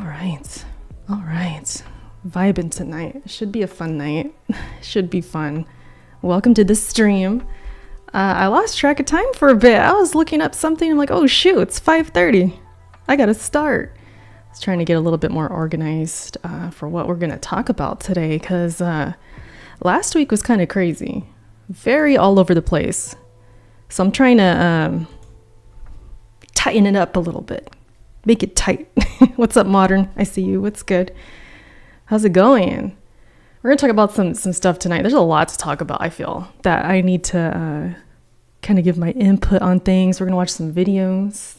right. All right. Vibing tonight. Should be a fun night. Should be fun. Welcome to the stream. I lost track of time for a bit. I was looking up something. I'm like, oh shoot, it's 5:30. I gotta start. I was trying to get a little bit more organized for what we're gonna talk about today, because last week was kind of crazy. Very all over the place. So I'm trying to tighten it up a little bit. Make it tight. What's up, Modern? I see you. What's good? How's it going? We're going to talk about some stuff tonight. There's a lot to talk about, I feel, that I need to kind of give my input on things. We're going to watch some videos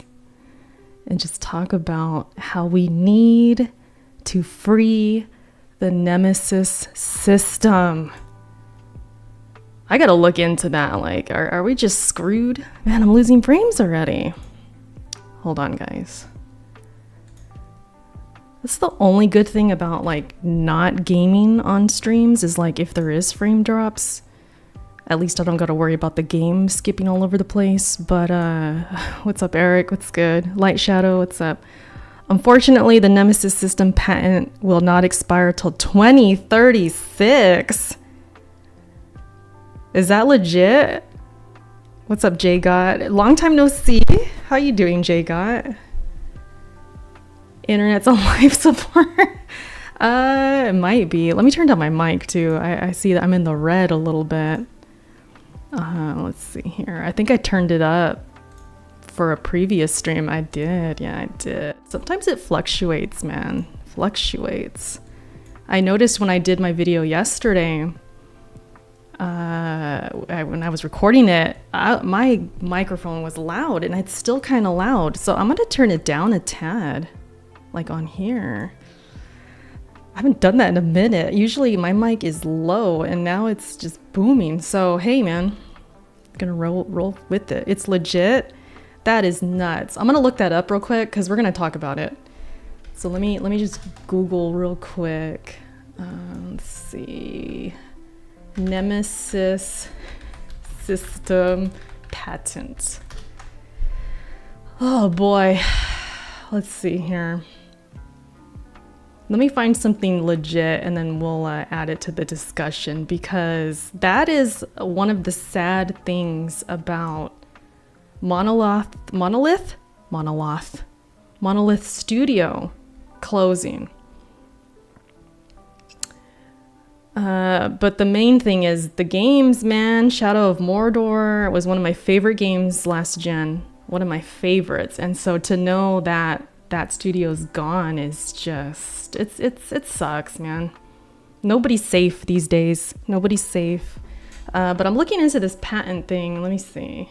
and just talk about how we need to free the Nemesis system. I got to look into that. Like, are we just screwed? Man, I'm losing frames already. Hold on, guys. That's the only good thing about like not gaming on streams is like if there is frame drops, at least I don't got to worry about the game skipping all over the place. But what's up, Eric? What's good? Light Shadow, what's up? Unfortunately, the Nemesis system patent will not expire till 2036. Is that legit? What's up, J-Got? Long time no see. How you doing, J-Got? Internet's on life support. It might be. Let me turn down my mic too. I see that I'm in the red a little bit. Let's see here. I think I turned it up for a previous stream. I did. Yeah, I did. Sometimes it fluctuates, man. Fluctuates. I noticed when I did my video yesterday, when I was recording it, my microphone was loud and it's still kind of loud. So I'm going to turn it down a tad. Like on here. I haven't done that in a minute. Usually my mic is low and now it's just booming. So hey man, I'm gonna roll with it. It's legit. That is nuts. I'm gonna look that up real quick because we're gonna talk about it. So let me just Google real quick. Let's see. Nemesis system patent. Oh boy. Let's see here. Let me find something legit and then we'll add it to the discussion, because that is one of the sad things about Monolith Studio closing. But the main thing is the games, man. Shadow of Mordor was one of my favorite games last gen. One of my favorites. And so to know that that studio's gone is just, it sucks, man. Nobody's safe these days. Nobody's safe. But I'm looking into this patent thing. Let me see.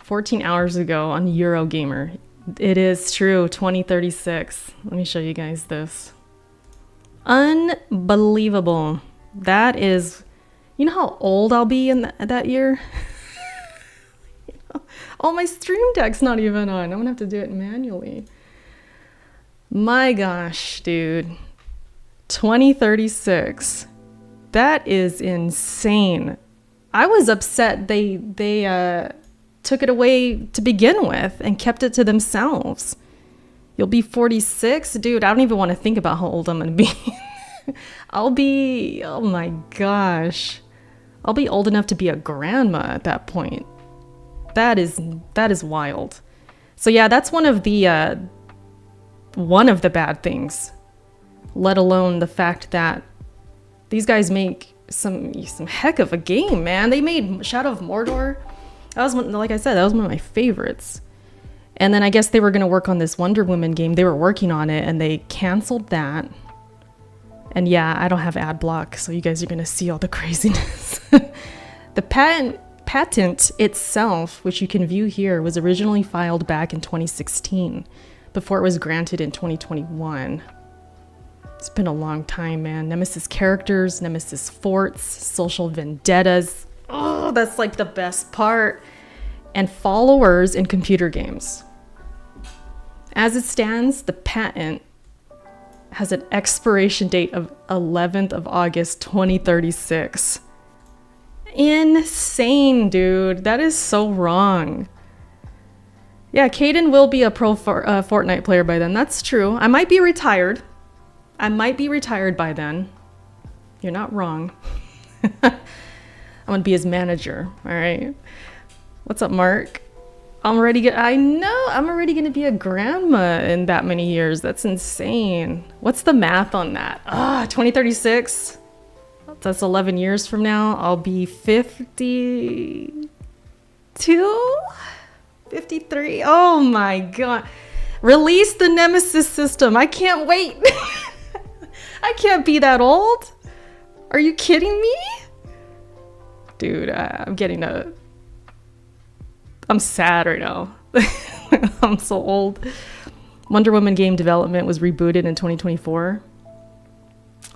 14 hours ago on Eurogamer. It is true, 2036. Let me show you guys this. Unbelievable. That is, you know how old I'll be in that year? Oh, my stream deck's not even on. I'm gonna have to do it manually. My gosh, dude. 2036. That is insane. I was upset they took it away to begin with and kept it to themselves. You'll be 46? Dude, I don't even want to think about how old I'm gonna be. I'll be, oh my gosh. I'll be old enough to be a grandma at that point. That is wild. So yeah, that's one of the bad things. Let alone the fact that these guys make some heck of a game, man. They made Shadow of Mordor. That was one, like I said, that was one of my favorites. And then I guess they were gonna work on this Wonder Woman game. They were working on it and they canceled that. And yeah, I don't have ad block, so you guys are gonna see all the craziness. The patent itself, which you can view here, was originally filed back in 2016 before it was granted in 2021. It's been a long time, man. Nemesis characters, Nemesis forts, social vendettas. Oh, that's like the best part. And followers in computer games. As it stands, the patent has an expiration date of 11th of August 2036. Insane, dude. That is so wrong. Yeah, Caden will be a pro Fortnite player by then. That's true. I might be retired. I might be retired by then. You're not wrong. I'm going to be his manager. All right. What's up, Mark? I know. I'm already going to be a grandma in that many years. That's insane. What's the math on that? 2036. That's 11 years from now. I'll be 52? 53. Oh my god. Release the Nemesis system. I can't wait. I can't be that old. Are you kidding me? Dude, I'm sad right now. I'm so old. Wonder Woman game development was rebooted in 2024.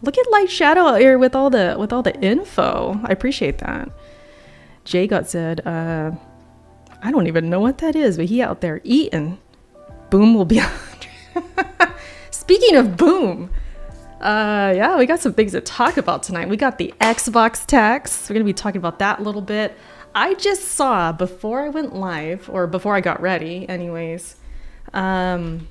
Look at Light Shadow out here with all the info. I appreciate that. Jay got said, I don't even know what that is, but he out there eating. Boom will be 100. Speaking of boom, yeah, we got some things to talk about tonight. We got the Xbox tax. We're going to be talking about that a little bit. I just saw, before I went live, or before I got ready anyways, some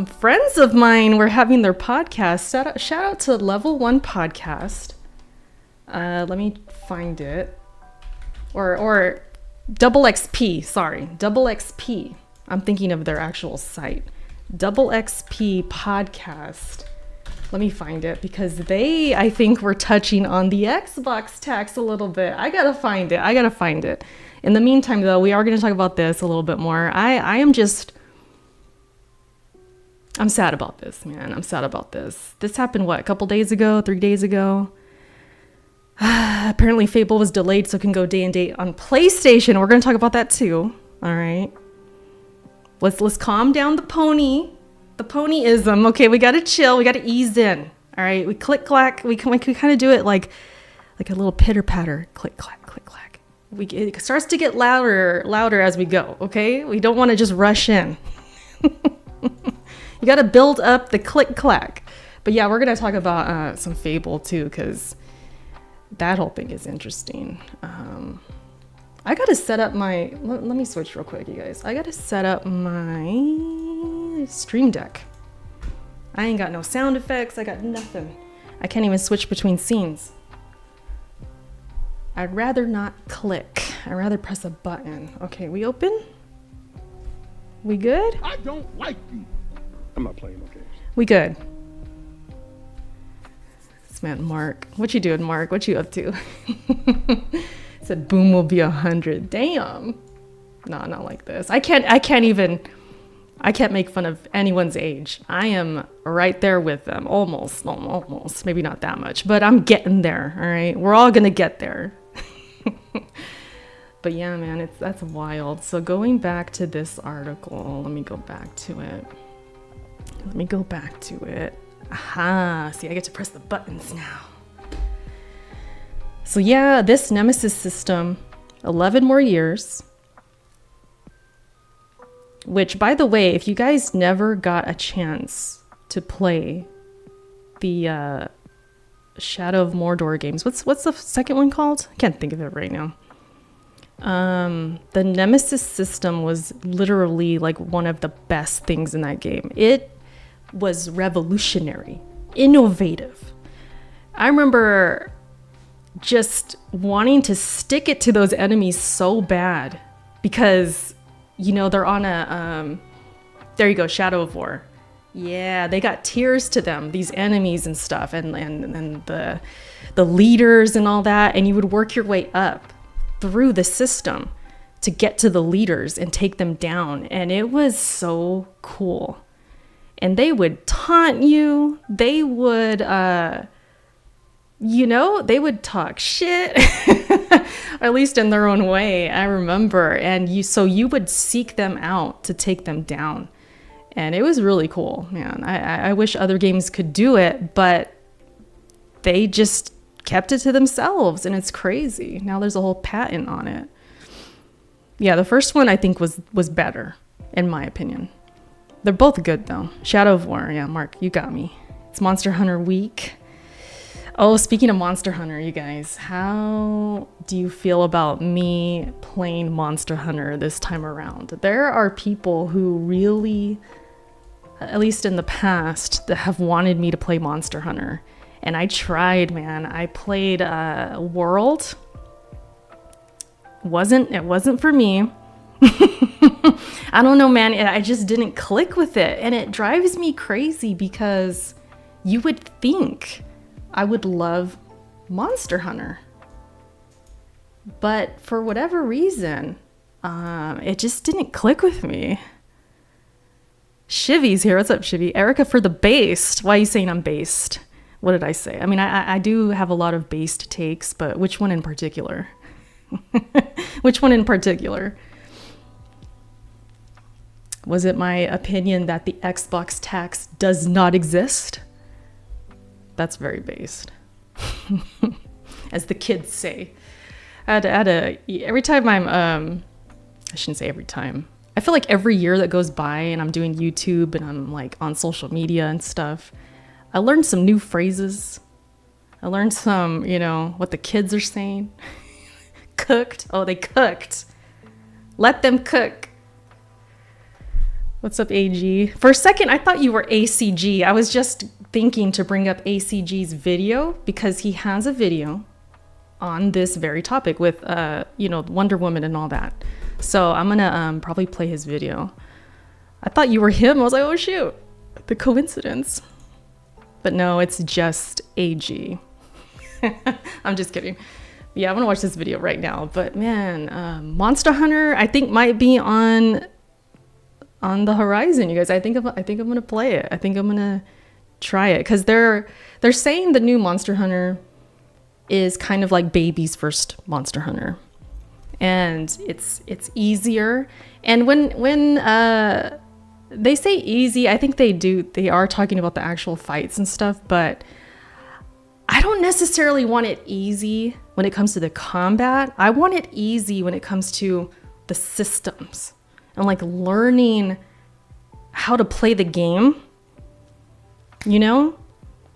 friends of mine were having their podcast. Shout out to Level 1 Podcast. Let me find it. Or Double XP, sorry. Double XP. I'm thinking of their actual site. Double XP Podcast. Let me find it because they, I think, were touching on the Xbox tax a little bit. I gotta find it. In the meantime, though, we are going to talk about this a little bit more. I'm sad about this, man. I'm sad about this. This happened, what, a couple days ago, 3 days ago? Apparently Fable was delayed so it can go day and date on PlayStation. We're going to talk about that too. All right. Let's calm down the ponyism. Okay, we got to chill. We got to ease in. All right. We click clack. We kind of do it like a little pitter patter. Click clack, click clack. It starts to get louder as we go. Okay. We don't want to just rush in. You got to build up the click clack. But yeah, we're going to talk about some Fable too, because that whole thing is interesting. I got to set up my... Let me switch real quick, you guys. I got to set up my Stream Deck. I ain't got no sound effects. I got nothing. I can't even switch between scenes. I'd rather not click. I'd rather press a button. Okay, we open? We good? I don't like you. I'm not playing no games. We good. This man, Mark. What you doing, Mark? What you up to? Said boom will be 100. Damn. No, not like this. I can't make fun of anyone's age. I am right there with them. Almost. Maybe not that much, but I'm getting there. All right. We're all going to get there. But yeah, man, that's wild. So going back to this article, let me go back to it. Aha. See, I get to press the buttons now. So yeah, this Nemesis system, 11 more years. Which, by the way, if you guys never got a chance to play the Shadow of Mordor games, what's the second one called? I can't think of it right now. The Nemesis system was literally like one of the best things in that game. It was revolutionary, innovative. I remember just wanting to stick it to those enemies so bad because, you know, they're on a, there you go, Shadow of War. Yeah, they got tiers to them, these enemies and stuff, and the leaders and all that, and you would work your way up through the system to get to the leaders and take them down, and it was so cool. And they would taunt you, they would, they would talk shit, at least in their own way, I remember, and you would seek them out to take them down. And it was really cool, man. I wish other games could do it, but they just kept it to themselves, and it's crazy. Now there's a whole patent on it. Yeah, the first one I think was better, in my opinion. They're both good, though. Shadow of War, yeah, Mark, you got me. It's Monster Hunter Week. Oh, speaking of Monster Hunter, you guys, how do you feel about me playing Monster Hunter this time around? There are people who really, at least in the past, that have wanted me to play Monster Hunter. And I tried, man. I played World. It wasn't for me. I don't know, man. I just didn't click with it. And it drives me crazy because you would think I would love Monster Hunter. But for whatever reason, it just didn't click with me. Shivy's here. What's up, Shivy? Erica for the based. Why are you saying I'm based? What did I say? I mean, I do have a lot of based takes, but which one in particular? Which one in particular? Was it my opinion that the Xbox tax does not exist? That's very based. As the kids say. Every time I shouldn't say every time. I feel like every year that goes by and I'm doing YouTube and I'm like on social media and stuff, I learned some new phrases. I learned some, what the kids are saying. Cooked. Oh, they cooked. Let them cook. What's up, AG? For a second, I thought you were ACG. I was just thinking to bring up ACG's video because he has a video on this very topic with, Wonder Woman and all that. So I'm gonna probably play his video. I thought you were him. I was like, oh shoot, the coincidence. But no, it's just AG. I'm just kidding. Yeah, I'm gonna watch this video right now. But man, Monster Hunter, I think might be on the horizon, you guys. I think I'm gonna play it. I think I'm gonna try it because they're saying the new Monster Hunter is kind of like baby's first Monster Hunter, and it's easier. And when they say easy, I think they are talking about the actual fights and stuff, but I don't necessarily want it easy when it comes to the combat. I want it easy when it comes to the systems and like learning how to play the game,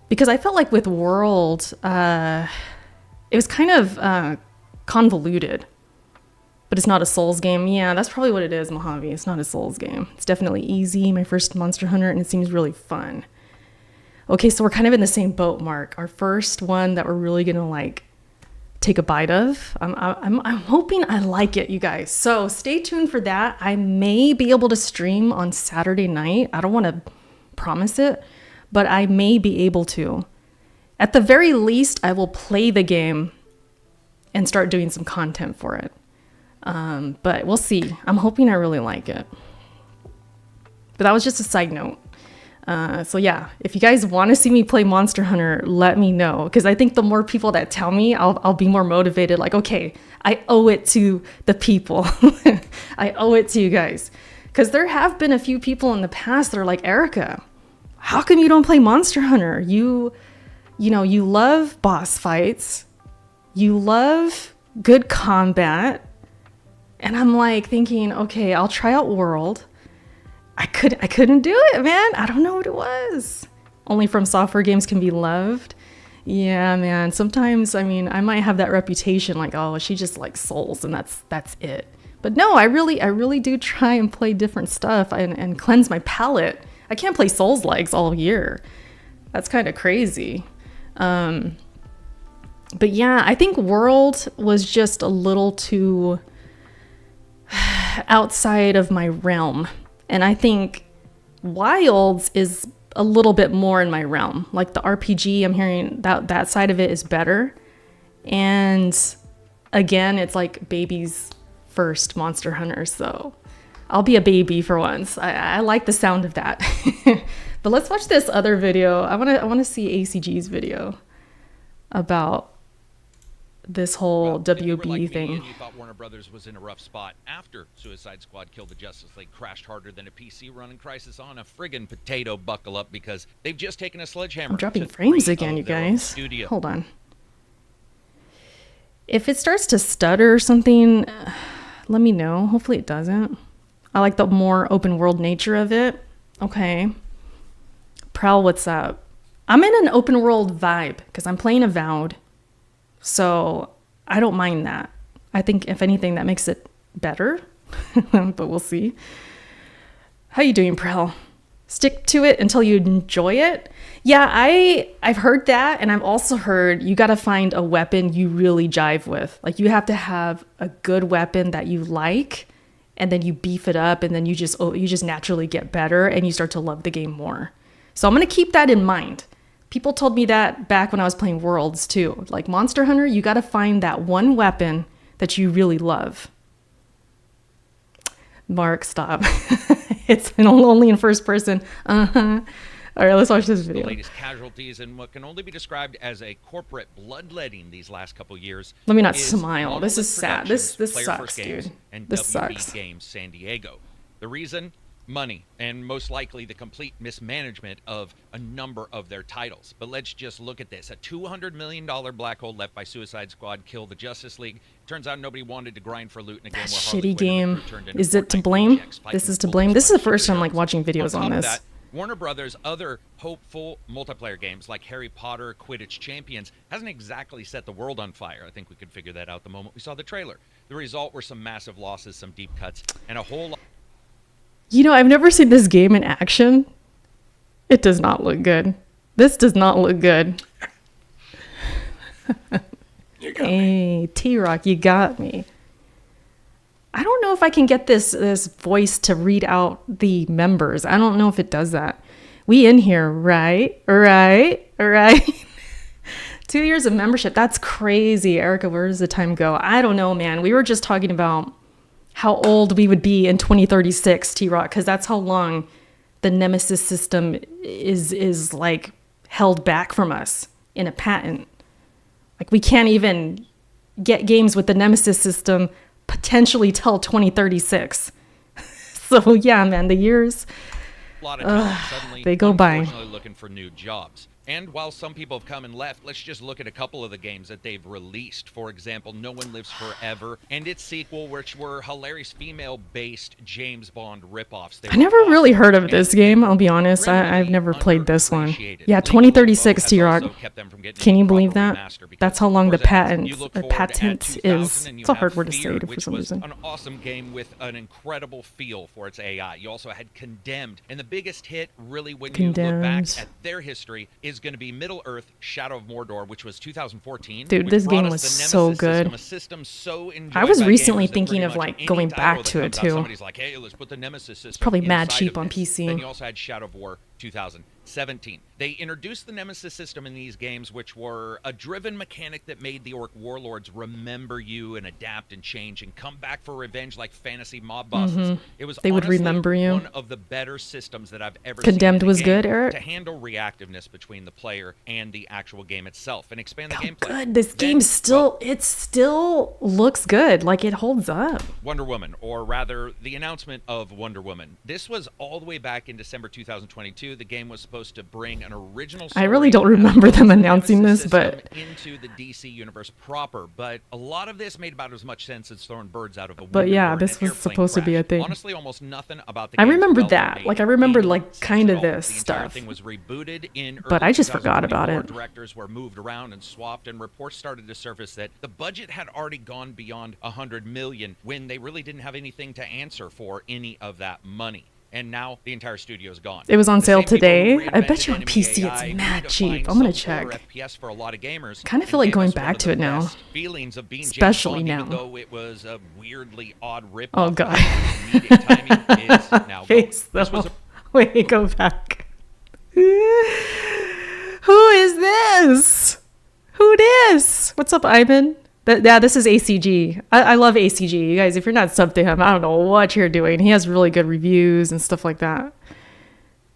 because I felt like with World, it was kind of convoluted, but it's not a Souls game. Yeah, that's probably what it is, Mojave. It's not a Souls game. It's definitely easy, my first Monster Hunter, and it seems really fun. Okay, so we're kind of in the same boat, Mark. Our first one that we're really gonna like take a bite of. I'm hoping I like it, you guys. So stay tuned for that. I may be able to stream on Saturday night. I don't want to promise it, but I may be able to. At the very least, I will play the game and start doing some content for it. But we'll see. I'm hoping I really like it. But that was just a side note. So yeah, if you guys want to see me play Monster Hunter, let me know. Because I think the more people that tell me, I'll be more motivated. Like, okay, I owe it to the people. I owe it to you guys. Because there have been a few people in the past that are like, Erica, how come you don't play Monster Hunter? You love boss fights. You love good combat. And I'm like thinking, okay, I'll try out World. I couldn't do it, man. I don't know what it was. Only From Software games can be loved. Yeah, man. Sometimes, I might have that reputation like, oh, she just likes Souls and that's it. But no, I really do try and play different stuff and cleanse my palate. I can't play Souls-likes all year. That's kind of crazy. But yeah, I think World was just a little too outside of my realm. And I think Wilds is a little bit more in my realm. Like the RPG, I'm hearing that side of it is better. And again, it's like baby's first Monster Hunter. So I'll be a baby for once. I like the sound of that. But let's watch this other video. I want to see ACG's video about this whole WB thing. You thought Warner Brothers was in a rough spot after Suicide Squad killed the Justice League crashed harder than a PC running Crisis on a friggin' potato. Buckle up because they've just taken a sledgehammer. I'm dropping frames again, you guys. Hold on. If it starts to stutter or something, let me know. Hopefully it doesn't. I like the more open world nature of it. Okay. Prowl, what's up? I'm in an open world vibe because I'm playing Avowed. So I don't mind that. I think if anything, that makes it better, but we'll see. How you doing, Prel? Stick to it until you enjoy it. Yeah, I've heard that, and I've also heard you got to find a weapon you really jive with. Like you have to have a good weapon that you like, and then you beef it up, and then you just naturally get better, and you start to love the game more. So I'm gonna keep that in mind. People told me that back when I was playing Worlds too. Like Monster Hunter, you got to find that one weapon that you really love. Mark, stop. It's only in first person. Uh-huh. All right, let's watch this video. The latest casualties in what can only be described as a corporate bloodletting these last couple years. Let me not smile. This is sad. This sucks, dude. And this WB sucks. Games San Diego. The reason? Money, and most likely the complete mismanagement of a number of their titles. But let's just look at this. A $200 million black hole left by Suicide Squad killed the Justice League. Turns out nobody wanted to grind for loot in a game That where Harley shitty Quinn and the game. crew turned into Is it to Fortnite blame? rejects fighting This is to bullets blame. This is the from first time like superheroes. watching videos On on top of this. that, Warner Brothers' other hopeful multiplayer games like Harry Potter, Quidditch Champions hasn't exactly set the world on fire. I think we could figure that out the moment we saw the trailer. The result were some massive losses, some deep cuts, and a whole lot. You know, I've never seen this game in action. It does not look good. This does not look good. Hey, T-Rock, you got me. I don't know if I can get this voice to read out the members. I don't know if it does that. We in here, right? Right? 2 years of membership. That's crazy. Erica, where does the time go? I don't know, man. We were just talking about how old we would be in 2036, T-Rock, because that's how long the Nemesis system is like held back from us in a patent. Like we can't even get games with the Nemesis system potentially till 2036. So yeah, man, the years, A lot of talent suddenly, they go by. unfortunately, looking for new jobs. And while some people have come and left, let's just look at a couple of the games that they've released. For example, No One Lives Forever and its sequel, which were hilarious female-based James Bond ripoffs. They I never were really awesome heard of and this game, I'll be honest. I've never played this one. Yeah, 2036, T-Rock. Can you believe that? That's how long the patent is. It's a hard word to say for some reason. An awesome game with an incredible feel for its AI. You also had Condemned, and the biggest hit, really, when you look back at their history, is going to be Middle-earth: Shadow of Mordor, which was 2014. Dude, this game was so good. I was recently thinking of like going back to it too. Somebody's like, hey, let's put the Nemesis system. It's probably mad inside cheap of on this. PC. Then you also had Shadow of War 2017. They introduced the Nemesis system in these games, which were a driven mechanic that made the Orc warlords remember you and adapt and change and come back for revenge like fantasy mob bosses. It was They would honestly remember you. one of the better systems that I've ever Condemned seen in a was game good, Eric? to handle reactiveness between the player and the actual game itself and expand the Oh, gameplay. good. This game it still looks good. Like it holds up. Wonder Woman, or rather the announcement of Wonder Woman. This was all the way back in December 2022. The game was supposed to bring an original story. I really don't remember them announcing this, but into the DC universe proper. But a lot of this made about as much sense as throwing birds out of a window. But yeah, or this an was airplane supposed to be a crash. thing. Honestly, almost nothing about the I game's remember development that. Like I made remember any like sense kind at of all. this The entire stuff. thing was rebooted in But early I just forgot about 2024. it. Directors were moved around and swapped, and reports started to surface that the budget had already gone beyond $100 million when they really didn't have anything to answer for any of that money. And now the entire studio is gone. It was on The sale same people today. who I bet reinvented you on enemy PC AI it's mad redefined cheap. I'm gonna some check. FPS for a lot of gamers. Kinda feel and like gave going us one back of to the it now. best feelings of being James Especially Bond, now. even though it was a weirdly odd rip. Oh, God. Comedic timing is now gone. Face This though. was a Wait, go back. Who is this? Who dis? What's up, Ivan? Yeah, this is ACG. I love ACG. You guys, if you're not subbed to him, I don't know what you're doing. He has really good reviews and stuff like that.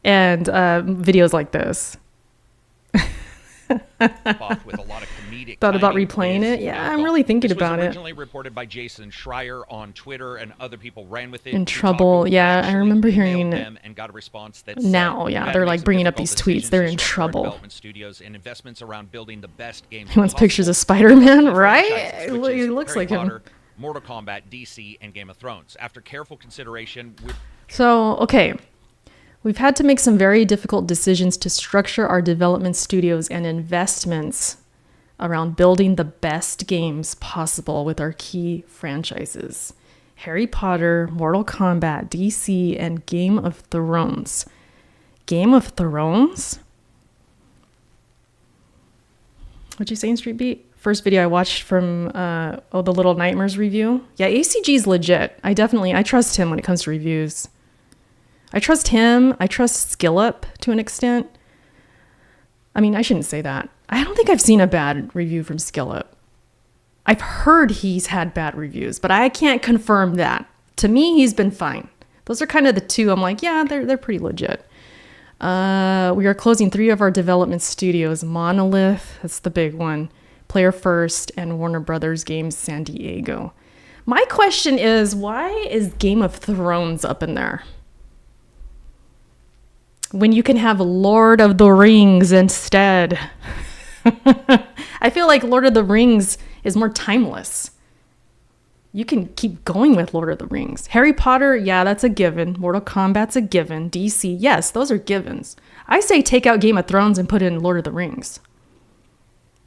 And videos like this. off with a lot of comedic Thought about timing replaying is it? Yeah, now I'm gone. really thinking This was about it. originally reported by Jason Schreier on Twitter, and other people ran with it. In Kotaku trouble. Yeah, I actually remember emailed hearing them and got a response that now, said, yeah, "You had they're to make like some bringing up difficult these tweets. decisions They're to in structure our trouble." development studios and investments around building the best games He wants pictures of possible. Spider-Man, Those right? franchises, which He is looks Harry like him. Potter, Mortal Kombat, DC, and Game of Thrones. After careful consideration, So, okay. We've had to make some very difficult decisions to structure our development studios and investments around building the best games possible with our key franchises. Harry Potter, Mortal Kombat, DC, and Game of Thrones. Game of Thrones? What'd you say in Street Beat? First video I watched from the Little Nightmares review. Yeah, ACG's legit. I trust him when it comes to reviews. I trust him. I trust SkillUp to an extent. I mean, I shouldn't say that. I don't think I've seen a bad review from SkillUp. I've heard he's had bad reviews, but I can't confirm that. To me, he's been fine. Those are kind of the two I'm like, yeah, they're pretty legit. We are closing 3 of our development studios. Monolith, that's the big one. Player First, and Warner Brothers Games San Diego. My question is, why is Game of Thrones up in there? When you can have Lord of the Rings instead. I feel like Lord of the Rings is more timeless. You can keep going with Lord of the Rings. Harry Potter, yeah, that's a given. Mortal Kombat's a given. DC, yes, those are givens. I say take out Game of Thrones and put in Lord of the Rings.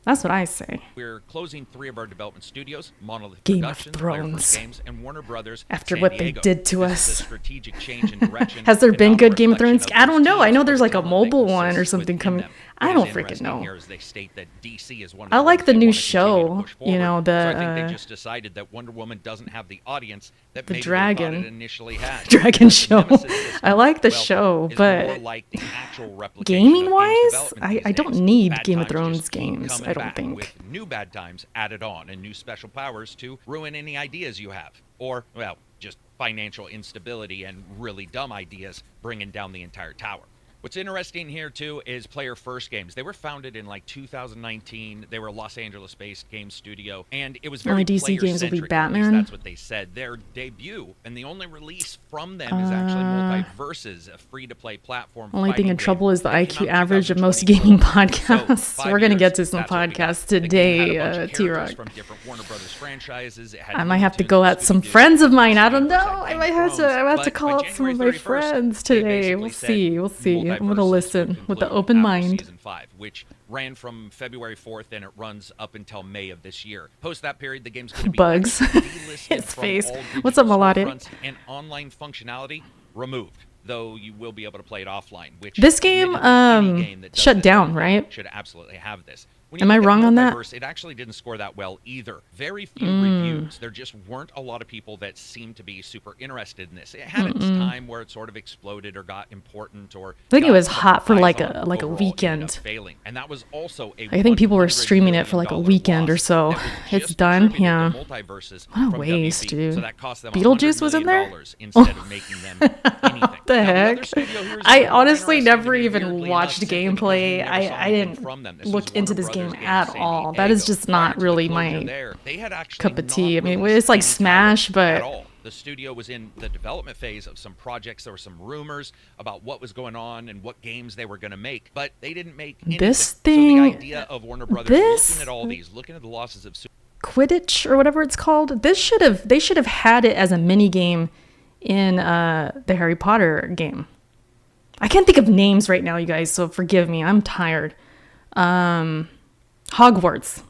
That's what I say. We're closing 3 of our development studios, Monolith Game of Productions, Player Thrones. First Games, and Warner Brothers After San what they Diego. did to This us. is a strategic change in direction. Has there and been not a good Game of reflection Thrones? I don't those know. I know teams there's or like a talent that mobile one or exists something within coming. them. I What don't is freaking interesting know. here is they state that DC is one of I the like ones the they new want to continue to show, push you know, forward. So I think the, they just decided that Wonder Woman doesn't have the audience that the maybe they dragon. thought it initially had. Dragon The show. Nemesis system, I like the well, show, is but more like the actual replication gaming of games wise, development I these don't days. need Bad Game of Times Thrones just keep games, coming I don't back think. with new bad times added on and new special powers to ruin any ideas you have. Or, well, just financial instability and really dumb ideas bringing down the entire tower. What's interesting here, too, is Player First Games. They were founded in, like, 2019. They were a Los Angeles-based game studio, and it was very Only DC games will be player-centric, or at least Batman? that's what they said. Their debut, and the only release from them is actually Multiverses, a free-to-play platform. Only thing fighting in game trouble is the that came IQ out in average of most 2024. gaming So, podcasts. 5 We're gonna years, get to some that's what we got. podcasts The game had a today, bunch of T-Rock. characters from different Warner Brothers franchises. It had I might have to Looney go Tunes, at some Scooby-Doo, friends of mine. I don't know. 100% I Game might of have to. Thrones. I might have to But call by out some of January my 31st, friends they today. basically We'll said see. We'll see. I'm gonna Multiverses listen would with the conclude open after mind. Season 5, which ran from February 4th and it runs up until May of this year. Post that period, the game's going to be Bugs. delisted His from face. all What's up, digital Melodic? storefronts, and online functionality removed. Though you will be able to play it offline. Which This game, admittedly, any game that does shut this down, kind of right? thing should absolutely have this. When Am I look at wrong on that? Multiverse, it actually didn't score that well either. Very few reviews. There just weren't a lot of people that seemed to be super interested in this. It had its time where it sort of exploded or got important, or I think it got was some hot for eyes like on. a Overall, it ended up weekend. failing. And that was also a I think people were $100 streaming it for like a billion weekend or loss so. that was It's just done, attributed yeah. to Multiverses What a from waste, WB. dude. So that cost them Beetlejuice $100 was in million there? instead of making them anything. What the Now, heck? other studio here is I more honestly interesting never to me, even weirdly watched enough, simply because gameplay. we never saw I anything didn't from them. This look was into Warner this game Brothers Games at San all. That is Diego. just Prior not to the really closure my there, they had actually cup of not tea. I mean, released it's like any Smash, titles but at all. The studio was in the development phase of some projects. There were some rumors about what was going on and what games they were going to make, but they didn't make anything. This So thing- the idea of Warner Brothers this- looking at all these, looking at the losses of Quidditch or whatever it's called. They should have had it as a mini game in the Harry Potter game. I can't think of names right now, you guys, so forgive me. I'm tired. Hogwarts.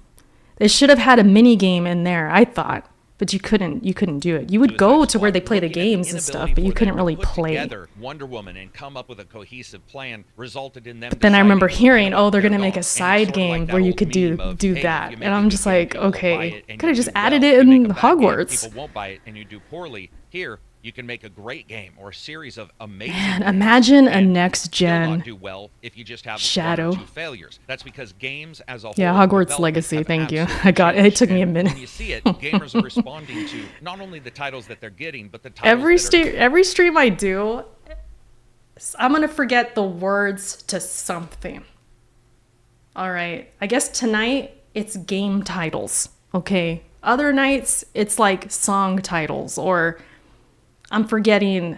They should have had a mini game in there, I thought. But you couldn't do it. You would go Suicide to where Squad, they play the looking at games and stuff, inability but you for couldn't them to really put play. together Wonder Woman and come up with a cohesive plan resulted in them. Then I remember deciding, hearing, you know, oh, they're gonna gone. make a And it's side sort of game like that where you old could do meme of, do hey, that, you make and a I'm good just game, like, people will buy okay, it, and could have you just do added well. it You make in a bad game, Hogwarts. people won't buy it, and you do poorly. Here, you can make a great game or a series of amazing. Man, games imagine a and next still not gen do well if you just have Shadow. 1 or 2 failures. That's because games as a whole. Yeah, in Hogwarts development Legacy, have thank you. absolutely I got it. It changed. took me a And minute. When you see it, gamers are responding to not only the titles that they're getting, but the titles every stream I do, I'm gonna forget the words to something. All right, I guess tonight it's game titles. Okay, other nights it's like song titles, or I'm forgetting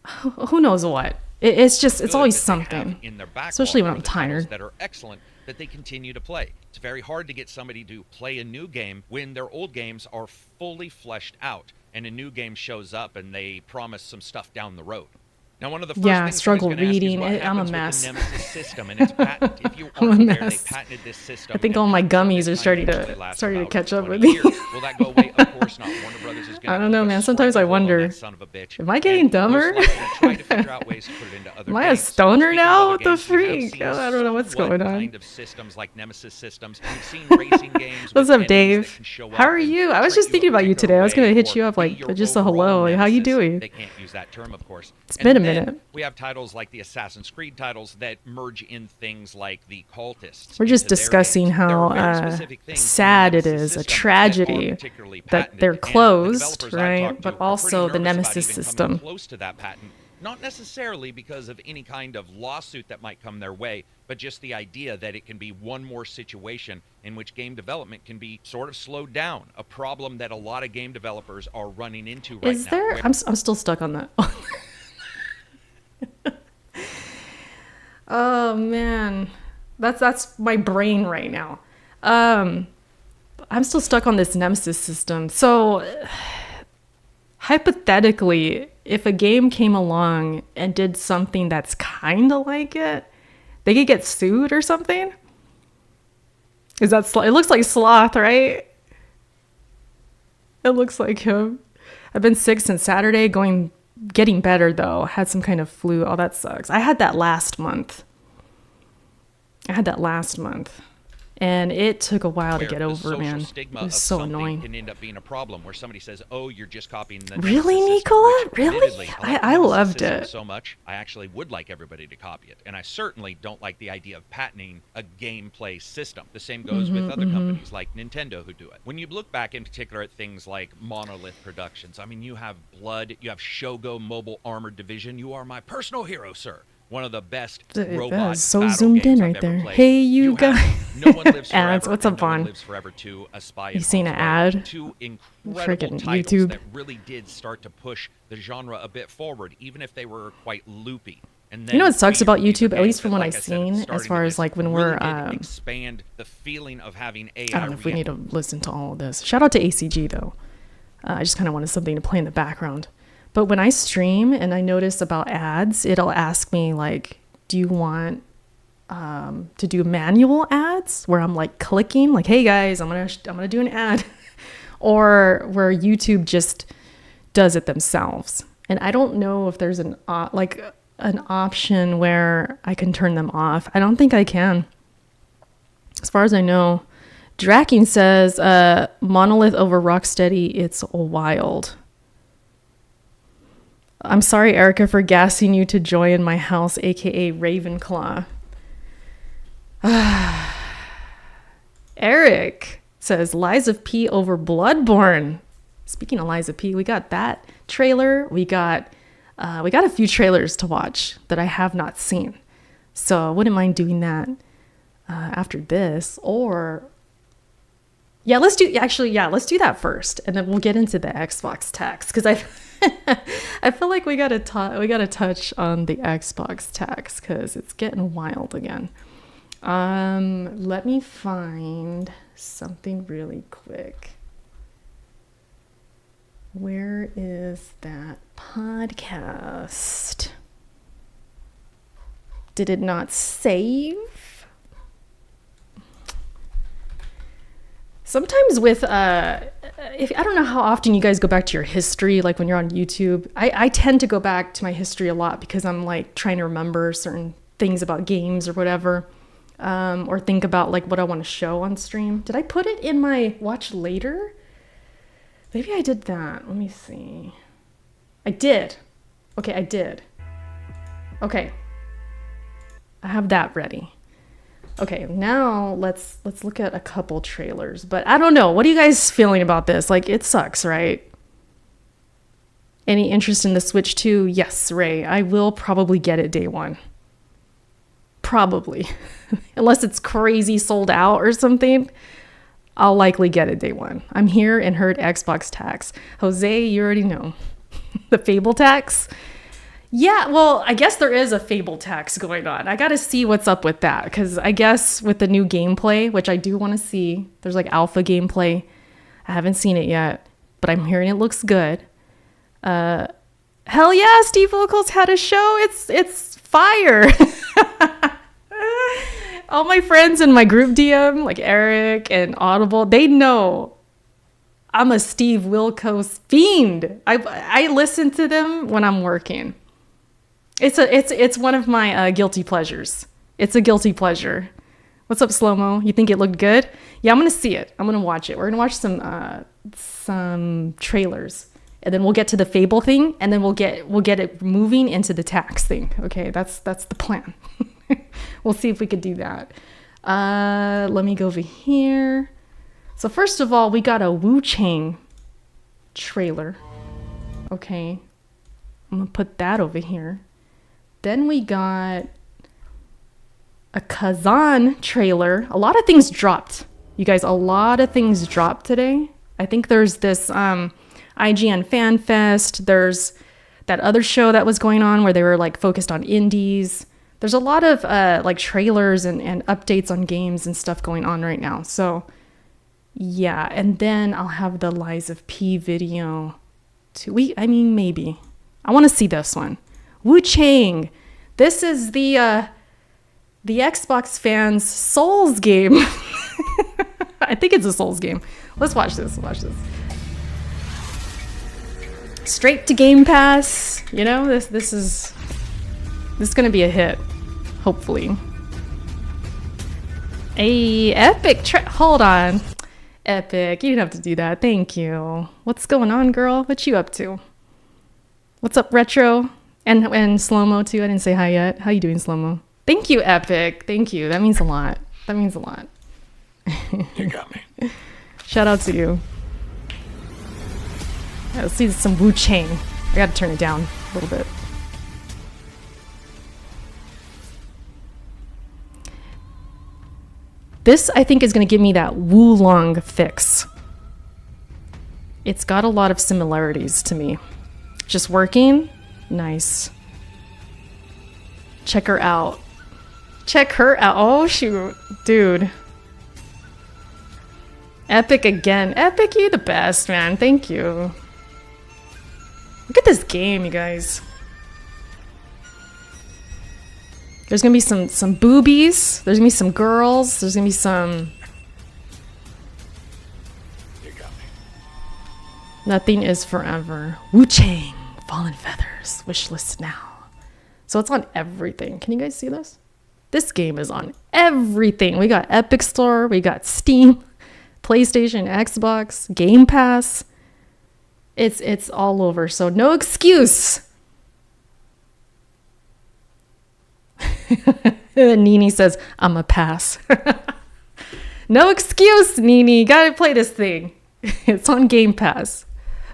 who knows what. It's always something. in their backlog Especially when are I'm the titles tired. that are excellent that they continue to play. It's very hard to get somebody to play a new game when their old games are fully fleshed out and a new game shows up and they promise some stuff down the road. Now, one of the first Yeah, things struggle somebody's gonna ask you is reading what it. I'm a happens with mess. the Nemesis system and its patent. If you I'm a aren't aware, they mess. patented this system. I think and all my patents of gummies this are kind starting usually to last starting to about catch up 20 with me. years. Will that go away? Of course not. Warner Brothers is going I to don't know, man. Sometimes I wonder, son of a bitch. am I getting and dumber? most likely try to figure out ways to put it into other Am I a games. stoner Speaking of now? other What the games, we have freak? seen I don't know what's somewhat going on. kind of systems like Nemesis systems. We've seen racing games. What's with up, enemies Dave? that can show How up are and you? I was treat just thinking a about you particular today. I was gonna way hit you or up be like your just a overall hello. Like, how you nemesis. doing? They can't use that term, of course. It's been a And then minute. we have titles like the Assassin's Creed titles that merge in things like the cultists. We're just into their discussing games. There are how very specific things in the sad it Nemesis is, a system that are tragedy particularly that patented, they're and the closed, developers I've right? talked to But are pretty also the nervous about Nemesis even coming system. close to that patent. Not necessarily because of any kind of lawsuit that might come their way, but just the idea that it can be one more situation in which game development can be sort of slowed down. A problem that a lot of game developers are running into right Is now. there? I'm still stuck on that. Oh man, that's my brain right now. I'm still stuck on this Nemesis system. So hypothetically, if a game came along and did something that's kind of like it, they could get sued or something. Is that it looks like Sloth, right? It looks like him. I've been sick since Saturday, getting better though. Had some kind of flu. Oh, that sucks. I had that last month. And it took a while to where get the over, social man. stigma It was of so something annoying. can end up being a problem where somebody says, "Oh, you're just copying the Really, Nemesis system," Nicola? which, Really? admittedly, like the I Nemesis loved system it. so much. I actually would like everybody to copy it, and I certainly don't like the idea of patenting a gameplay system. The same goes with other companies like Nintendo who do it. When you look back in particular at things like Monolith Productions, I mean, you have Blood, you have Shogo Mobile Armored Division. You are my personal hero, sir. One of the best That robot is so battle zoomed games in I've right ever there. played. Hey, you have guys. No One Lives Forever. Ads, what's and up, No One Vaughn? Lives Forever 2, A Spy You in seen Harm's an Way. ad? Two incredible Freaking titles YouTube. that really did start to push the genre a bit forward, even if they were quite loopy. And then You know what sucks we about have YouTube, at games least from that, what like I've I said, at the seen, as starting far of as this, like when really we're did expand the feeling of having AI. I don't know if we need to listen to all of this. Shout out to ACG though. I just kind of wanted something to play in the background. But when I stream and I notice about ads, it'll ask me like, do you want to do manual ads where I'm like clicking like, hey guys, I'm gonna do an ad, or where YouTube just does it themselves. And I don't know if there's an option where I can turn them off. I don't think I can. As far as I know, Draking says, Monolith over Rocksteady, it's wild. I'm sorry, Erica, for gassing you to join my house, aka Ravenclaw. Eric says, Lies of P over Bloodborne. Speaking of Lies of P, we got that trailer. We got a few trailers to watch that I have not seen. So I wouldn't mind doing that after this. Or let's do that first, and then we'll get into the Xbox tax, because I feel like we gotta touch on the Xbox tax because it's getting wild again. Let me find something really quick. Where is that podcast? Did it not save? Sometimes with I don't know how often you guys go back to your history, like when you're on YouTube. I tend to go back to my history a lot because I'm like trying to remember certain things about games or whatever, or think about like what I want to show on stream. Did I put it in my watch later? Maybe I did that. Let me see. I did. Okay, I did. Okay. I have that ready. Okay, now let's look at a couple trailers. But I don't know. What are you guys feeling about this? Like, it sucks, right? Any interest in the Switch 2? Yes, Ray. I will probably get it day one. Probably. Unless it's crazy sold out or something, I'll likely get it day one. I'm here and heard Xbox tax. Jose, you already know. The Fable tax? Yeah, well, I guess there is a Fable tax going on. I got to see what's up with that, because I guess with the new gameplay, which I do want to see, there's like alpha gameplay. I haven't seen it yet, but I'm hearing it looks good. Hell yeah, Steve Locals had a show. It's fire. All my friends in my group DM, like Eric and Audible, they know I'm a Steve Wilkos fiend. I listen to them when I'm working. It's one of my guilty pleasures. It's a guilty pleasure. What's up, Slow-Mo? You think it looked good? Yeah, I'm gonna see it. I'm gonna watch it. We're gonna watch some trailers, and then we'll get to the Fable thing, and then we'll get it moving into the tax thing. Okay, that's the plan. We'll see if we could do that. Let me go over here. So first of all, we got a Wu Chang trailer. Okay, I'm gonna put that over here. Then we got a Kazan trailer. A lot of things dropped. You guys, a lot of things dropped today. I think there's this IGN Fan Fest. There's that other show that was going on where they were like focused on indies. There's a lot of like trailers and updates on games and stuff going on right now. So yeah, and then I'll have the Lies of P video too. Maybe. I want to see this one. Wu Chang. This is the Xbox fans' Souls game. I think it's a Souls game. Let's watch this. Straight to Game Pass. You know, this is gonna be a hit. Hopefully. A epic hold on. Epic, you didn't have to do that. Thank you. What's going on, girl? What you up to? What's up, Retro? And Slow-Mo too. I didn't say hi yet. How you doing, Slow-Mo? Thank you, Epic. Thank you. That means a lot. You got me. Shout out to you. Yeah, let's see some Wu Chang. I gotta turn it down a little bit. This, I think, is going to give me that Wulong fix. It's got a lot of similarities to me. Just working. Nice. Check her out. Oh, shoot. Dude. Epic again. Epic, you the best, man. Thank you. Look at this game, you guys. There's gonna be some boobies. There's gonna be some girls. There's gonna be some. You got me. Nothing is forever. Wu Chang, Fallen Feathers, wishlist now. So it's on everything. Can you guys see this? This game is on everything. We got Epic Store. We got Steam, PlayStation, Xbox, Game Pass. It's all over. So no excuse. Nini says, I'm a pass. No excuse, Nini. Gotta play this thing. It's on Game Pass.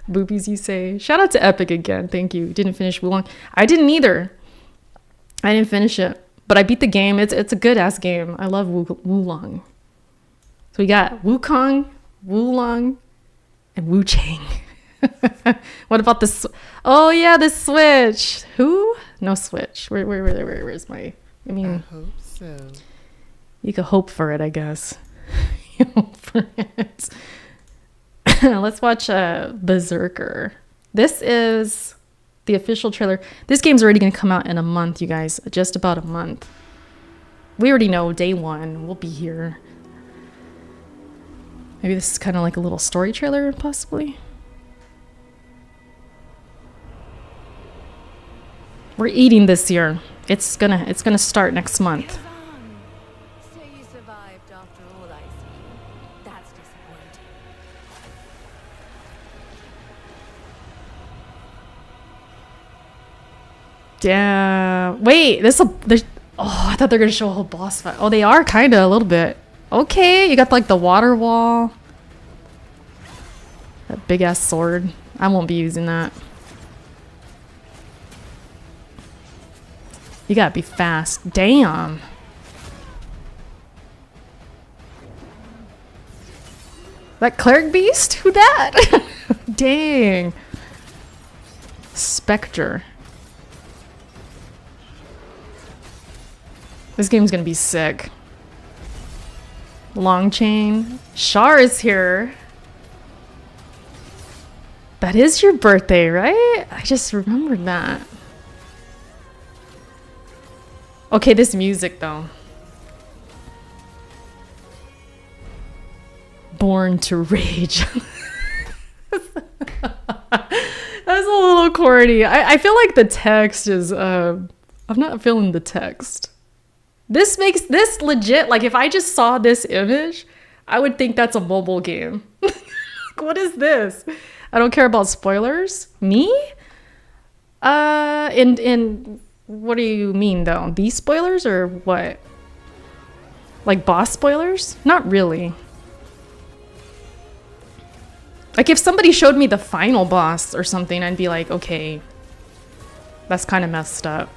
Boobies, you say. Shout out to Epic again. Thank you. Didn't finish Wulong. I didn't either. I didn't finish it. But I beat the game. It's a good-ass game. I love Wulong. So we got Wukong, Wulong, and Wu Chang. What about this? Oh, yeah, the Switch. Who? No Switch. Where's my... I hope so. You could hope for it, I guess. You hope for it. Let's watch Berserker. This is the official trailer. This game's already going to come out in a month, you guys. Just about a month. We already know day one. We'll be here. Maybe this is kind of like a little story trailer, possibly. We're eating this year. It's gonna start next month. So you survived after all, I see. That's disappointing. Yeah. Wait, oh, I thought they were gonna show a whole boss fight. Oh, they are kinda a little bit. Okay, you got like the water wall. That big ass sword. I won't be using that. You gotta be fast. Damn. That cleric beast? Who that? Dang. Spectre. This game's gonna be sick. Long chain. Char is here. That is your birthday, right? I just remembered that. Okay, this music though. Born to Rage. That's a little corny. I feel like the text is I'm not feeling the text. This makes this legit, like if I just saw this image, I would think that's a mobile game. What is this? I don't care about spoilers. Me? In what do you mean though? These spoilers or what? Like boss spoilers? Not really. Like if somebody showed me the final boss or something, I'd be like, okay, that's kind of messed up.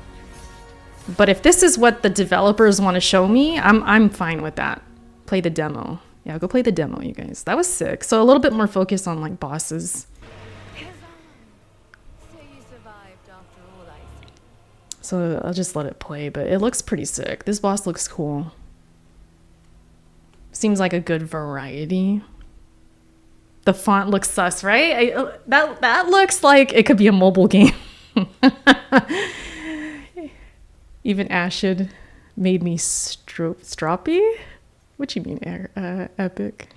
But if this is what the developers want to show me, I'm fine with that. Play the demo. Yeah, go play the demo, you guys. That was sick. So a little bit more focus on like bosses. So you survived after all, I see. So I'll just let it play, but it looks pretty sick. This boss looks cool. Seems like a good variety. The font looks sus, right? That looks like it could be a mobile game. Even Ashid made me stroppy. What you mean, Epic?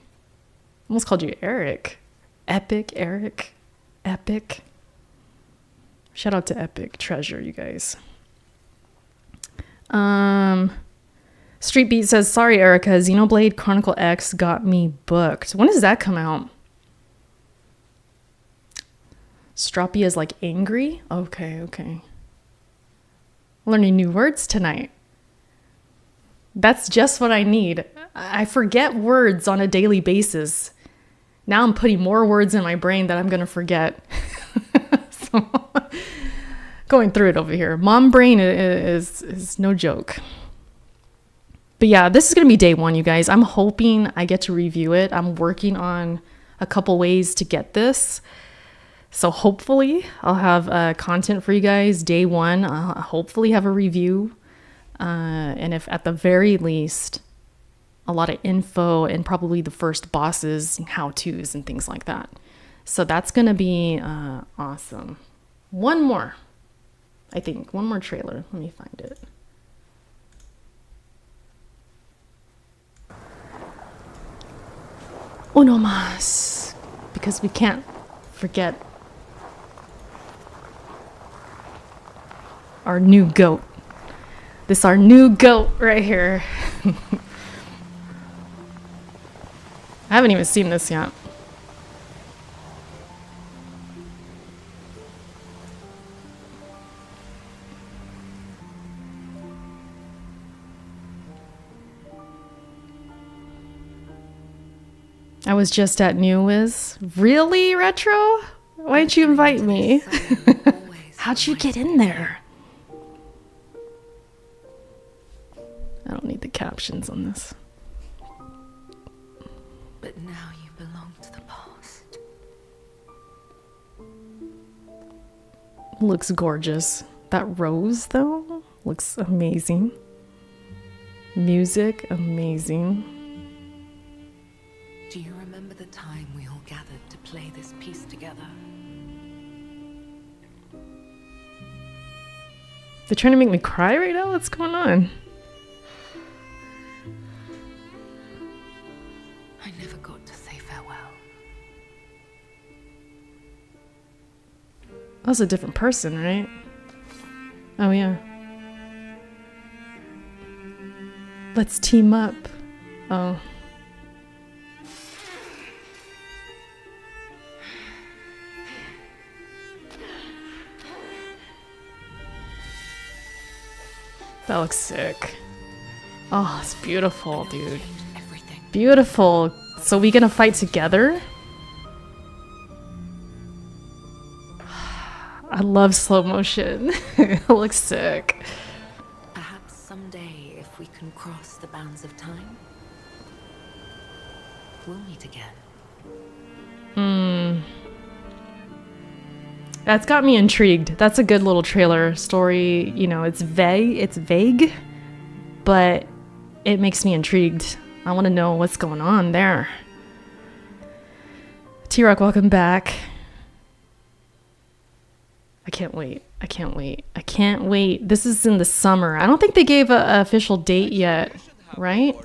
Almost called you Eric. Epic, Eric, Epic. Shout out to Epic Treasure, you guys. Street Beat says, sorry, Erica. Xenoblade Chronicle X got me booked. When does that come out? Stroppy is like angry? Okay. Learning new words tonight. That's just what I need. I forget words on a daily basis. Now I'm putting more words in my brain that I'm going to forget. So, going through it over here. Mom brain is no joke. But yeah, this is going to be day one, you guys. I'm hoping I get to review it. I'm working on a couple ways to get this. So hopefully I'll have content for you guys day one. I'll hopefully have a review. And if at the very least, a lot of info and probably the first bosses, how-tos and things like that. So that's going to be awesome. One more, I think. One more trailer. Let me find it. Uno más. Because we can't forget our new goat. This our new goat right here. I haven't even seen this yet. I was just at New Wiz. Really, Retro? Why didn't you invite me? How'd you get in there? I don't need the captions on this. But now you belong to the past. Looks gorgeous. That rose, though, looks amazing. Music, amazing. Do you remember the time we all gathered to play this piece together? They're trying to make me cry right now? What's going on? I never got to say farewell. That was a different person, right? Oh, yeah. Let's team up. Oh. That looks sick. Oh, it's beautiful, dude. Everything. Beautiful. So we gonna fight together? I love slow motion. It looks sick. Perhaps someday, if we can cross the bounds of time, we'll meet again. That's got me intrigued. That's a good little trailer story. You know, it's vague, but it makes me intrigued. I want to know what's going on there. T-Rock, welcome back. I can't wait. I can't wait. I can't wait. This is in the summer. I don't think they gave a official date yet, right?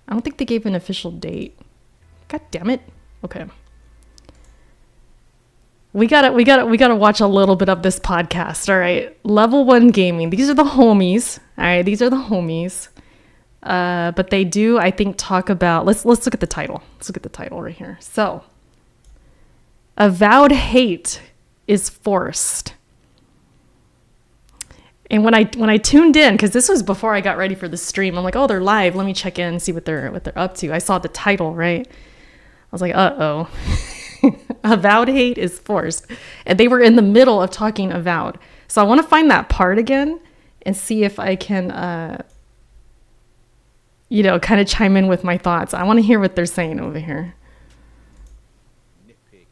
I don't think they gave an official date. God damn it. Okay. We gotta watch a little bit of this podcast. All right. Level 1 Gaming. These are the homies. All right. These are the homies. But they do, I think, talk about. Let's look at the title. Let's look at the title right here. So, avowed hate is forced. And when I tuned in, because this was before I got ready for the stream, I'm like, oh, they're live. Let me check in and see what they're up to. I saw the title, right? I was like, uh-oh. Avowed hate is forced. And they were in the middle of talking avowed. So I want to find that part again and see if I can, kind of chime in with my thoughts. I want to hear what they're saying over here. Nitpick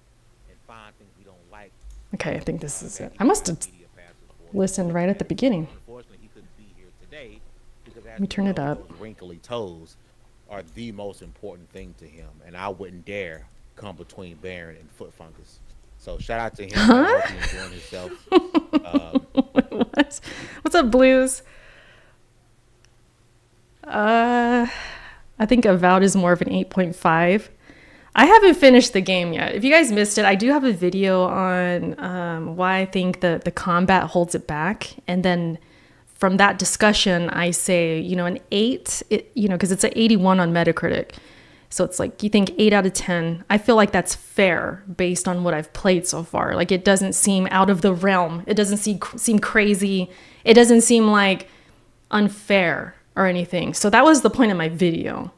and find things we don't like. Okay, I think this is it. I must have listened right at the beginning. Unfortunately, he couldn't be here today because Let me turn it up. those wrinkly toes are the most important thing to him, and I wouldn't dare come between Baron and foot fungus. So shout out to him. I hope he's enjoying himself. What's up, Blues? I think Avowed is more of an 8.5. I haven't finished the game yet. If you guys missed it, I do have a video on why I think the combat holds it back. And then from that discussion, I say, an 8, because it's an 81 on Metacritic. So it's like, you think 8 out of 10. I feel like that's fair based on what I've played so far. Like, it doesn't seem out of the realm. It doesn't seem crazy. It doesn't seem like unfair or anything. So that was the point of my video.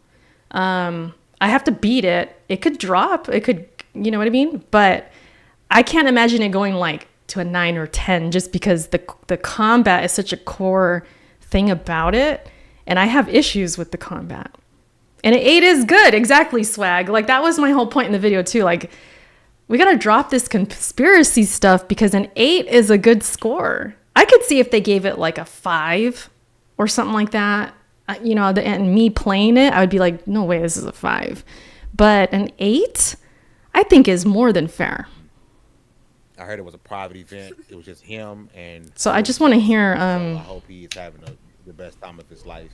I have to beat it. It could drop. It could, you know what I mean? But I can't imagine it going like to a 9 or 10 just because the combat is such a core thing about it. And I have issues with the combat. And an 8 is good. Exactly, Swag. Like, that was my whole point in the video too. Like, we got to drop this conspiracy stuff because an 8 is a good score. I could see if they gave it like a 5 or something like that. And me playing it, I would be like, no way, this is a 5. But an 8, I think, is more than fair. I heard it was a private event. It was just him and. So I just want to hear. I hope he's having the best time of his life.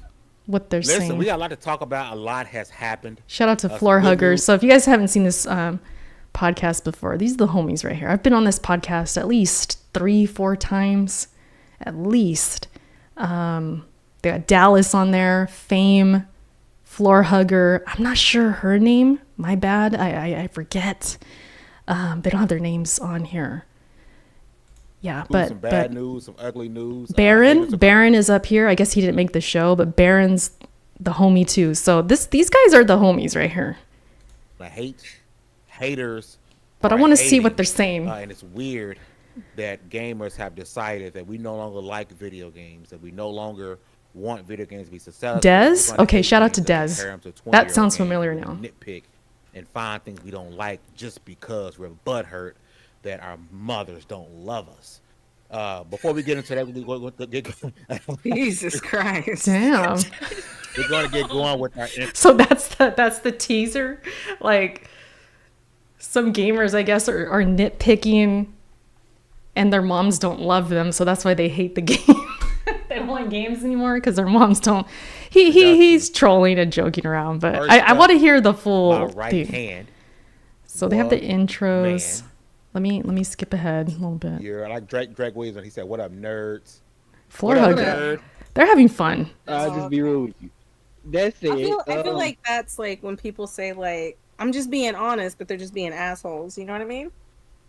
What they're saying. Listen, we got a lot to talk about. A lot has happened. Shout out to Floor Huggers. So if you guys haven't seen this podcast before, these are the homies right here. I've been on this podcast at least 3-4 times, at least. They got Dallas on there, Fame, Floor Hugger. I'm not sure her name. My bad. I forget. They don't have their names on here. Yeah, some bad news, some ugly news. Baron is up here. I guess he didn't make the show, but Baron's the homie too. So these guys are the homies right here. Haters. But I want to see what they're saying. And it's weird that gamers have decided that we no longer like video games, that we no longer want video games to be successful. Dez? Okay, shout out to Dez. That sounds familiar now. Nitpick and find things we don't like just because we're butthurt that our mothers don't love us. Before we get into that, we're going to get Jesus Christ. Damn. We're going to get going with our. So that's the teaser. Like, some gamers, I guess, are nitpicking, and their moms don't love them, so that's why they hate the game. They don't like games anymore because their moms don't. He's trolling and joking around, but I want to hear the full. My right hand. So they have the intros. Man. Let me skip ahead a little bit. You're like Drake Williams when he said, "What up, nerds?" Floor Hugger. They're having fun. I'll just be real with you. That's it. I feel like that's like when people say like, "I'm just being honest," but they're just being assholes. You know what I mean?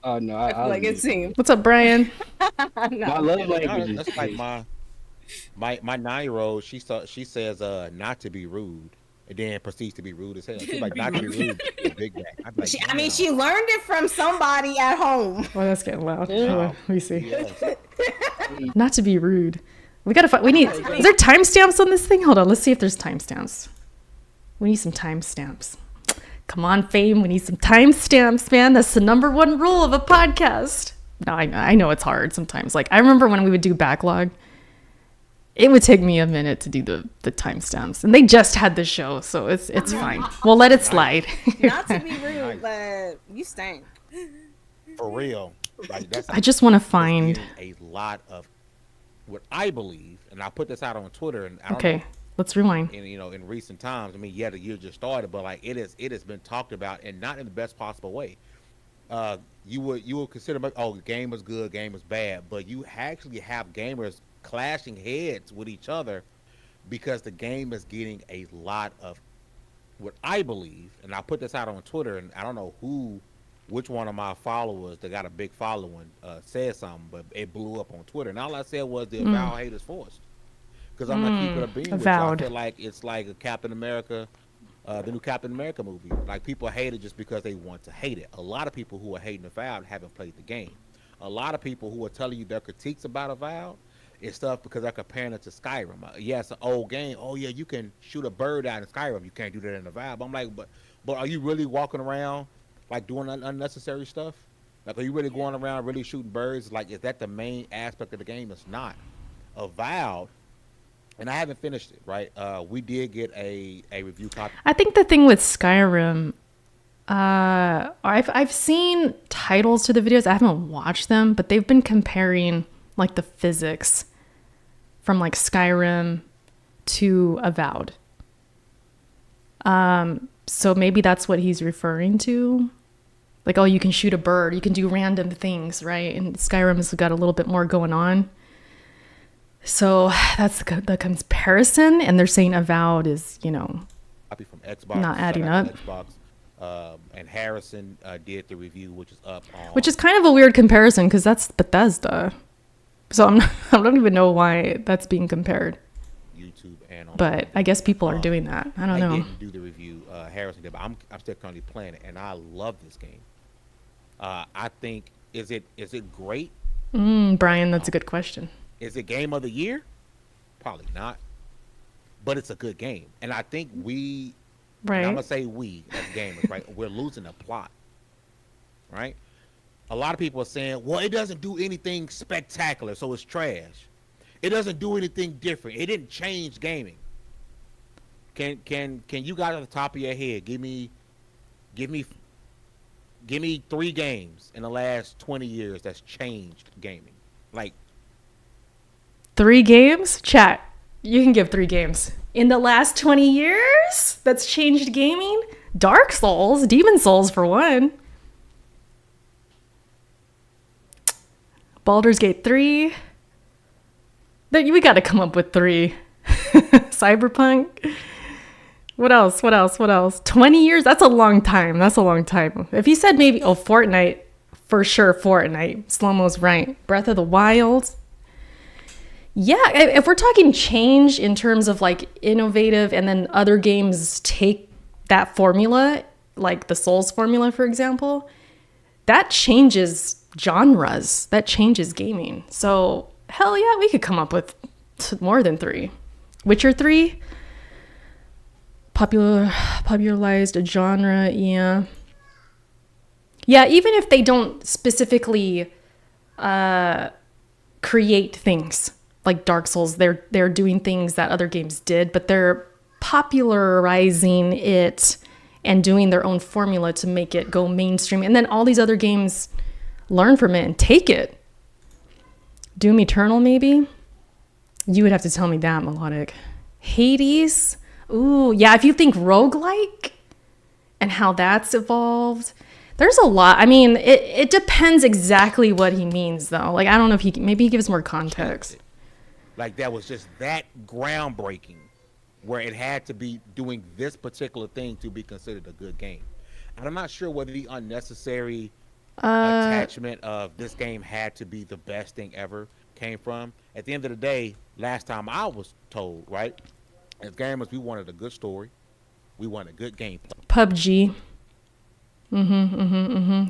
Oh no, I feel like it seems. What's up, Brian? No. My love language. That's like my 9-year-old. She says not to be rude, and then proceeds to be rude as hell. She's like, not to be rude. Big bag. Like, she learned it from somebody at home. Well, that's getting loud. Yeah. Let me see. Yes. Not to be rude. We gotta find. We need. Is there timestamps on this thing? Hold on. Let's see if there's timestamps. We need some timestamps. Come on, Fame. We need some timestamps, man. That's the number one rule of a podcast. No, I know it's hard sometimes. Like, I remember when we would do backlog, it would take me a minute to do the timestamps, and they just had the show, so it's fine. We'll let it slide. Not to be rude, but you stink. For real. Like that's I just want to it's find. getting a lot of what I believe, and I put this out on Twitter, and I don't know Okay, let's rewind. in recent times. I mean, yeah, the year just started, but like it has been talked about, and not in the best possible way. You would consider oh, the game is good, game is bad, but you actually have gamers clashing heads with each other because the game is getting a lot of what I believe, and I put this out on Twitter, and I don't know which one of my followers that got a big following said something, but it blew up on Twitter, and all I said was the Avowed hate is forced. Because I'm not keeping a being with you. I Avowed. feel like it's like a Captain America, the new Captain America movie. Like people hate it just because they want to hate it. A lot of people who are hating Avowed haven't played the game. A lot of people who are telling you their critiques about Avowed is stuff because they're comparing it to Skyrim. Yeah, it's an old game. Oh yeah, you can shoot a bird out in Skyrim. You can't do that in Avowed. But I'm like, but are you really walking around like doing unnecessary stuff? Like, are you really going around really shooting birds? Like, is that the main aspect of the game? It's not. Avowed, and I haven't finished it, right? We did get a review copy. I think the thing with Skyrim, I've seen titles to the videos. I haven't watched them, but they've been comparing like the physics from like Skyrim to Avowed. So maybe that's what he's referring to. Like, oh, you can shoot a bird, you can do random things, right? And Skyrim has got a little bit more going on. So that's the comparison, and they're saying Avowed is, Copy from Xbox, not adding shout out up. to Xbox, and Harrison did the review, which is up on Which is kind of a weird comparison because that's Bethesda. So I don't even know why that's being compared. YouTube and on. But I guess people are doing that. I don't know. didn't do the review. Harrison did, but I'm still currently playing it, and I love this game. I think is it great? Brian, that's a good question. Is it game of the year? Probably not. But it's a good game, and I think and I'm gonna Right. say we as gamers, right? We're losing the plot, right? A lot of people are saying, well, it doesn't do anything spectacular, so it's trash. It doesn't do anything different. It didn't change gaming. Can you guys at the top of your head give me 3 games in the last 20 years that's changed gaming? Like 3 games? Chat. You can give 3 games. In the last 20 years? That's changed gaming? Dark Souls, Demon Souls for one. Baldur's Gate 3. We got to come up with 3. Cyberpunk. What else? 20 years? That's a long time. If he said maybe, Fortnite, for sure, Fortnite. Slow-mo's right. Breath of the Wild. Yeah, if we're talking change in terms of like innovative and then other games take that formula, like the Souls formula, for example, that changes genres. That changes gaming. So, hell yeah, we could come up with more than 3. Witcher 3? Popularized a genre, yeah. Yeah, even if they don't specifically create things like Dark Souls, they're doing things that other games did, but they're popularizing it and doing their own formula to make it go mainstream. And then all these other games learn from it and take it. Doom Eternal, maybe? You would have to tell me that, Melodic. Hades? Ooh, yeah, if you think roguelike and how that's evolved, there's a lot. I mean, it depends exactly what he means, though. Like, I don't know if maybe he gives more context. Like that was just that groundbreaking where it had to be doing this particular thing to be considered a good game. And I'm not sure whether the unnecessary attachment of this game had to be the best thing ever came from. At the end of the day, last time I was told, right, as gamers, we wanted a good story. We wanted good gameplay. PUBG.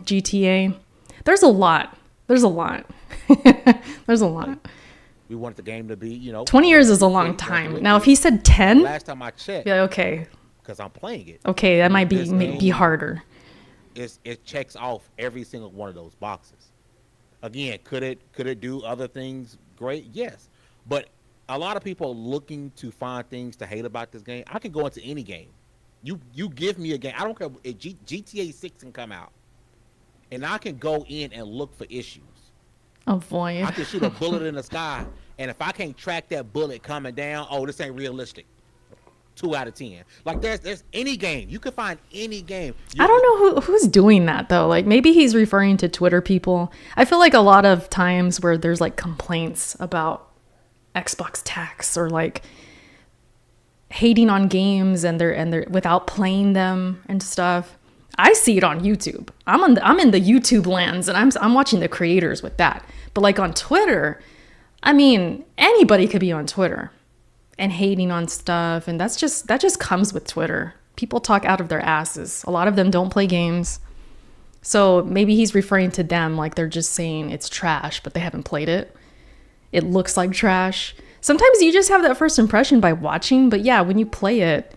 GTA. There's a lot. There's a lot. We wanted the game to be, 20 years is a long time. Now, if he said 10, last time I checked, yeah, okay. because I'm playing it. Okay, that might This be game- harder. It checks off every single one of those boxes. Again, could it do other things great? Yes. But a lot of people are looking to find things to hate about this game. I can go into any game. You give me a game. I don't care if GTA 6 can come out. and I can go in and look for issues. Avoid. I can shoot a bullet in the sky, and if I can't track that bullet coming down, oh, this ain't realistic. 2 out of 10. Like there's any game you can find any game. I don't know who's doing that though. Like maybe he's referring to Twitter people. I feel like a lot of times where there's like complaints about Xbox tax or like hating on games and they're without playing them and stuff. I see it on YouTube. I'm in the YouTube lands and I'm watching the creators with that. But like on Twitter, I mean, anybody could be on Twitter and hating on stuff, and that just comes with Twitter. People talk out of their asses. A lot of them don't play games. So maybe he's referring to them like they're just saying it's trash, but they haven't played it. It looks like trash. Sometimes you just have that first impression by watching, but yeah, when you play it,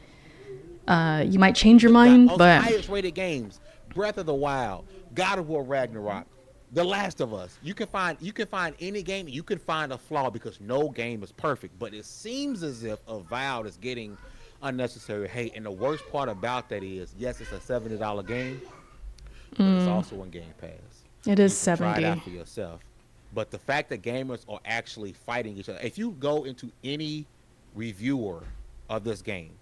you might change your mind. But highest rated games, Breath of the Wild, God of War Ragnarok, The Last of Us. You can find any game. You can find a flaw because no game is perfect. But it seems as if Avowed is getting unnecessary hate. And the worst part about that is, yes, it's a $70 game, but it's also on Game Pass. it is You can try it 70. out for yourself. But the fact that gamers are actually fighting each other. If you go into any reviewer of this game,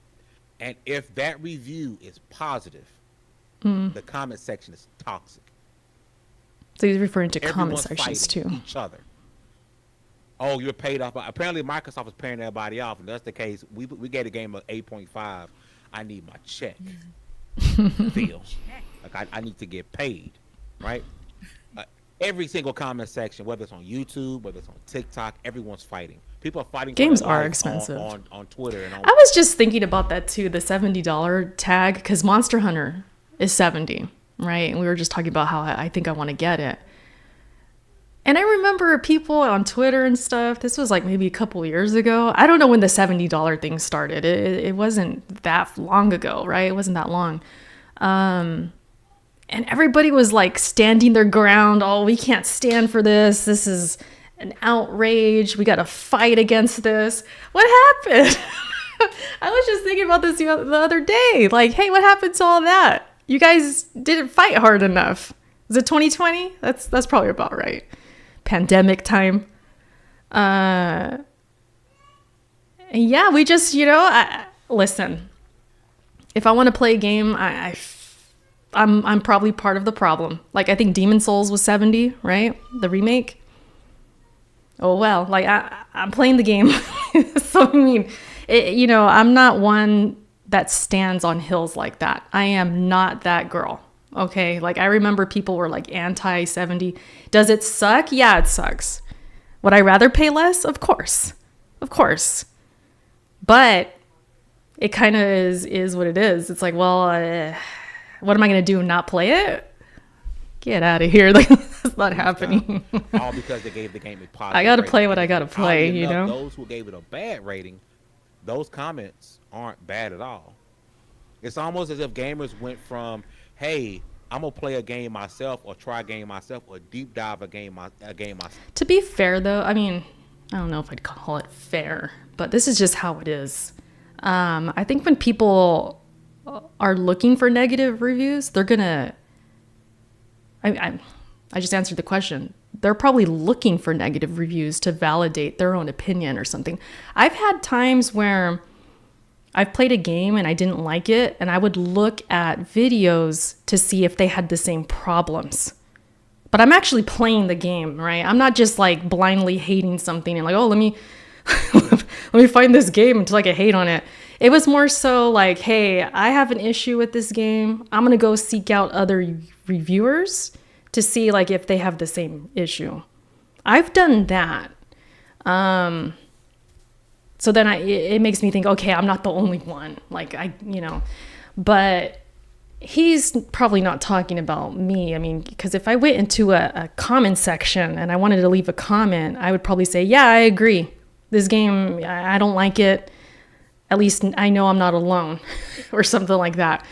and if that review is positive, the comment section is toxic. So he's referring to comment Everyone's sections fighting too. each other. Oh, you're paid off. Apparently, Microsoft is paying everybody off. If that's the case, we gave the game a 8.5. I need my check. Feel like I need to get paid, right? Every single comment section, whether it's on YouTube, whether it's on TikTok, everyone's fighting. People are fighting. Games for their are life expensive. on Twitter and on. I was just thinking about that too, the $70 tag, because Monster Hunter is 70, right? And we were just talking about how I think I want to get it. And I remember people on Twitter and stuff, this was like maybe a couple years ago. I don't know when the $70 thing started. It wasn't that long ago, right? It wasn't that long. And everybody was like standing their ground. Oh, we can't stand for this. This is an outrage. We got to fight against this. What happened? I was just thinking about this the other day. Like, hey, what happened to all that? You guys didn't fight hard enough. Is it 2020? That's probably about right. Pandemic time. And yeah, we just, listen. If I want to play a game, I'm probably part of the problem. Like, I think Demon Souls was 70, right? The remake. Oh, well, like I'm playing the game. So, I mean, I'm not one that stands on hills like that. I am not that girl. Okay. Like, I remember people were like anti 70. Does it suck? Yeah, it sucks. Would I rather pay less? Of course. But it kind of is what it is. It's like, well, what am I going to do? Not play it? Get out of here. Like, that's not happening. All because they gave the game a positive I got to rating. play what I got to play, Oddly you enough, know? Those who gave it a bad rating, those comments aren't bad at all. It's almost as if gamers went from, hey, I'm going to play a game myself or try a game myself or deep dive a game myself. To be fair, though, I mean, I don't know if I'd call it fair, but this is just how it is. I think when people are looking for negative reviews, they're going to... I just answered the question. They're probably looking for negative reviews to validate their own opinion or something. I've had times where I've played a game and I didn't like it, and I would look at videos to see if they had the same problems. But I'm actually playing the game, right? I'm not just like blindly hating something and like, oh, let me find this game until I get hate on it. It was more so like, hey, I have an issue with this game. I'm going to go seek out other reviewers to see like if they have the same issue. I've done that. So then it makes me think, okay, I'm not the only one. Like but he's probably not talking about me. I mean, because if I went into a comment section and I wanted to leave a comment, I would probably say, yeah, I agree. This game, I don't like it. At least I know I'm not alone or something like that.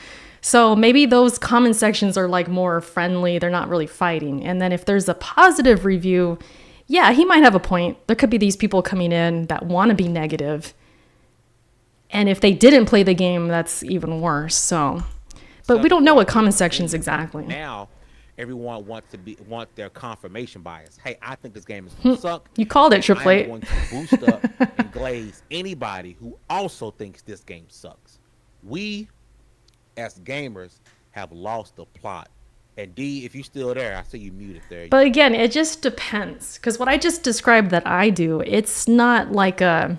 So maybe those comment sections are like more friendly. They're not really fighting. And then if there's a positive review, yeah, he might have a point. There could be these people coming in that want to be negative. And if they didn't play the game, that's even worse. So, but we don't know what comment sections exactly. Now, everyone want their confirmation bias. Hey, I think this game is gonna suck. You called it, Triple I'm Eight. going to boost up and glaze anybody who also thinks this game sucks. We, as gamers, have lost the plot. And D, if you're still there, I see you muted there. But again, it just depends. Because what I just described that I do, it's not like I'm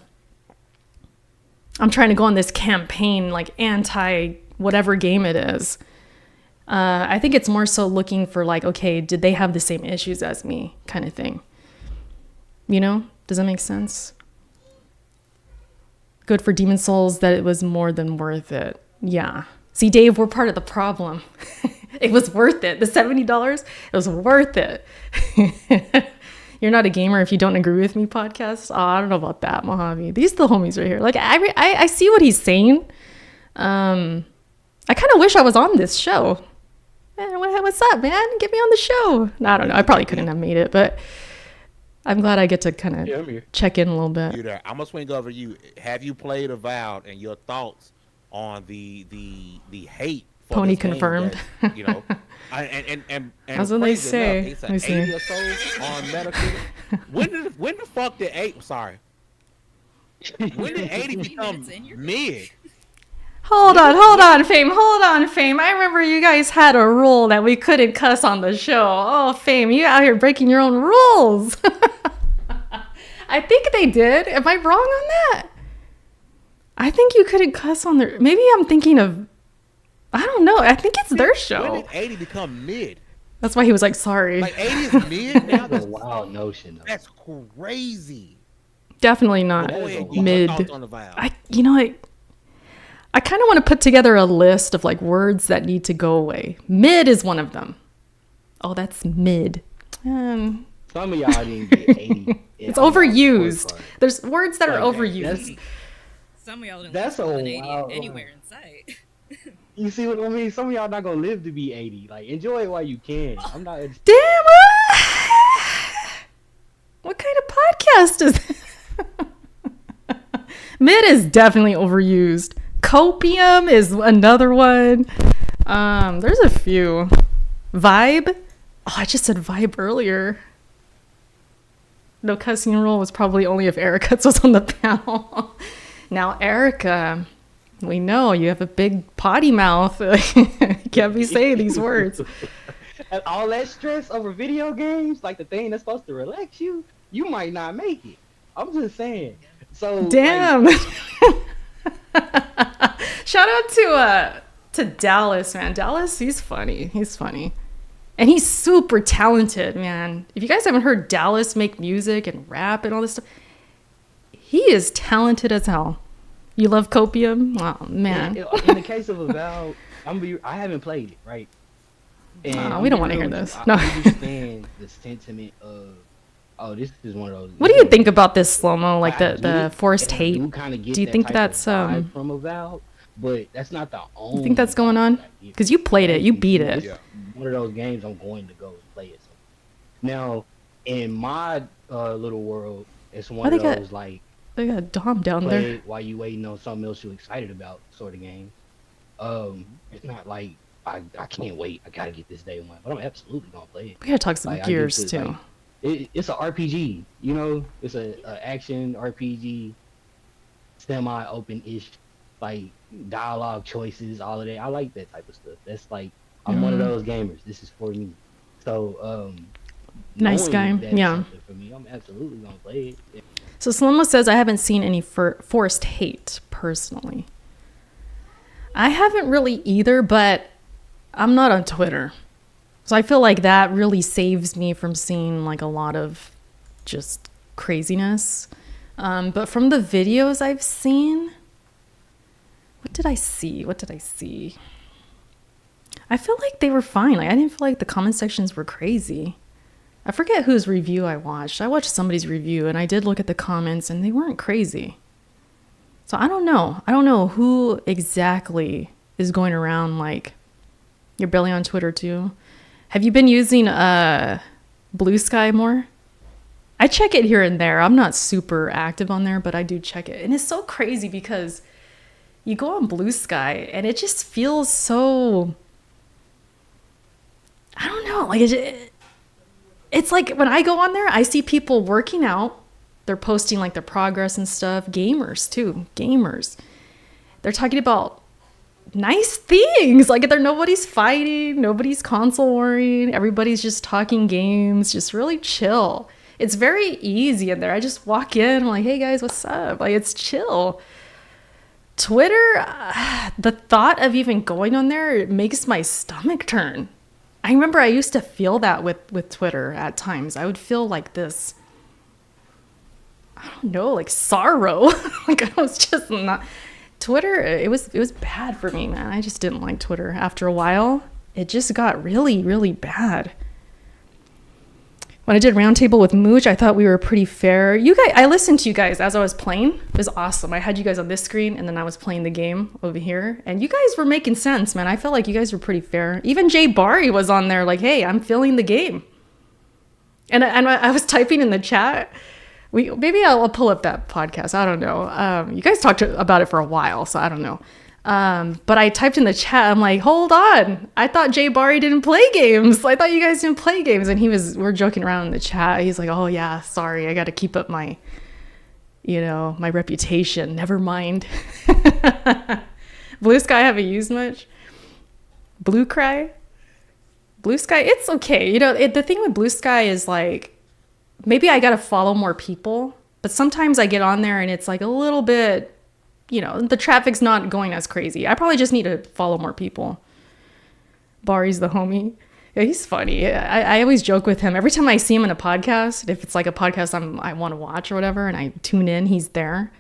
trying to go on this campaign, like anti whatever game it is. I think it's more so looking for like, okay, did they have the same issues as me kind of thing? You know? Does that make sense? Good for Demon Souls that it was more than worth it. Yeah. See, Dave, we're part of the problem. It was worth it. The $70, it was worth it. You're not a gamer if you don't agree with me, podcast. Oh, I don't know about that, Mojave. These are the homies right here. Like, I see what he's saying. I kind of wish I was on this show. Man, what's up, man? Get me on the show. I don't know. I probably couldn't have made it, but I'm glad I get to kind of check in a little bit. You're there. I'm gonna swing over to you. Have you played Avowed and your thoughts on the hate? For Pony this game confirmed. that, you know, and That's what they say. Enough, it's an 80 or so on Metacritic. When the fuck did 8? Sorry. When did 80 become mid? Hold on, Fame. I remember you guys had a rule that we couldn't cuss on the show. Oh, Fame, you out here breaking your own rules. I think they did. Am I wrong on that? I think you couldn't cuss on there. Maybe I'm thinking of, I don't know. I think it's their show. When did 80 become mid? That's why he was like, sorry. Like 80 is mid now? That's a wild notion. That's crazy. Definitely not Go ahead, mid. your thoughts on Avowed. I kind of want to put together a list of like words that need to go away. Mid is one of them. Oh, that's mid. Some of y'all didn't get 80. It's overused. There's words that are overused. Some of y'all didn't That's live a more than 80 wild anywhere in sight. You see what I mean? Some of y'all not gonna live to be 80. Like, enjoy it while you can. I'm not. Damn! What kind of podcast is this? Mid is definitely overused. Copium is another one. There's a few. Vibe. Oh, I just said vibe earlier. No cussing rule was probably only if Erica was on the panel. Now, Erica, we know you have a big potty mouth. You can't be saying these words. And all that stress over video games, like the thing that's supposed to relax you, you might not make it. I'm just saying. So damn. Like, Shout out to Dallas, man. Dallas, he's funny. And he's super talented, man. If you guys haven't heard Dallas make music and rap and all this stuff, he is talented as hell. You love Copium? Oh, man. in the case of Avowed, I haven't played it, right? And we don't want to hear this. No. I understand the sentiment of, oh, this is one of those. What do you think about this, Slow-Mo? Like I the forced hate? Do you think that's from Avowed? But that's not the only. You think that's going on? Because you played it, you beat it. Yeah. One of those games I'm going to go and play it. Now, in my little world, it's one of those like they got Dom down play there. it while you waiting on something else you're excited about sort of game. It's not like I can't wait. I gotta get this day one, but I'm absolutely gonna play it. We gotta talk some Like, Gears too. It's an RPG, you know. It's a action RPG, semi-open-ish, like dialogue choices, all of that. I like that type of stuff. That's like I'm one of those gamers. This is for me. So nice guy. that is Yeah. something for me, I'm absolutely gonna play it. So Slomo says, I haven't seen any forced hate personally. I haven't really either, but I'm not on Twitter. So I feel like that really saves me from seeing like a lot of just craziness. But from the videos I've seen, what did I see? I feel like they were fine. Like I didn't feel like the comment sections were crazy. I forget whose review I watched. I watched somebody's review and I did look at the comments and they weren't crazy. So I don't know. I don't know who exactly is going around like, you're barely on Twitter too. Have you been using Blue Sky more? I check it here and there. I'm not super active on there, but I do check it. And it's so crazy because you go on Blue Sky and it just feels so... I don't know. Like it's like when I go on there, I see people working out. They're posting like their progress and stuff. Gamers too. Gamers. They're talking about nice things. Like nobody's fighting, nobody's console warring. Everybody's just talking games, just really chill. It's very easy in there. I just walk in, I'm like, hey guys, what's up? Like, it's chill. Twitter, the thought of even going on there, it makes my stomach turn. I remember I used to feel that with Twitter at times. I would feel like this, I don't know, like sorrow. Like I was just not, Twitter, it was bad for me, man. I just didn't like Twitter. After a while, it just got really, really bad. When I did Roundtable with Mooch, I thought we were pretty fair. You guys, I listened to you guys as I was playing. It was awesome. I had you guys on this screen, and then I was playing the game over here. And you guys were making sense, man. I felt like you guys were pretty fair. Even Jay Barry was on there like, hey, I'm feeling the game. And I was typing in the chat. Maybe I'll pull up that podcast. I don't know. You guys talked about it for a while, so I don't know. But I typed in the chat, I'm like, hold on. I thought Jay Barry didn't play games. I thought you guys didn't play games. And we're joking around in the chat. He's like, oh yeah, sorry. I got to keep up my reputation. Never mind. Blue Sky, I haven't used much. Blue Sky, it's okay. The thing with Blue Sky is like, maybe I got to follow more people, but sometimes I get on there and it's like a little bit, the traffic's not going as crazy. I probably just need to follow more people. Barry's the homie. Yeah, he's funny. I always joke with him. Every time I see him in a podcast, if it's like a podcast I want to watch or whatever, and I tune in, he's there.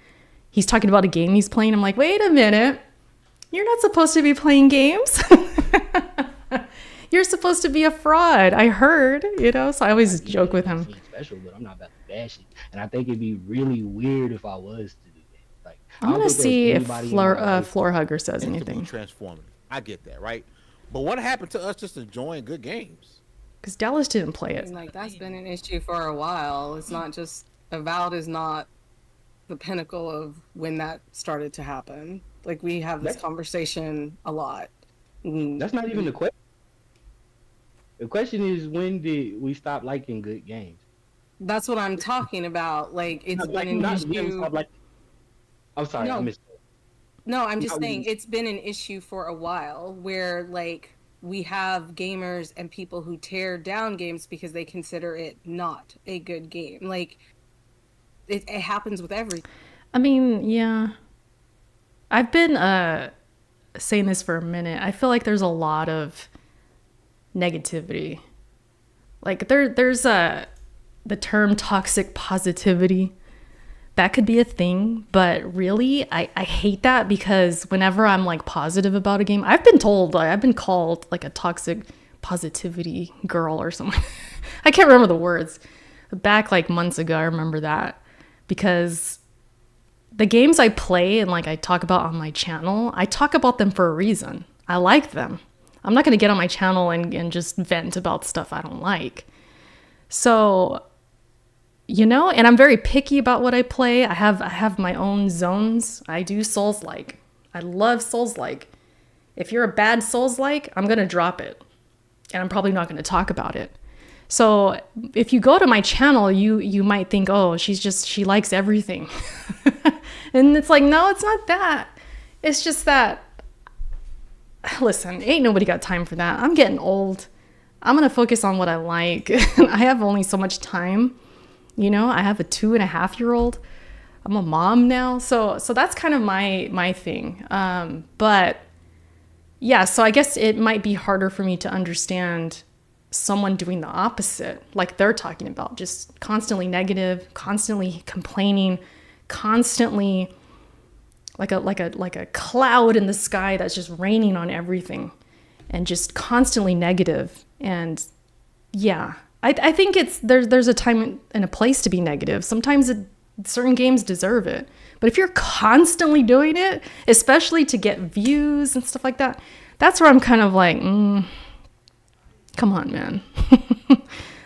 He's talking about a game he's playing. I'm like, wait a minute. You're not supposed to be playing games. You're supposed to be a fraud. I heard, so I always joke with him. Special, but I'm not about to bash it. And I think it'd be really weird if I was to do that. Like, I'm gonna see if Floor Hugger says anything. Transformative. I get that, right? But what happened to us just enjoying good games? Because Dallas didn't play it. Like that's been an issue for a while. It's not just Avowed is not the pinnacle of when that started to happen. Like we have this conversation a lot. That's not even the question. The question is, when did we stop liking good games? That's what I'm talking about. Like it's been an issue. I'm sorry, I missed it. No, I'm just saying it's been an issue for a while where like we have gamers and people who tear down games because they consider it not a good game. Like it happens with everything. I mean, yeah. I've been saying this for a minute. I feel like there's a lot of negativity. Like there's the term toxic positivity. That could be a thing, but really I hate that because whenever I'm like positive about a game, I've been called like a toxic positivity girl or something. I can't remember the words. Back like months ago, I remember that because the games I play and like I talk about on my channel, I talk about them for a reason. I like them. I'm not going to get on my channel and just vent about stuff I don't like. So, and I'm very picky about what I play. I have my own zones. I do Souls-like. I love Souls-like. If you're a bad Souls-like, I'm going to drop it. And I'm probably not going to talk about it. So if you go to my channel, you might think, oh, she likes everything. And it's like, no, it's not that. It's just that, listen, ain't nobody got time for that. I'm getting old. I'm going to focus on what I like. I have only so much time. I have a 2.5-year-old. I'm a mom now. So that's kind of my thing. But yeah, so I guess it might be harder for me to understand someone doing the opposite, like they're talking about, just constantly negative, constantly complaining, constantly like a cloud in the sky that's just raining on everything and just constantly negative. And yeah, I think there's a time and a place to be negative. Sometimes certain games deserve it. But if you're constantly doing it, especially to get views and stuff like that, that's where I'm kind of like, come on, man.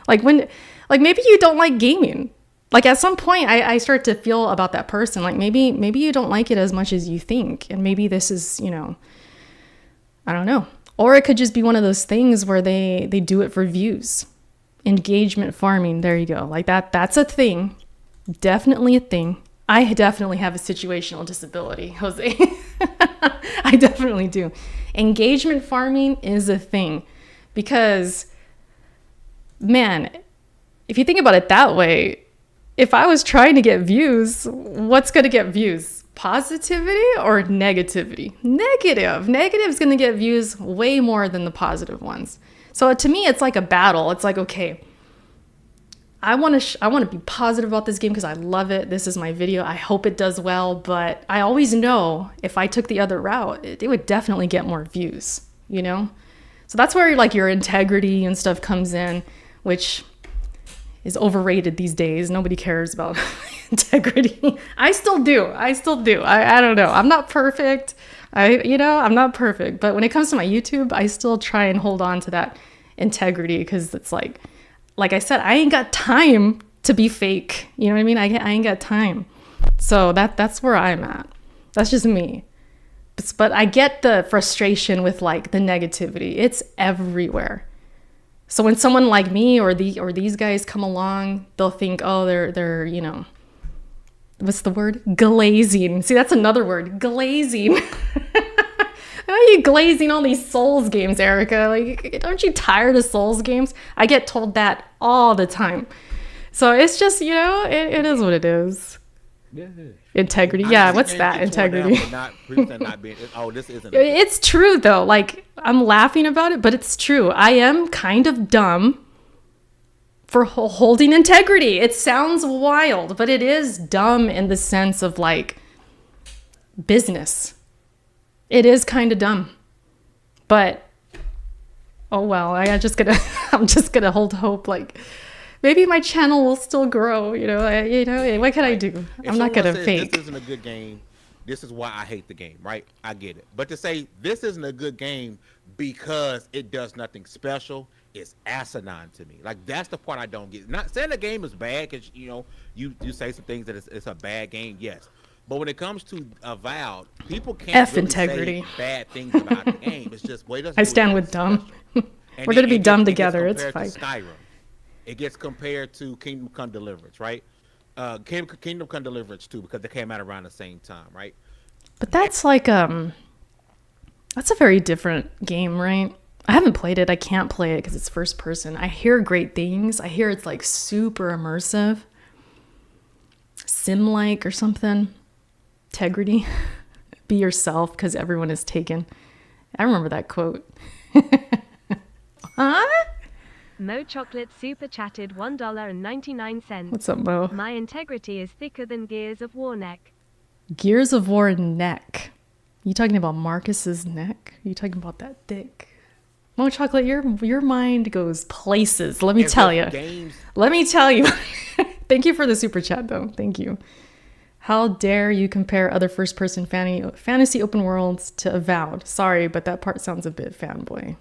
like maybe you don't like gaming. Like at some point I start to feel about that person. Like maybe you don't like it as much as you think. And maybe this is, I don't know. Or it could just be one of those things where they do it for views. Engagement farming, there you go. Like that's a thing. Definitely a thing. I definitely have a situational disability, Jose. I definitely do. Engagement farming is a thing because, man, if you think about it that way, if I was trying to get views, what's going to get views? Positivity or negativity? Negative is going to get views way more than the positive ones. So to me, it's like a battle. It's like, okay, I want to be positive about this game because I love it. This is my video. I hope it does well. But I always know if I took the other route, it would definitely get more views, you know? So that's where like your integrity and stuff comes in, which is overrated these days. Nobody cares about integrity. I still do. I don't know. I'm not perfect. I'm not perfect. But when it comes to my YouTube, I still try and hold on to that integrity because it's like I said, I ain't got time to be fake. You know what I mean? I ain't got time. So that's where I'm at. That's just me. But I get the frustration with like the negativity. It's everywhere. So when someone like me or these guys come along, they'll think, oh, they're what's the word? Glazing. See, that's another word. Glazing. Why are you glazing all these Souls games, Erica? Like, aren't you tired of Souls games? I get told that all the time. So it's just, it is what it is. Yeah. Integrity. Yeah, what's that? Integrity. This isn't. It's true, though. Like, I'm laughing about it, but it's true. I am kind of dumb for holding integrity. It sounds wild, but it is dumb in the sense of, like, business. It is kind of dumb, but oh well. I'm just gonna hold hope. Like maybe my channel will still grow. What can I do? I'm not gonna fake. This isn't a good game. This is why I hate the game, right? I get it. But to say this isn't a good game because it does nothing special is asinine to me. Like that's the part I don't get. Not saying the game is bad because you say some things that it's a bad game. Yes. But when it comes to Avowed, people can't really integrity. say bad things about the game. It's just I stand with dumb. We're gonna be dumb together. It's fine. Skyrim. It gets compared to Kingdom Come Deliverance, right? Kingdom Come Deliverance too, because they came out around the same time, right? But that's like that's a very different game, right? I haven't played it. I can't play it because it's first person. I hear great things. I hear it's like super immersive, sim-like or something. Integrity. Be yourself because everyone is taken. I remember that quote. Huh? Mo Chocolate super chatted $1.99. What's up, Mo? My integrity is thicker than Gears of War neck. Gears of War neck. You talking about Marcus's neck? You talking about that thick? Mo Chocolate, your mind goes places. Let me tell you. Let me tell you. Thank you for the super chat, though. Thank you. How dare you compare other first-person fantasy open worlds to Avowed? Sorry, but that part sounds a bit fanboy.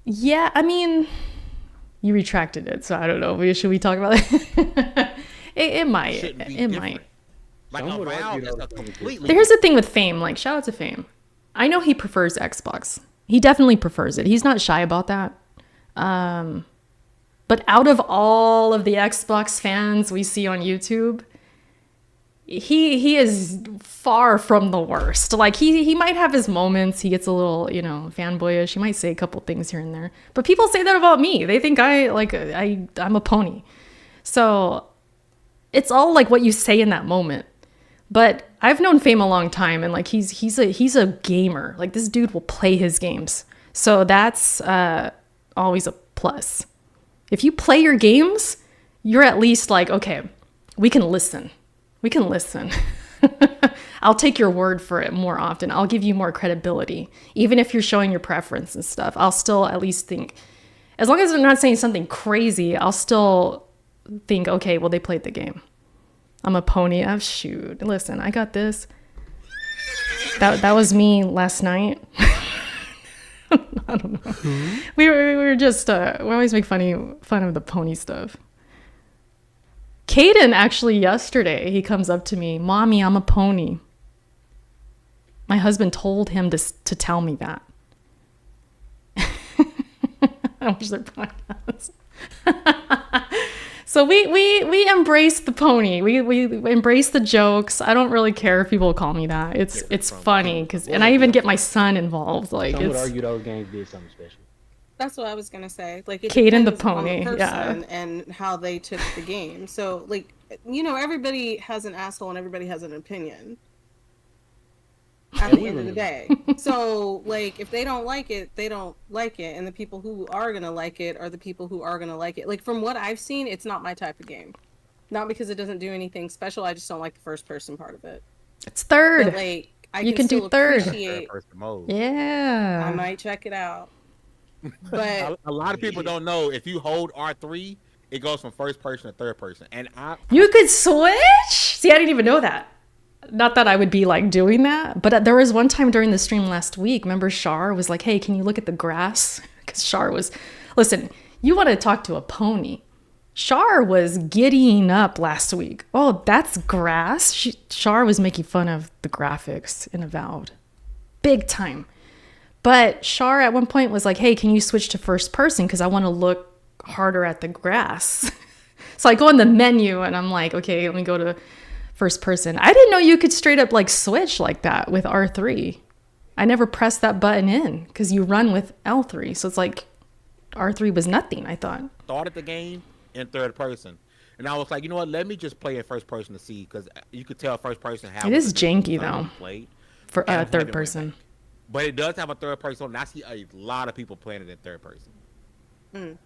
Yeah, I mean, you retracted it, so I don't know. Should we talk about it? It might. It might. Like Avowed is a completely. Here's the thing with Fame. Like, shout out to Fame. I know he prefers Xbox. He definitely prefers it. He's not shy about that. But out of all of the Xbox fans we see on YouTube, he is far from the worst. Like he might have his moments. He gets a little, fanboyish. He might say a couple things here and there. But people say that about me. They think I'm a pony. So it's all like what you say in that moment. But I've known Fame a long time, and like he's a gamer. Like this dude will play his games. So that's always a plus. If you play your games, you're at least like, okay, we can listen. I'll take your word for it more often. I'll give you more credibility. Even if you're showing your preference and stuff, I'll still at least think, as long as they're not saying something crazy, I'll still think, okay, well, they played the game. I'm a pony. Oh, shoot. Listen, I got this. That was me last night. I don't know. Mm-hmm. We were just we always make fun of the pony stuff. Caden actually yesterday he comes up to me, "Mommy, I'm a pony." My husband told him to tell me that. I wish their podcast. So we embrace the pony. We embrace the jokes. I don't really care if people call me that. It's funny because, and I even get my son involved. Like, Some would argue those games did something special. That's what I was gonna say. Like, it Caden the depends on pony, person yeah. and how they took the game. So, like, you know, everybody has an asshole and everybody has an opinion. At the end of the day. So, like, if they don't like it, they don't like it, and the people who are gonna like it are the people who are gonna like it. Like, from what I've seen, it's not my type of game. Not because it doesn't do anything special. I just don't like the first person part of it. It's third. But, like, You can do third. Third person mode. Yeah. I might check it out. But a lot of people don't know if you hold R3, it goes from first person to third person. And You could switch? See, I didn't even know that. Not that I would be like doing that, but there was one time during the stream last week, remember Shar was like, hey, can you look at the grass? Because Shar was, listen, you want to talk to a pony. Shar was giddying up last week. Oh, that's grass? Shar was making fun of the graphics in Avowed. Big time. But Shar at one point was like, hey, can you switch to first person? Because I want to look harder at the grass. So I go in the menu and I'm like, okay, let me go to first person. I didn't know you could straight up like switch like that with R3. I never pressed that button in because you run with L3. So it's like R3 was nothing, I thought. Started the game in third person. And I was like, you know what? Let me just play in first person to see, because you could tell first person how it is janky though for third person. But it does have a third person, and I see a lot of people playing it in third person.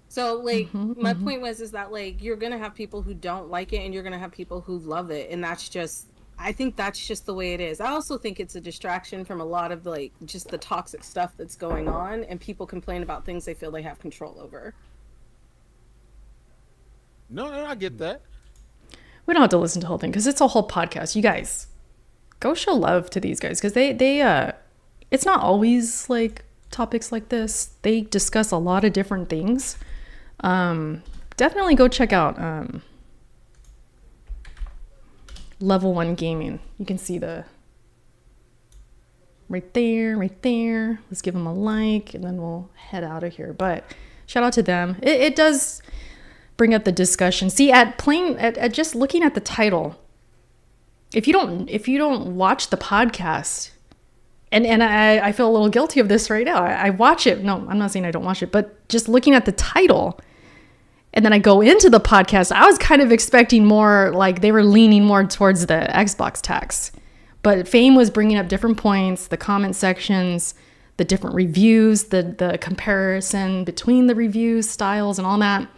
So, like, my point is that, like, you're going to have people who don't like it, and you're going to have people who love it. And that's just, I think that's just the way it is. I also think it's a distraction from a lot of, like, just the toxic stuff that's going on, and people complain about things they feel they have control over. No, I get that. We don't have to listen to the whole thing because it's a whole podcast. You guys, go show love to these guys because they it's not always like topics like this. They discuss a lot of different things. Definitely go check out Level 1 Gaming. You can see the right there. Let's give them a like and then we'll head out of here. But shout out to them. It does bring up the discussion. See, at just looking at the title, if you don't watch the podcast, and I feel a little guilty of this right now. I watch it. No, I'm not saying I don't watch it, but just looking at the title, and then I go into the podcast, I was kind of expecting more, like they were leaning more towards the Xbox tax. But Fame was bringing up different points, the comment sections, the different reviews, the comparison between the reviews, styles, and all that.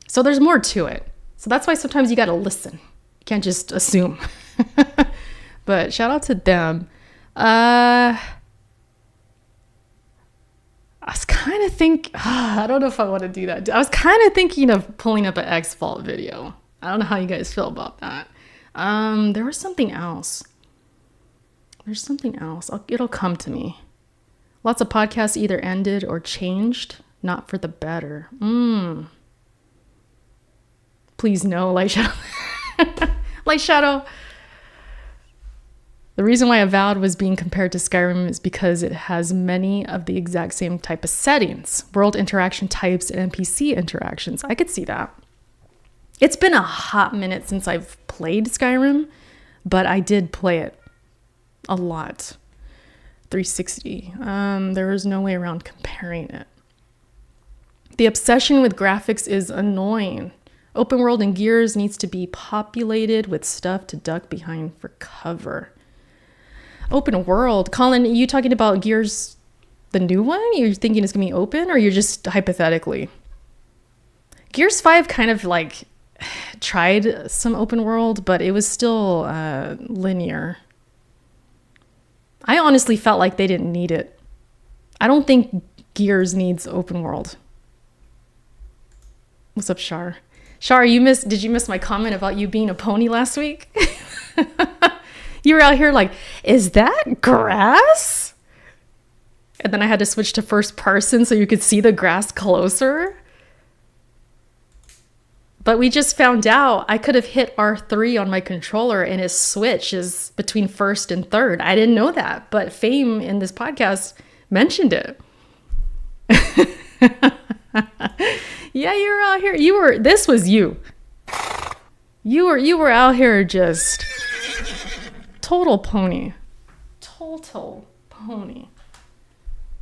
So there's more to it. So that's why sometimes you got to listen. You can't just assume. But shout out to them. I was kind of I don't know if I want to do that. I was kind of thinking of pulling up an X-Fault video. I don't know how you guys feel about that. There was something else. There's something else. It'll come to me. Lots of podcasts either ended or changed, not for the better. Please no, Light Shadow. Light Shadow. The reason why Avowed was being compared to Skyrim is because it has many of the exact same type of settings, world interaction types, and NPC interactions. I could see that. It's been a hot minute since I've played Skyrim, but I did play it a lot. 360. There is no way around comparing it. The obsession with graphics is annoying. Open world in Gears needs to be populated with stuff to duck behind for cover. Open world. Colin, are you talking about Gears, the new one? You're thinking it's going to be open, or you're just hypothetically? Gears 5 kind of like tried some open world, but it was still linear. I honestly felt like they didn't need it. I don't think Gears needs open world. What's up, Shar? Shar, did you miss my comment about you being a pony last week? You were out here like, is that grass? And then I had to switch to first person so you could see the grass closer. But we just found out I could have hit R3 on my controller and his switch is between first and third. I didn't know that, but Fame in this podcast mentioned it. Yeah, you're out here. This was you. You were out here just total pony. Total pony.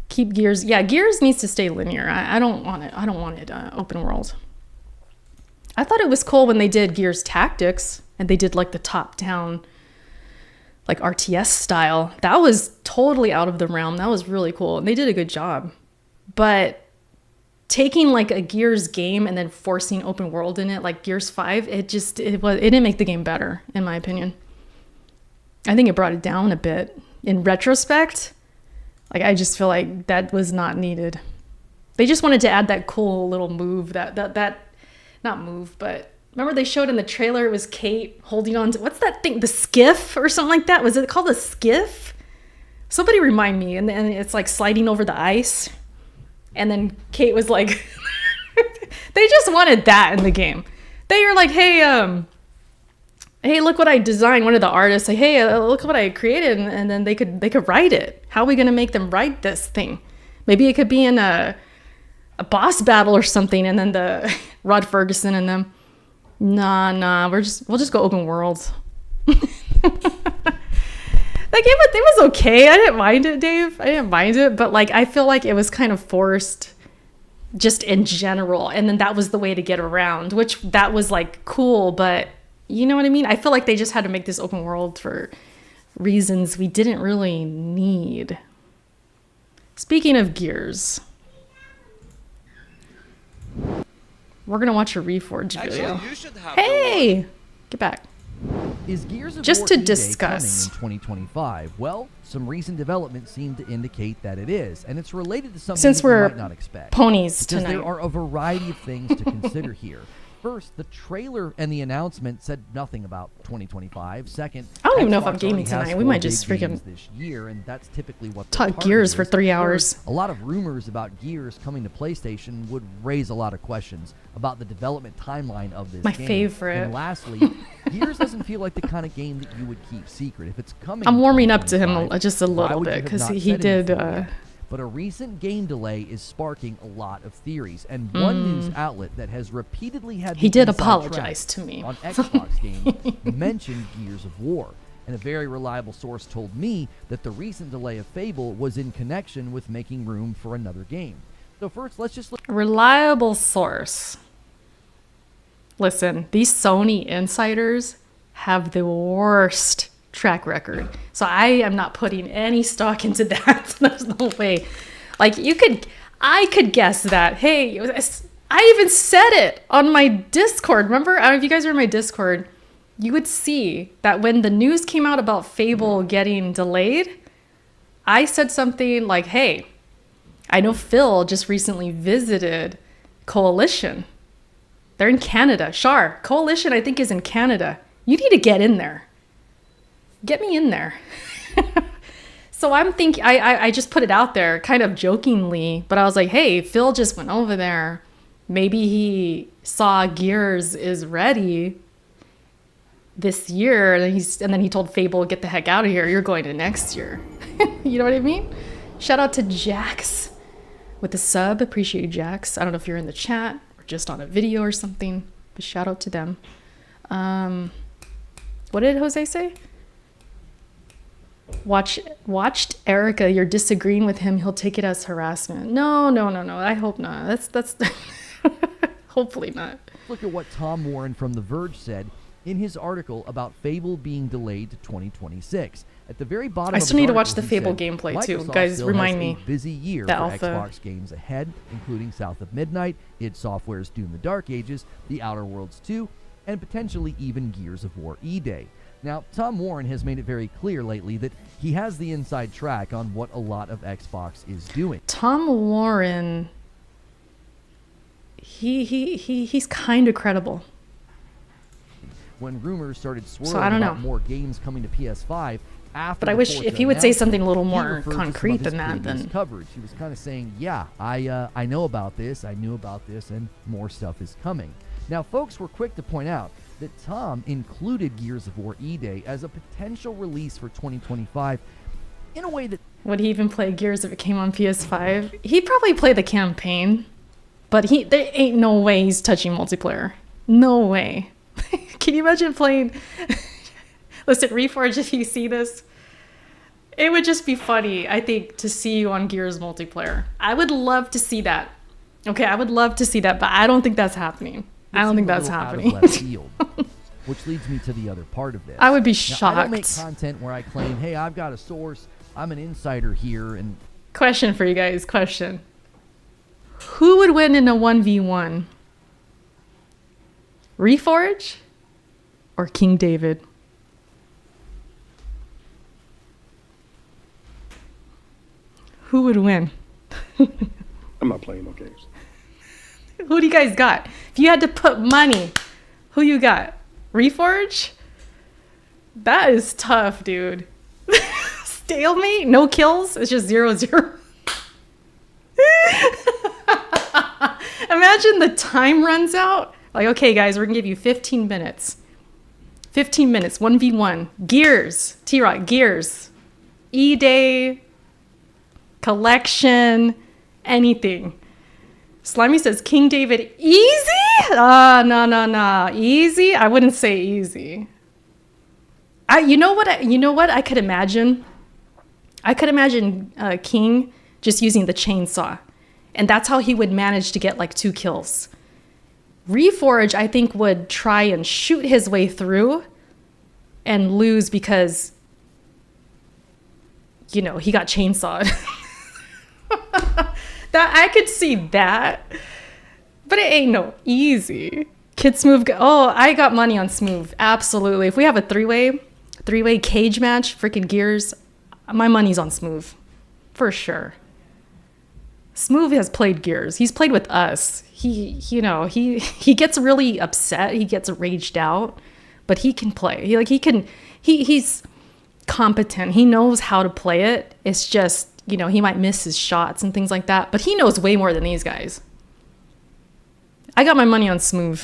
Keep Gears. Yeah, Gears needs to stay linear. I don't want it. I don't want it open world. I thought it was cool when they did Gears Tactics and they did like the top down like RTS style. That was totally out of the realm. That was really cool. And they did a good job. But taking like a Gears game and then forcing open world in it, like Gears 5, it didn't make the game better, in my opinion. I think it brought it down a bit. In retrospect, like I just feel like that was not needed. They just wanted to add that cool little move that not move, but remember they showed in the trailer it was Kate holding on to, what's that thing? The skiff or something like that? Was it called a skiff? Somebody remind me. And then it's like sliding over the ice. And then Kate was like, they just wanted that in the game. They were like, hey, look what I designed. One of the artists like, hey, look what I created. And then they could write it. How are we going to make them write this thing? Maybe it could be in a boss battle or something. And then the Rod Ferguson and them, nah, we'll just go open world. Like it was okay. I didn't mind it, Dave. I didn't mind it, but like I feel like it was kind of forced just in general. And then that was the way to get around, which that was like cool, but you know what I mean? I feel like they just had to make this open world for reasons we didn't really need. Speaking of Gears, we're going to watch a Reforged video. Hey, get back. Is Gears of Just War to E-Day discuss. coming in 2025? Well, some recent developments seem to indicate that it is, and it's related to something Since that you we're might not expect. ponies because tonight. there are a variety of things to consider here. First, the trailer and the announcement said nothing about 2025. Second, I don't even know if Xbox I'm gaming already has tonight. We 4 might just big games freaking this year, and that's typically what talk their target Gears for is. 3 Third, hours. a lot of rumors about Gears coming to PlayStation would raise a lot of questions about the development timeline of this My game. favorite. And lastly, Gears doesn't feel like the kind of game that you would keep secret. If it's coming, I'm in warming up to him 2025, just a why little would you bit have because not he said did. anything yet? But a recent game delay is sparking a lot of theories, and one news outlet that has repeatedly had He the did inside apologize track to me. on Xbox games mentioned Gears of War, and a very reliable source told me that the recent delay of Fable was in connection with making room for another game. So first, let's just look. Reliable source. Listen, these Sony insiders have the worst track record. So I am not putting any stock into that. There's no way. Like I could guess that. Hey, I even said it on my Discord. Remember? I don't know if you guys are in my Discord. You would see that when the news came out about Fable getting delayed, I said something like, hey, I know Phil just recently visited Coalition. They're in Canada. Shar, Coalition I think is in Canada. You need to get in there. Get me in there. So I'm thinking, I just put it out there kind of jokingly, but I was like, hey, Phil just went over there. Maybe he saw Gears is ready this year. And then he told Fable, get the heck out of here. You're going to next year. You know what I mean? Shout out to Jax with the sub. Appreciate you, Jax. I don't know if you're in the chat or just on a video or something, but shout out to them. What did Jose say? Watched Erica. You're disagreeing with him. He'll take it as harassment. No. I hope not. That's hopefully not. Look at what Tom Warren from The Verge said in his article about Fable being delayed to 2026. At the very bottom, I still need to watch the Fable gameplay too. Guys, still remind has me. A busy year The for alpha. Xbox games ahead, including South of Midnight, id Software's Doom: The Dark Ages, The Outer Worlds 2, and potentially even Gears of War E-Day. Now, Tom Warren has made it very clear lately that he has the inside track on what a lot of Xbox is doing. Tom Warren, he's kind of credible. When rumors started swirling So I don't about know. more games coming to PS5 after But I the wish Forza if he would say announcement, something a little he more referred to some concrete of his than that, previous then coverage. He was kind of saying, yeah, I know about this, I knew about this, and more stuff is coming. Now, folks were quick to point out that Tom included Gears of War E-Day as a potential release for 2025 in a way that... Would he even play Gears if it came on PS5? He'd probably play the campaign, but there ain't no way he's touching multiplayer. No way. Can you imagine playing... Listen, Reforge, if you see this, it would just be funny, I think, to see you on Gears multiplayer. I would love to see that. Okay, I would love to see that, but I don't think that's happening. I don't think that's happening. Out of left field, which leads me to the other part of this. I would be Now, shocked. I don't make content where I claim, hey, I've got a source, I'm an insider here, and... Question for you guys, question. Who would win in a 1v1? Reforge or King David? Who would win? I'm not playing no games. Who do you guys got? If you had to put money, who you got? Reforge? That is tough, dude. Stalemate? No kills? It's just 0-0. Imagine the time runs out. Like, okay, guys, we're going to give you 15 minutes. 15 minutes, 1v1. Gears. T-Rock, Gears. E-Day. Collection. Anything. Slimy says, King David, easy? No. Easy? I wouldn't say easy. You know what? I could imagine? I could imagine King just using the chainsaw. And that's how he would manage to get like 2 kills. Reforge, I think, would try and shoot his way through and lose because, you know, he got chainsawed. That I could see that, but it ain't no easy. Kid Smooth, I got money on Smooth. Absolutely. If we have a three-way cage match, freaking Gears, my money's on Smooth. For sure. Smooth has played Gears. He's played with us. He gets really upset. He gets raged out, but he can play. He's competent. He knows how to play it. It's just, you know, he might miss his shots and things like that, but he knows way more than these guys. I got my money on Smooth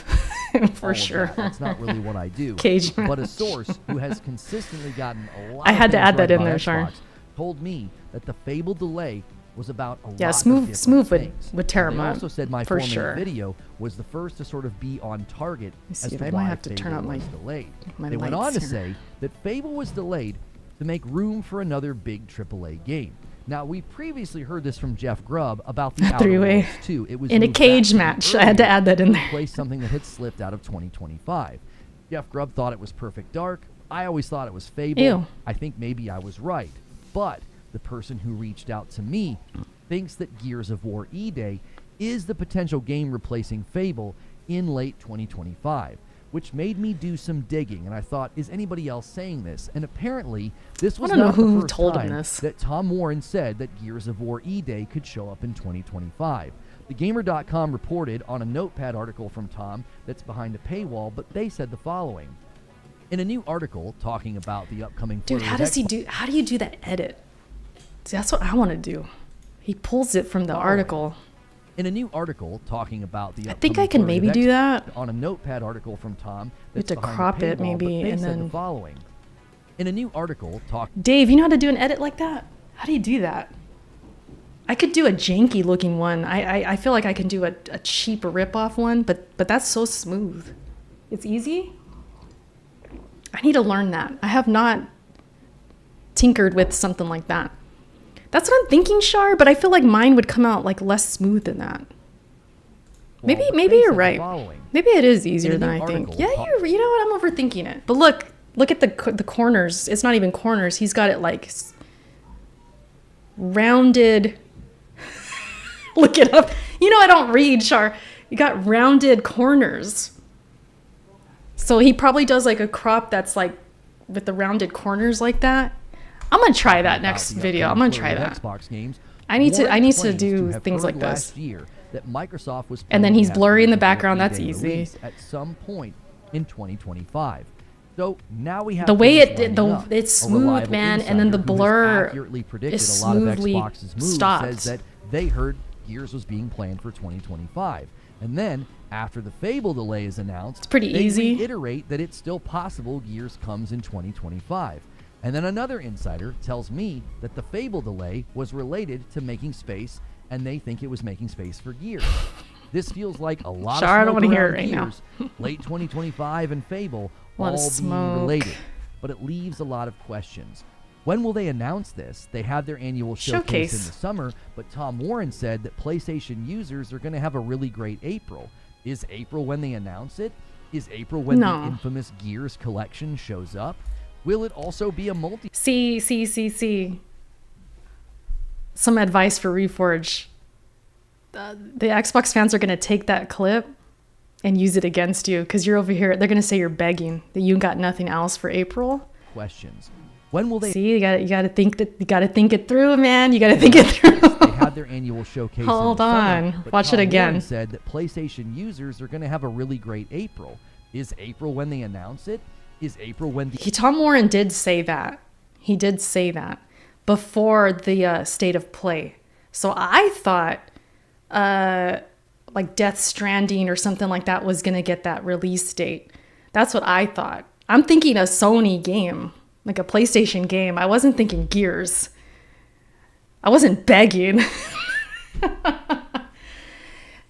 for sure. That's not really what I do. Cage but a match. source who has consistently gotten a lot I of had to things add that right in about there, Xbox Char. told me that the Fable delay was about a Yeah, lot Smooth- of different Smooth would- things. would tear And him they up, also said my for 4-minute sure. video was the first to sort of be on target Let's as see if to I why might have to Fable turn up was my delayed. my They went on lights to here. say that Fable was delayed to make room for another big AAA game. Now, we previously heard this from Jeff Grubb about the Outer Three-way. Worlds 2. It was In a moved back cage to the match. I had to earlier add that in there. replace something that had slipped out of 2025. Jeff Grubb thought it was Perfect Dark. I always thought it was Fable. Ew. I think maybe I was right. But the person who reached out to me thinks that Gears of War E-Day is the potential game replacing Fable in late 2025, which made me do some digging, and I thought, is anybody else saying this? And apparently, this was I don't know not who the first told him time this. that Tom Warren said that Gears of War E-Day could show up in 2025. TheGamer.com reported on a Notepad article from Tom that's behind a paywall, but they said the following. In a new article talking about the upcoming Dude, flurry how of does he Xbox do? How do you do that edit? See, that's what I want to do. He pulls it from the Following. article. In a new article talking about the I think I upcoming can flurry of maybe do Xbox, that. on a Notepad article from Tom You have that's to behind a crop it paywall, maybe, but they and said then- the following. In a new article talking Dave, you know how to do an edit like that? How do you do that? I could do a janky looking one. I feel like I can do a cheap rip-off one, but that's so smooth. It's easy. I need to learn that. I have not tinkered with something like that. That's what I'm thinking, Shar, but I feel like mine would come out like less smooth than that. Maybe but maybe they you're said the right. following. Maybe it is easier In a than new I think. article Yeah, talk- you know what? I'm overthinking it. But look at the corners. It's not even corners. He's got it like rounded. Look it up. You know I don't read, Char. You got rounded corners. So he probably does like a crop that's like with the rounded corners like that. I'm gonna try that about next the video. I'm gonna upcoming try flurry of that. Xbox games, I need to Warren do claims to have things heard like this. last year that Microsoft was And then planning he's to have blurry in the Gears of War background. That's E-Day easy. release at some point in 2025. So now we have The way things it lining the up. it's A smooth, reliable man, and then the insider who has blur accurately predicted is a lot of smoothly Xbox's moves stopped. says that they heard Gears was being planned for 2025. And then, after the Fable delay is announced, it's pretty they easy. reiterate that it's still possible Gears comes in 2025. And then another insider tells me that the Fable delay was related to making space, and they think it was making space for Gears. This feels like a lot Char, I of don't smoke wanna hear around it right Gears, late 2025 and Fable A lot of all being smoke. related. But it leaves a lot of questions. When will they announce this? They have their annual showcase in the summer, but Tom Warren said that PlayStation users are going to have a really great April. Is April when they announce it? Is April when the infamous Gears collection shows up? Will it also be a multi... See. Some advice for Reforge. The Xbox fans are going to take that clip and use it against you because you're over here. They're going to say you're begging, that you got nothing else for April. Questions. When will they... See, you got to think it through, man. You got to think it through. They had their annual showcase. Hold in the on. summer, but Watch Tom it again. Warren said that PlayStation users are going to have a really great April. Is April when they announce it? Is April when the... Tom Warren did say that. He did say that before the state of play. So I thought like Death Stranding or something like that was going to get that release date. That's what I thought. I'm thinking a Sony game, like a PlayStation game. I wasn't thinking Gears. I wasn't begging.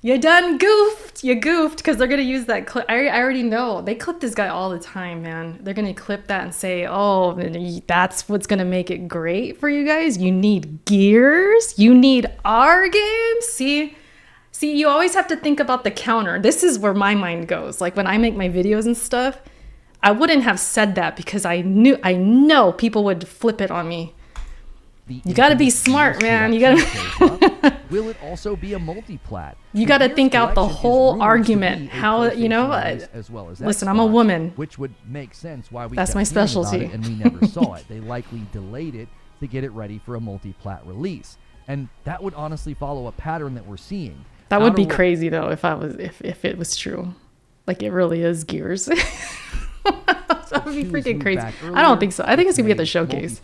You done goofed. You goofed because they're going to use that clip. I already know. They clip this guy all the time, man. They're going to clip that and say, oh, that's what's going to make it great for you guys. You need Gears. You need our games. See, you always have to think about the counter. This is where my mind goes. Like when I make my videos and stuff, I wouldn't have said that because I know people would flip it on me. You got to be smart, man. You got to... Will it also be a multi-plat? You got to think out the whole argument. How, as well as listen, Xbox, I'm a woman. Which would make sense why we That's kept my hearing about specialty. it and we never saw it. They likely delayed it to get it ready for a multi-plat release. And that would honestly follow a pattern that we're seeing. That would be crazy though if it was true. Like it really is Gears. That would be freaking crazy. I don't think so. I think it's gonna be at the showcase.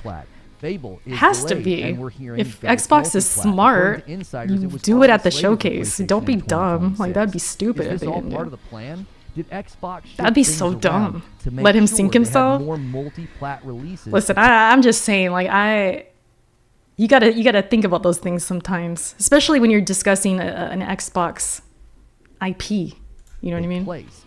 Fable is has to delayed, be. and we're hearing If that it's Xbox is multi-plat. smart, According to insiders, you it was do it at the already slated for showcase. PlayStation Don't be in dumb. Like that'd be 2026. stupid Is if this they all didn't do part it. of the plan? Did Xbox shift That'd be things so around dumb. to make Let him sure sink they had himself? more multi-plat releases? Listen, I'm just saying, like you gotta think about those things sometimes, especially when you're discussing an Xbox IP. You know what I mean? Place.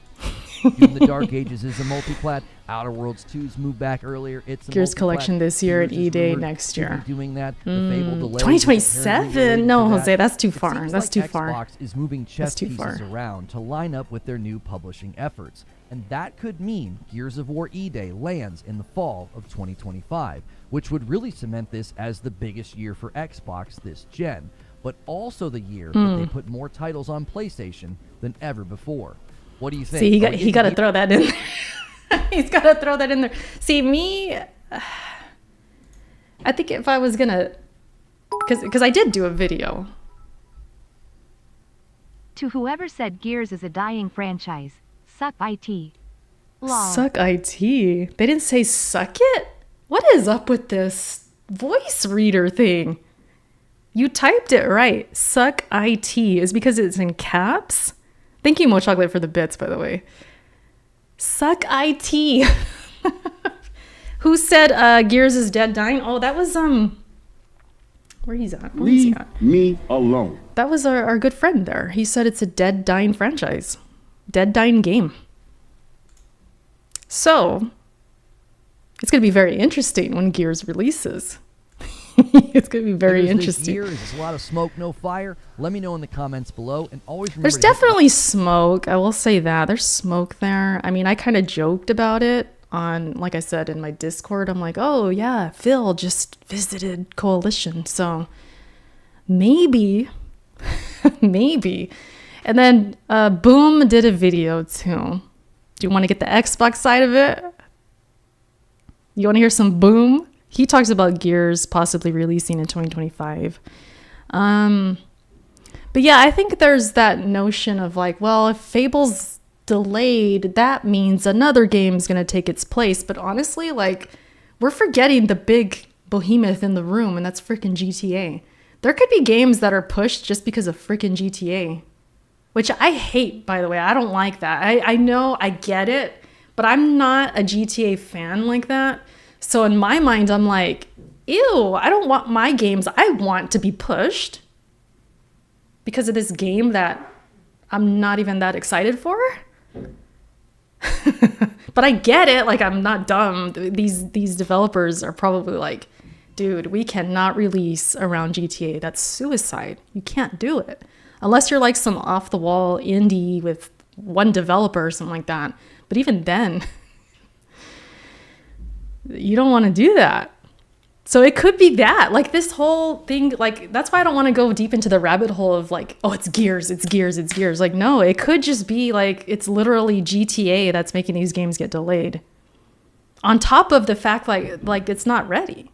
Doom the Dark Ages is a multi-plat. Outer Worlds 2's moved back earlier. It's a Gears multi-plat. collection this year at Gears is E-Day rumored next to be year. doing that. The Fable delay. 2027? No, Jose, that's too It far. seems That's like too Xbox far. is moving chess too pieces far. around to line up with their new publishing efforts. And that could mean Gears of War E-Day lands in the fall of 2025, which would really cement this as the biggest year for Xbox this gen, but also the year that they put more titles on PlayStation than ever before. What do you think? See, he got to throw that in there. He's got to throw that in there. See, me, I think if I was going to, because I did do a video. To whoever said Gears is a dying franchise, suck IT. Lol. Suck IT. They didn't say suck it? What is up with this voice reader thing? You typed it right. Suck IT is because it's in caps. Thank you, Mo Chocolate, for the bits, by the way. Suck IT. Who said Gears is dead dying? Oh, that was where he's at. Where is he Leave at? me alone. That was our good friend there. He said it's a dead dying franchise. Dead dying game. So it's gonna be very interesting when Gears releases. It's gonna be very interesting. This year, is this a lot of smoke, no fire? Let me know in the comments below, and always remember. There's definitely smoke. I will say that there's smoke there. I mean, I kind of joked about it on, like I said, in my Discord. I'm like, oh yeah, Phil just visited Coalition, so maybe, maybe. And then Boom did a video too. Do you want to get the Xbox side of it? You want to hear some Boom? He talks about Gears possibly releasing in 2025. But yeah, I think there's that notion of like, well, if Fable's delayed, that means another game's going to take its place. But honestly, like, we're forgetting the big behemoth in the room, and that's freaking GTA. There could be games that are pushed just because of freaking GTA. which I hate, by the way. I don't like that. I know, I get it, but I'm not a GTA fan like that. So in my mind, I'm like, ew, I don't want my games I want to be pushed because of this game that I'm not even that excited for. But I get it. Like, I'm not dumb. These developers are probably like, dude, we cannot release around GTA. That's suicide. You can't do it. Unless you're like some off the wall indie with one developer or something like that. But even then, you don't want to do that. So it could be that, like, this whole thing, like, that's why I don't want to go deep into the rabbit hole of like, oh, it's Gears. Like, no, it could just be like, it's literally GTA that's making these games get delayed. On top of the fact, like it's not ready.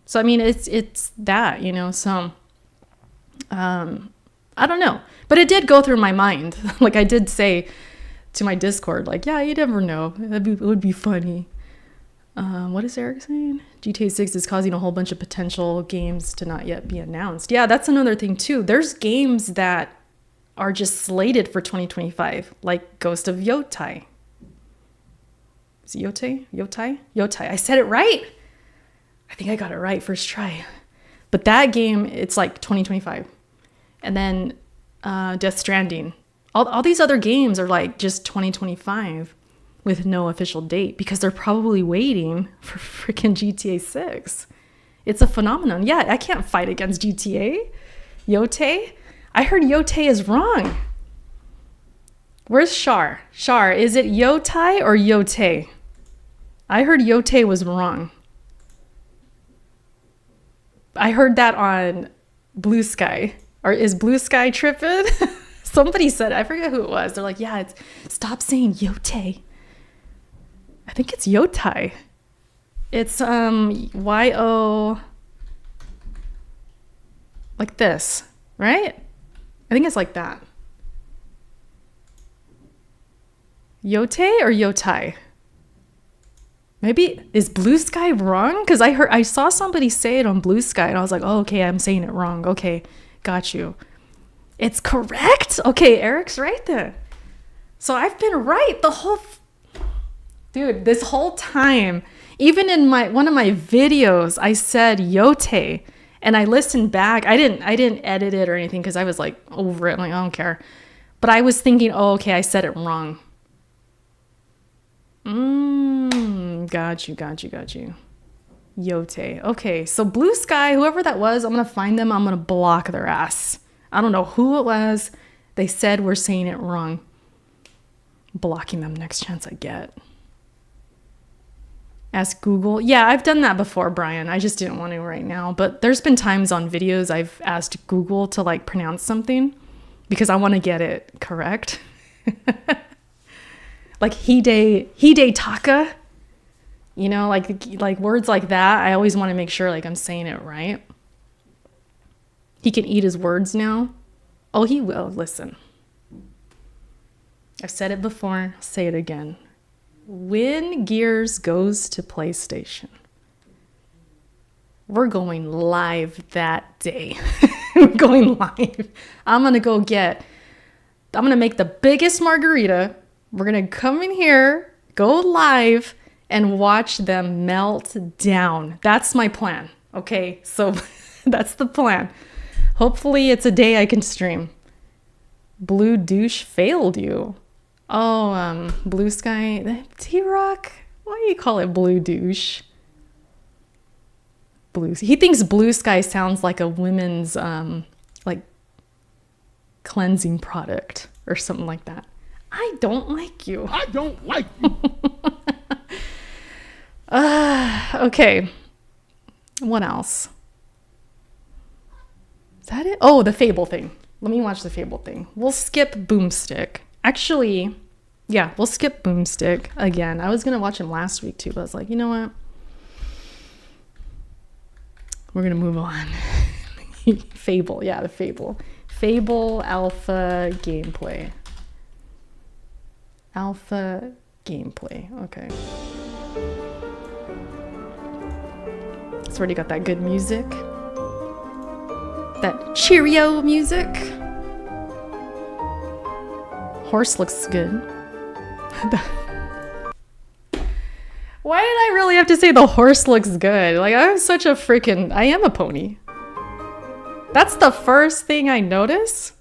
So, I mean, it's that, you know, so, I don't know. But it did go through my mind. Like, I did say to my Discord, like, yeah, you never know. It would be funny. What is Eric saying? GTA 6 is causing a whole bunch of potential games to not yet be announced. Yeah, that's another thing too. There's games that are just slated for 2025, like Ghost of Yotai. Is it Yotai? Yotai. I said it right. I think I got it right first try. But that game, it's like 2025. And then Death Stranding. All these other games are like just 2025. With no official date because they're probably waiting for freaking GTA 6. It's a phenomenon. Yeah, I can't fight against GTA. Yote? I heard Yote is wrong. Where's Shar? Shar, is it Yotai or Yote? I heard Yote was wrong. I heard that on Blue Sky. Or is Blue Sky tripping? Somebody said, I forget who it was. They're like, yeah, stop saying Yote. I think it's Yotai. It's Y-O like this, right? I think it's like that. Yote or Yotai? Maybe is Blue Sky wrong? Because I saw somebody say it on Blue Sky and I was like, oh, okay, I'm saying it wrong. Okay, got you. It's correct? Okay, Eric's right then. So I've been right the whole dude, this whole time, even in one of my videos, I said Yote, and I listened back. I didn't edit it or anything because I was like over it. I'm like, I don't care. But I was thinking, oh, okay, I said it wrong. Got you. Yote. Okay, so Blue Sky, whoever that was, I'm gonna find them. I'm gonna block their ass. I don't know who it was. They said we're saying it wrong. Blocking them next chance I get. Ask Google. Yeah, I've done that before, Brian. I just didn't want to right now. But there's been times on videos I've asked Google to like pronounce something because I want to get it correct. Like Hide Taka. You know, like words like that. I always want to make sure like I'm saying it right. He can eat his words now. Oh, he will. Listen. I've said it before. I'll say it again. When Gears goes to PlayStation, we're going live that day. We're going live. I'm going to make the biggest margarita. We're going to come in here, go live, and watch them melt down. That's my plan. Okay, so that's the plan. Hopefully it's a day I can stream. Blue Douche failed you. Oh, Blue Sky, T-Rock, why do you call it Blue Douche? He thinks Blue Sky sounds like a women's, like, cleansing product or something like that. I don't like you. I don't like you. Okay. What else? Is that it? Oh, the Fable thing. Let me watch the Fable thing. We'll skip Boomstick. Actually, yeah, we'll skip Boomstick again. I was going to watch him last week too, but I was like, you know what? We're going to move on. Fable. Yeah, the Fable. Fable alpha gameplay. Alpha gameplay. Okay. It's already got that good music. That Cheerio music. Horse looks good. Why did I really have to say the horse looks good? Like, I'm such a freaking... I am a pony. That's the first thing I notice.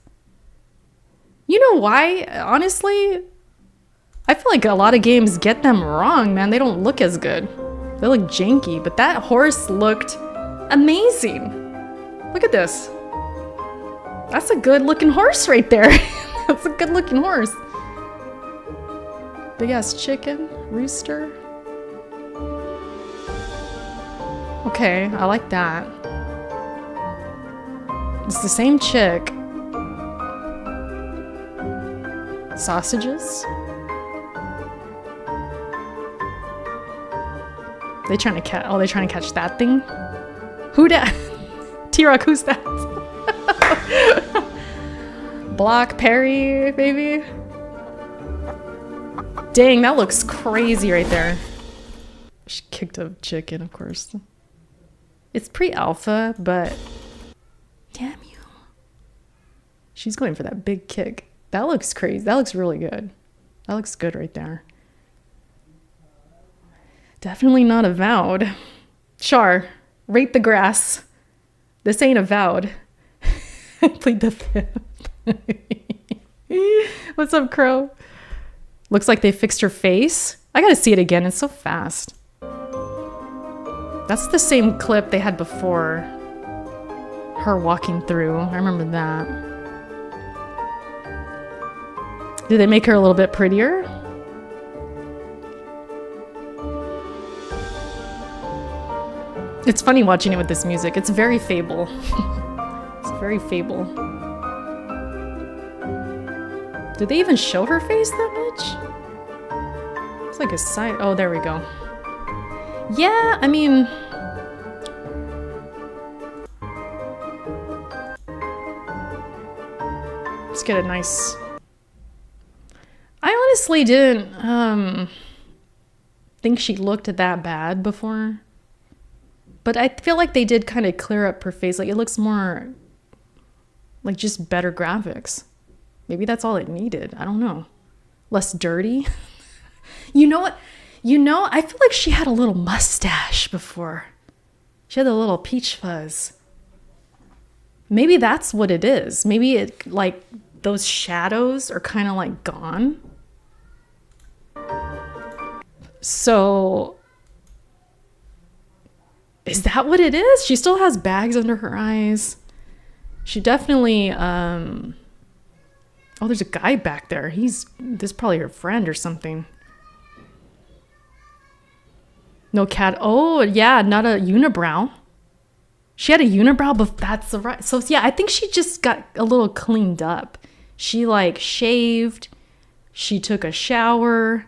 You know why? Honestly, I feel like a lot of games get them wrong, man. They don't look as good. They look janky, but that horse looked amazing. Look at this. That's a good looking horse right there. That's a good looking horse. Big ass chicken, rooster. Okay, I like that. It's the same chick. Sausages. They trying to catch? Oh, they trying to catch that thing? Who dat? T-Rock, who's that? Block Perry, baby. Dang, that looks crazy right there. She kicked a chicken, of course. It's pre-alpha, but damn you. She's going for that big kick. That looks crazy. That looks really good. That looks good right there. Definitely not Avowed. Char, rate the grass. This ain't Avowed. Plead the fifth. What's up, Crow? Looks like they fixed her face. I gotta see it again. It's so fast. That's the same clip they had before. Her walking through. I remember that. Did they make her a little bit prettier? It's funny watching it with this music. It's very Fable. It's very Fable. Did they even show her face that much? It's like a side. Oh, there we go. Yeah, I mean... Let's get a nice... I honestly didn't think she looked that bad before. But I feel like they did kind of clear up her face. Like, it looks more like just better graphics. Maybe that's all it needed. I don't know. Less dirty. You know what? You know, I feel like she had a little mustache before. She had a little peach fuzz. Maybe that's what it is. Maybe it, like, those shadows are kind of like gone. So... is that what it is? She still has bags under her eyes. She definitely, oh, there's a guy back there. This is probably her friend or something. No cat. Oh, yeah, not a unibrow. She had a unibrow, but that's the right. So, yeah, I think she just got a little cleaned up. She, like, shaved. She took a shower.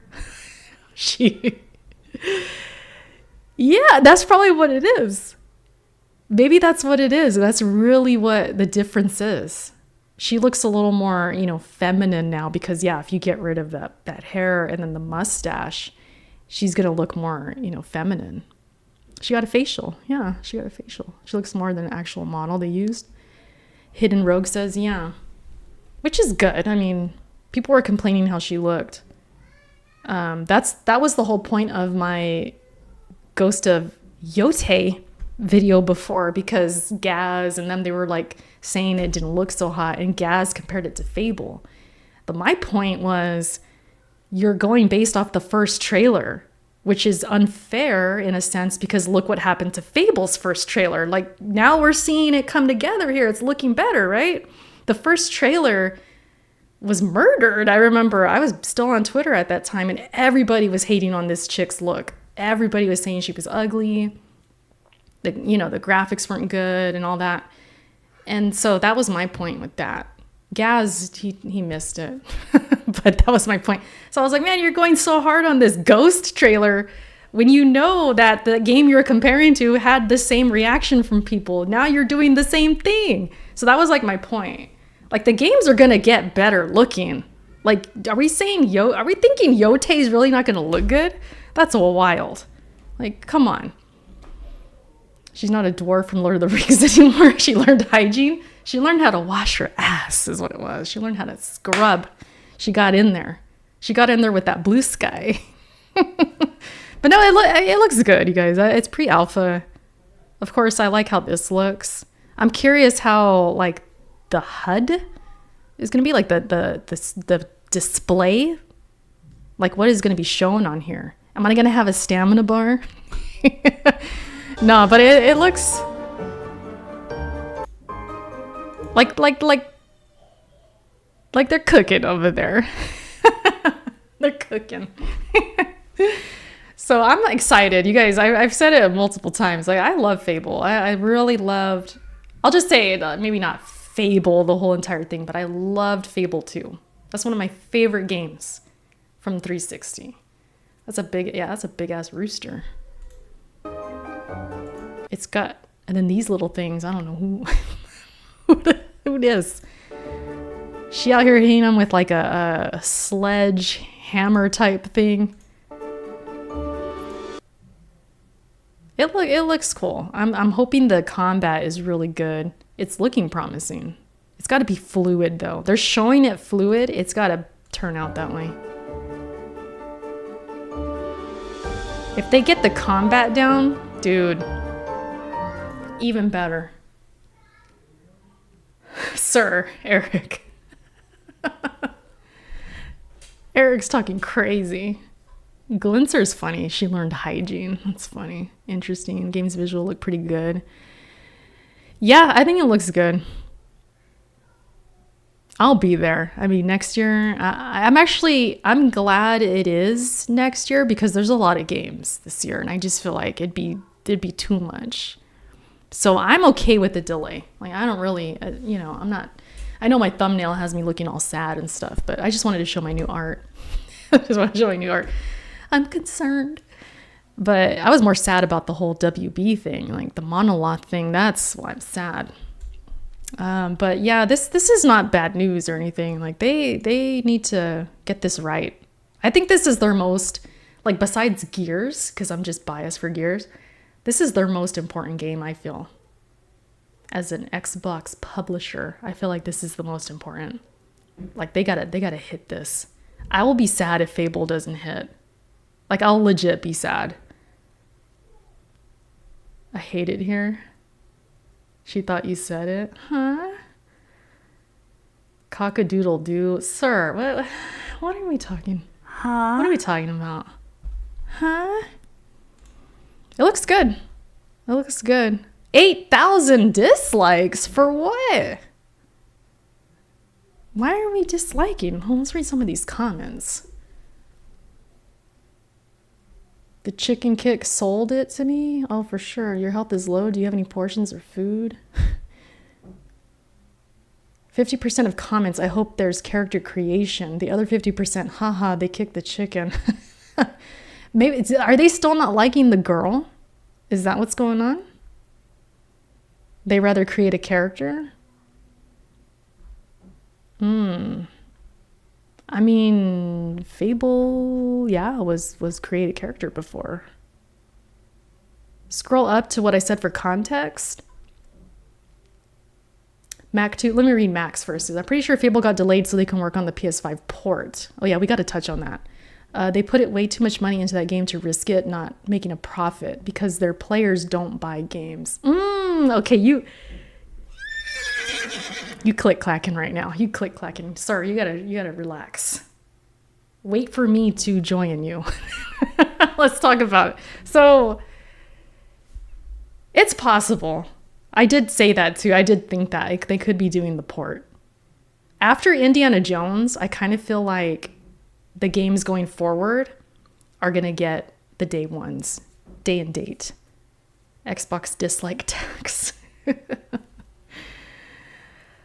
Yeah, that's probably what it is. Maybe that's what it is. That's really what the difference is. She looks a little more, you know, feminine now because, yeah, if you get rid of that hair and then the mustache, she's going to look more, you know, feminine. She got a facial. Yeah, she got a facial. She looks more than an actual model they used. Hidden Rogue says, yeah. Which is good. I mean, people were complaining how she looked. That was the whole point of my Ghost of Yote video before, because Gaz and them, they were like saying it didn't look so hot, and Gaz compared it to Fable. But my point was, you're going based off the first trailer, which is unfair in a sense, because look what happened to Fable's first trailer. Like, now we're seeing it come together here. It's looking better, right? The first trailer was murdered. I remember I was still on Twitter at that time, and everybody was hating on this chick's look. Everybody was saying she was ugly. The graphics weren't good and all that. And so that was my point with that. Gaz, he missed it. But that was my point. So I was like, man, you're going so hard on this Ghost trailer when you know that the game you're comparing to had the same reaction from people. Now you're doing the same thing. So that was like my point. Like, the games are going to get better looking. Like, are we thinking Yote is really not going to look good? That's wild. Like, come on. She's not a dwarf from Lord of the Rings anymore. She learned hygiene. She learned how to wash her ass, is what it was. She learned how to scrub. She got in there. She got in there with that blue sky. But no, it looks good, you guys. It's pre-alpha. Of course, I like how this looks. I'm curious how like the HUD is going to be, like the display. Like what is going to be shown on here? Am I going to have a stamina bar? No, but it looks like they're cooking over there. They're cooking. So I'm excited, you guys. I've said it multiple times. Like I love Fable. I really loved. I'll just say it, maybe not Fable the whole entire thing, but I loved Fable 2. That's one of my favorite games from 360. That's a big ass rooster. It's got, and then these little things. I don't know who it is. She out here hitting them with like a sledge hammer type thing. It looks cool. I'm hoping the combat is really good. It's looking promising. It's got to be fluid though. They're showing it fluid. It's got to turn out that way. If they get the combat down, dude, even better. Sir Eric. Eric's talking crazy. Glinser's funny. She learned hygiene. That's funny. Interesting. Game's visual look pretty good. Yeah, I think it looks good. I'll be there. I mean, next year, I'm glad it is next year because there's a lot of games this year and I just feel like it'd be too much. So I'm okay with the delay. Like, I don't really, I know my thumbnail has me looking all sad and stuff, but I just wanted to show my new art. I just want to show my new art. I'm concerned. But I was more sad about the whole WB thing, like the monolith thing. That's why I'm sad. But yeah, this is not bad news or anything. Like they need to get this right. I think this is their most, like besides Gears, because I'm just biased for Gears, this is their most important game, I feel. As an Xbox publisher, I feel like this is the most important. Like they gotta hit this. I will be sad if Fable doesn't hit. Like I'll legit be sad. I hate it here. She thought you said it. Huh? Cock-a-doodle-doo. Sir, what are we talking? Huh? What are we talking about? Huh? It looks good. It looks good. 8,000 dislikes? For what? Why are we disliking? Well, let's read some of these comments. The chicken kick sold it to me? Oh, for sure. Your health is low. Do you have any portions or food? 50% of comments, I hope there's character creation. The other 50%, haha, they kicked the chicken. Maybe, are they still not liking the girl? Is that what's going on? They rather create a character? I mean, Fable, yeah, was create a character before. Scroll up to what I said for context. Mac 2, let me read Max first. I'm pretty sure Fable got delayed so they can work on the PS5 port. Oh yeah, we got to touch on that. They put way too much money into that game to risk it not making a profit because their players don't buy games. Okay, you click clacking right now. You click clacking. Sorry, you gotta relax. Wait for me to join you. Let's talk about it. So it's possible. I did say that too. I did think that they could be doing the port. After Indiana Jones, I kind of feel like the games going forward are gonna get the day ones, day and date. Xbox dislike tax.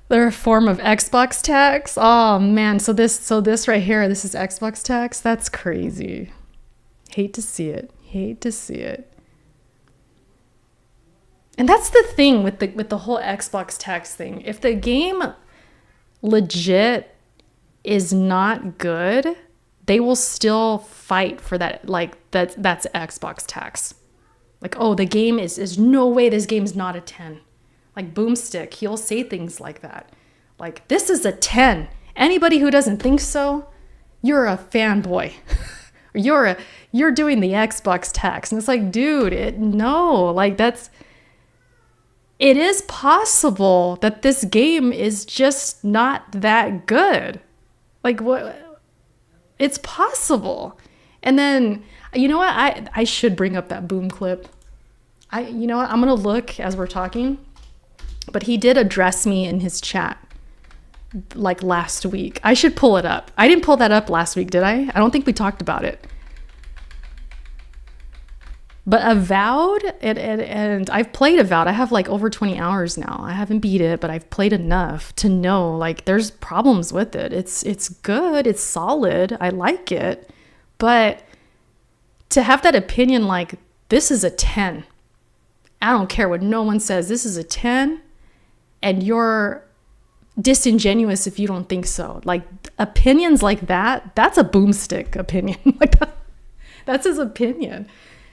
They're a form of Xbox tax. Oh man, so this right here, this is Xbox tax. That's crazy. Hate to see it. Hate to see it. And that's the thing with the whole Xbox tax thing. If the game legit is not good, they will still fight for that. Like that's Xbox tax. Like, oh, the game is no way this game's not a 10. Like Boomstick, he'll say things like that. Like, this is a 10. Anybody who doesn't think so, you're a fanboy. You're doing the Xbox tax. And it's like, dude, no, like it is possible that this game is just not that good. Like what? It's possible. And then, you know what? I should bring up that boom clip. You know what? I'm going to look as we're talking. But he did address me in his chat like last week. I should pull it up. I didn't pull that up last week, did I? I don't think we talked about it. But Avowed, and I've played Avowed. I have like over 20 hours now. I haven't beat it, but I've played enough to know like there's problems with it. It's good. It's solid. I like it. But to have that opinion like this is a 10. I don't care what no one says. This is a 10 and you're disingenuous if you don't think so. Like opinions like that, that's a boomstick opinion. Like that's his opinion.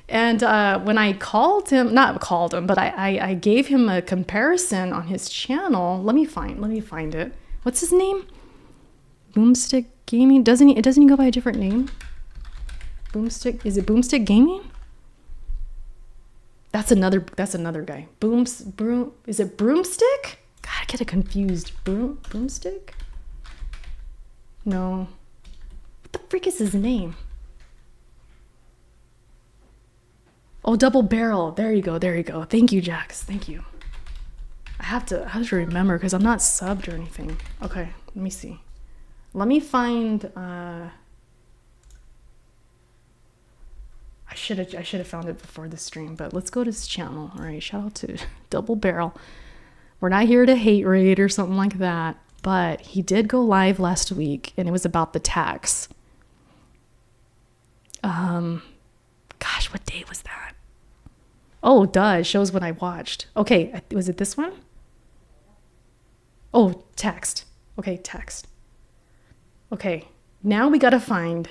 And when I called him, not called him, but I gave him a comparison on his channel. Let me find it. What's his name? Boomstick Gaming? Doesn't he go by a different name? Boomstick, is it Boomstick Gaming? That's another guy. Is it Broomstick? God, I get it confused. Broomstick? No. What the freak is his name? Oh, Double Barrel. There you go. Thank you, Jax. Thank you. I have to remember because I'm not subbed or anything. Okay, let me see. Let me find. I should have found it before the stream, but let's go to his channel. All right, shout out to Double Barrel. We're not here to hate raid or something like that, but he did go live last week, and it was about the tax. Gosh, what day was that? Oh, duh, it shows what I watched. Okay, was it this one? Oh, text. Okay, text. Okay, now we gotta find...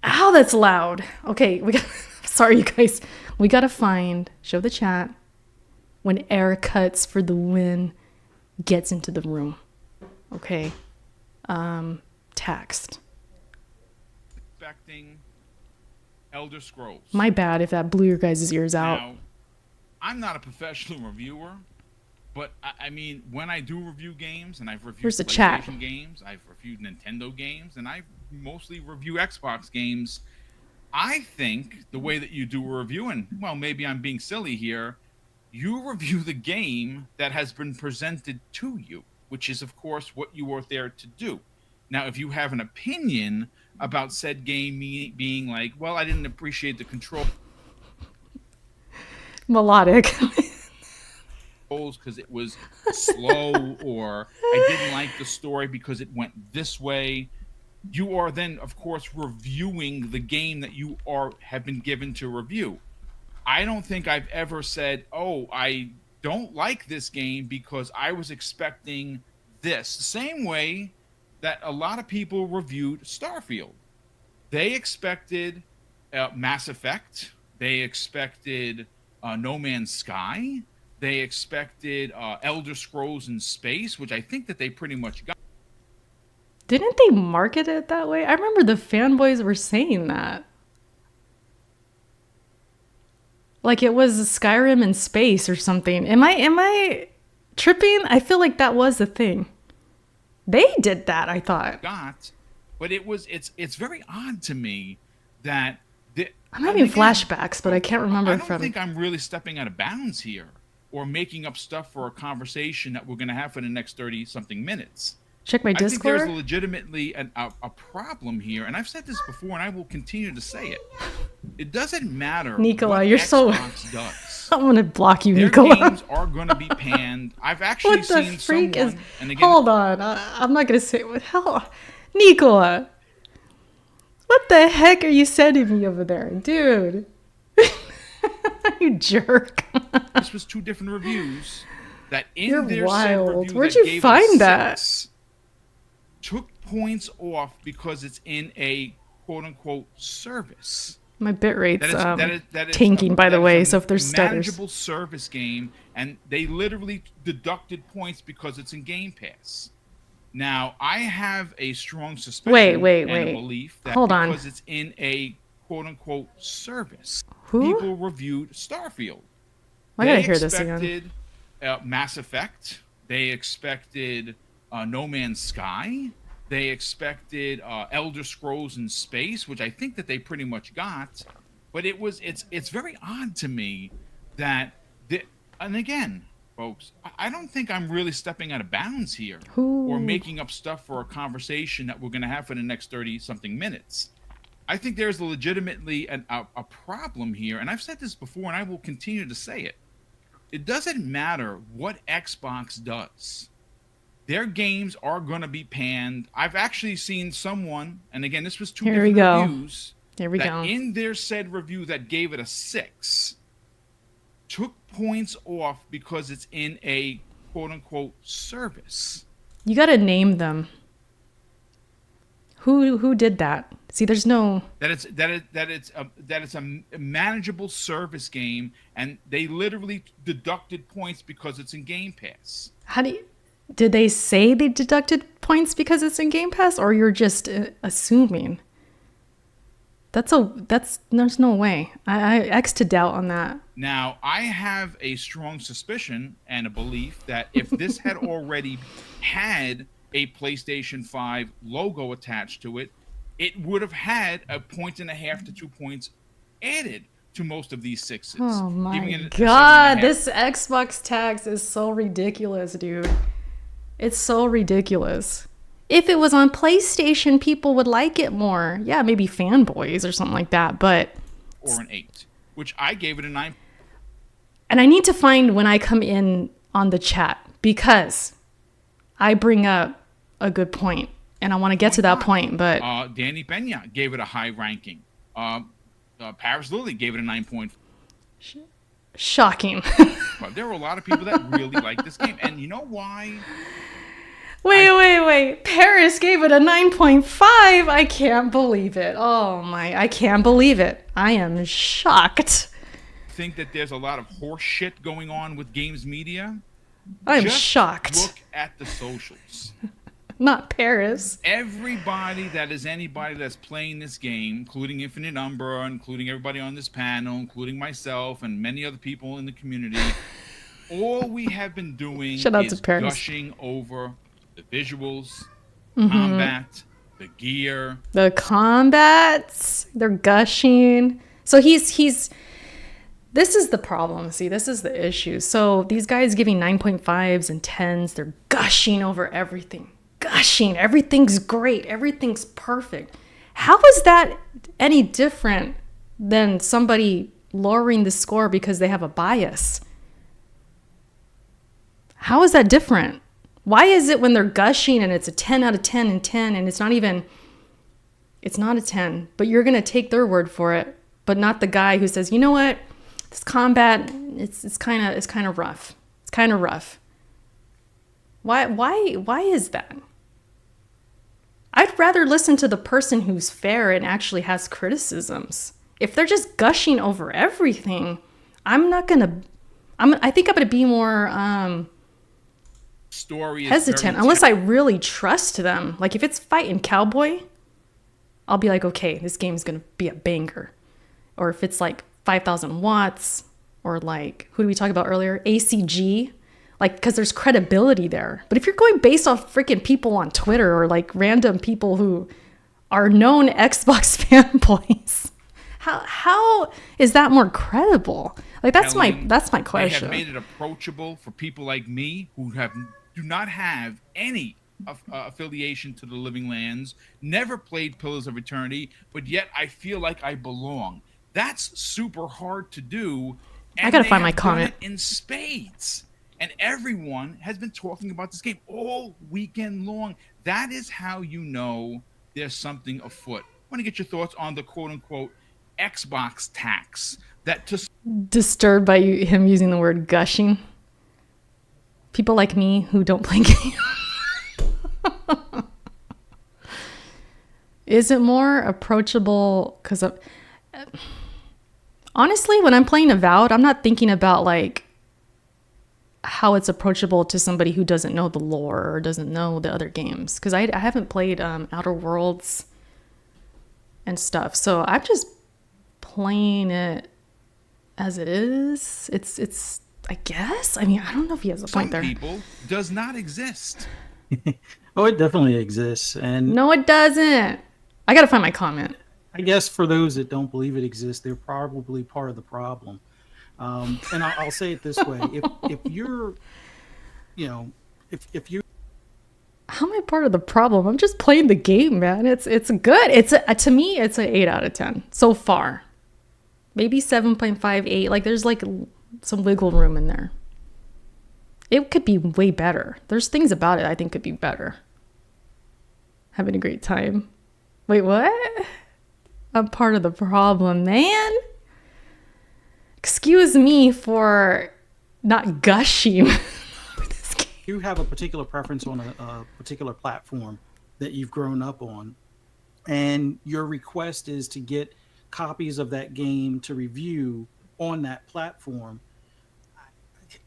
Ow, that's loud. Okay, sorry, you guys. We gotta find... Show the chat. When Air Cuts for the Win gets into the room. Okay. Text. Expecting Elder Scrolls. My bad if that blew your guys' ears out. Now, I'm not a professional reviewer, but I mean, when I do review games, and I've reviewed PlayStation games, I've reviewed Nintendo games, and I mostly review Xbox games, I think the way that you do a review, and well, maybe I'm being silly here, you review the game that has been presented to you, which is, of course, what you are there to do. Now, if you have an opinion about said game being like, well, I didn't appreciate the control. Melodic. Because it was slow, or I didn't like the story because it went this way. You are then, of course, reviewing the game that you have been given to review. I don't think I've ever said, oh, I don't like this game because I was expecting this. The same way that a lot of people reviewed Starfield. They expected Mass Effect. They expected No Man's Sky. They expected Elder Scrolls in Space, which I think that they pretty much got. Didn't they market it that way? I remember the fanboys were saying that. Like it was Skyrim in space or something. Am I tripping? I feel like that was the thing. They did that, I thought. But it's very odd to me that I'm having flashbacks, but I can't remember. I don't think I'm really stepping out of bounds here or making up stuff for a conversation that we're going to have for the next 30-something minutes. Check my Discord. I think there's legitimately a problem here, and I've said this before, and I will continue to say it. It doesn't matter Nicola, what you're Xbox does. I'm gonna block you, Their Nicola. games are going to be panned. I've actually seen someone... And again, hold on, I'm not going to say... What hell? Nicola! What the heck are you sending me over there? Dude! You jerk. This was 2 different reviews that in You're their wild. said review Where'd that you gave find it that? 6, took points off because it's in a quote-unquote service. My bit rate's that is tanking, by the way, so if there's stutters. Manageable service game, and they literally deducted points because it's in Game Pass. Now, I have a strong suspicion and a belief that Hold on. because it's in a quote-unquote service, Who? people reviewed Starfield. I gotta hear this again. They expected Mass Effect. They expected No Man's Sky. They expected Elder Scrolls in Space, which I think that they pretty much got. But it's very odd to me that and again, folks, I don't think I'm really stepping out of bounds here or making up stuff for a conversation that we're going to have for the next 30-something minutes. I think there's legitimately a problem here, and I've said this before, and I will continue to say it. It doesn't matter what Xbox does. Their games are going to be panned. I've actually seen someone, and again, this was two different reviews. Here we go. In their said review that gave it a 6, took points off because it's in a quote-unquote service. You got to name them. Who did that? See, there's no that it's a manageable service game, and they literally deducted points because it's in Game Pass. Did they say they deducted points because it's in Game Pass, or you're just assuming? There's no way. I X to doubt on that. Now, I have a strong suspicion and a belief that if this had already had a PlayStation 5 logo attached to it, it would have had 1.5 to 2 points added to most of these 6s. Oh my god, this Xbox tax is so ridiculous, dude. It's so ridiculous. If it was on PlayStation, people would like it more. Yeah, maybe fanboys or something like that, but... Or an 8, which I gave it a 9. And I need to find when I come in on the chat, because I bring up a good point, and I want to get to that point, but... Danny Pena gave it a high ranking. Paris Lily gave it a 9 point. Shocking. Well, there were a lot of people that really liked this game, and you know why? Wait. Paris gave it a 9.5. I can't believe it. Oh my, I can't believe it. I am shocked. Think that there's a lot of horse shit going on with games media? I'm shocked. Look at the socials. Not Paris. Everybody that is anybody that's playing this game, including Infinite Umbra, including everybody on this panel, including myself and many other people in the community, all we have been doing is gushing over the visuals, combat, the gear. The combats, they're gushing. So he's this is the problem. See, this is the issue. So these guys giving 9.5s and 10s, they're gushing over everything. Gushing. Everything's great. Everything's perfect. How is that any different than somebody lowering the score because they have a bias? How is that different? Why is it when they're gushing and it's a 10 out of 10 and 10 and it's not a 10, but you're going to take their word for it, but not the guy who says, you know what, this combat, it's kind of rough. It's kind of rough. Why is that? I'd rather listen to the person who's fair and actually has criticisms. If they're just gushing over everything, I think I'm going to be more story is hesitant unless I really trust them. Like if it's fighting cowboy, I'll be like, okay, this game's gonna be a banger. Or if it's like 5,000 watts, or like who did we talk about earlier, ACG, like because there's credibility there. But if you're going based off freaking people on Twitter or like random people who are known Xbox fanboys, how is that more credible? Like that's my question. They have made it approachable for people like me who do not have any affiliation to the Living Lands, never played Pillars of Eternity, but yet I feel like I belong. That's super hard to do. I gotta find my comment in spades, and everyone has been talking about this game all weekend long. That is how you know there's something afoot. I want to get your thoughts on the quote-unquote Xbox tax. Disturbed by him using the word gushing. People like me who don't play games. Is it more approachable? Because honestly, when I'm playing Avowed, I'm not thinking about like how it's approachable to somebody who doesn't know the lore or doesn't know the other games. Because I haven't played Outer Worlds and stuff, so I'm just playing it as it is. It's I guess. I mean, I don't know if he has a point there. Some people does not exist. Oh, it definitely exists, and No, it doesn't. I gotta find my comment. I guess for those that don't believe it exists, they're probably part of the problem. And I'll say it this way: if you're, if you, How am I part of the problem? I'm just playing the game, man. It's good. To me, it's an 8 out of 10 so far. Maybe 7.58. Like there's like some wiggle room in there. It could be way better. There's things about it I think could be better. Having a great time. Wait, what? I'm part of the problem, man. Excuse me for not gushing. you have a particular preference on a particular platform that you've grown up on, and your request is to get copies of that game to review on that platform,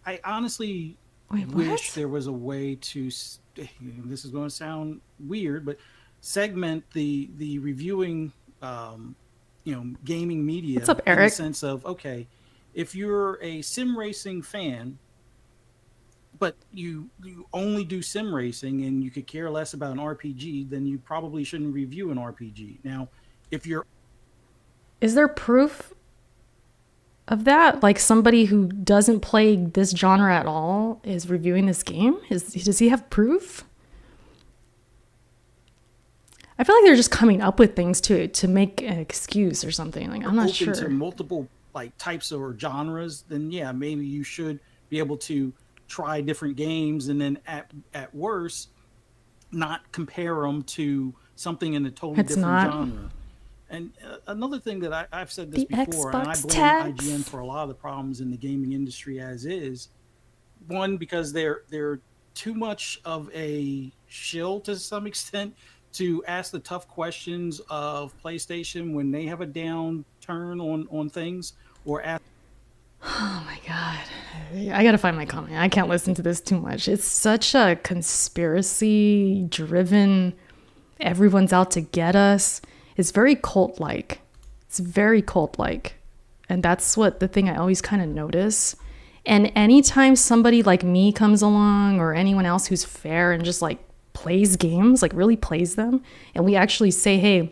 I honestly wish there was a way to, this is going to sound weird, but segment the reviewing, gaming media. What's up, in Eric? the sense of, okay, if you're a sim racing fan, but you only do sim racing and you could care less about an RPG, then you probably shouldn't review an RPG. Now, if you're... Is there proof of that? Like somebody who doesn't play this genre at all is reviewing this game? Does he have proof? I feel like they're just coming up with things to make an excuse or something. Like I'm not sure. To multiple like types or genres, then yeah, maybe you should be able to try different games, and then at worst, not compare them to something in a totally different genre. And another thing that I've said this before, and I blame IGN for a lot of the problems in the gaming industry as is. One, because they're too much of a shill to some extent to ask the tough questions of PlayStation when they have a downturn on things, or ask. Oh my god, I gotta find my comment. I can't listen to this too much. It's such a conspiracy driven, everyone's out to get us. It's very cult-like. It's very cult-like. And that's what the thing I always kind of notice. And anytime somebody like me comes along, or anyone else who's fair and just like plays games, like really plays them, and we actually say, hey,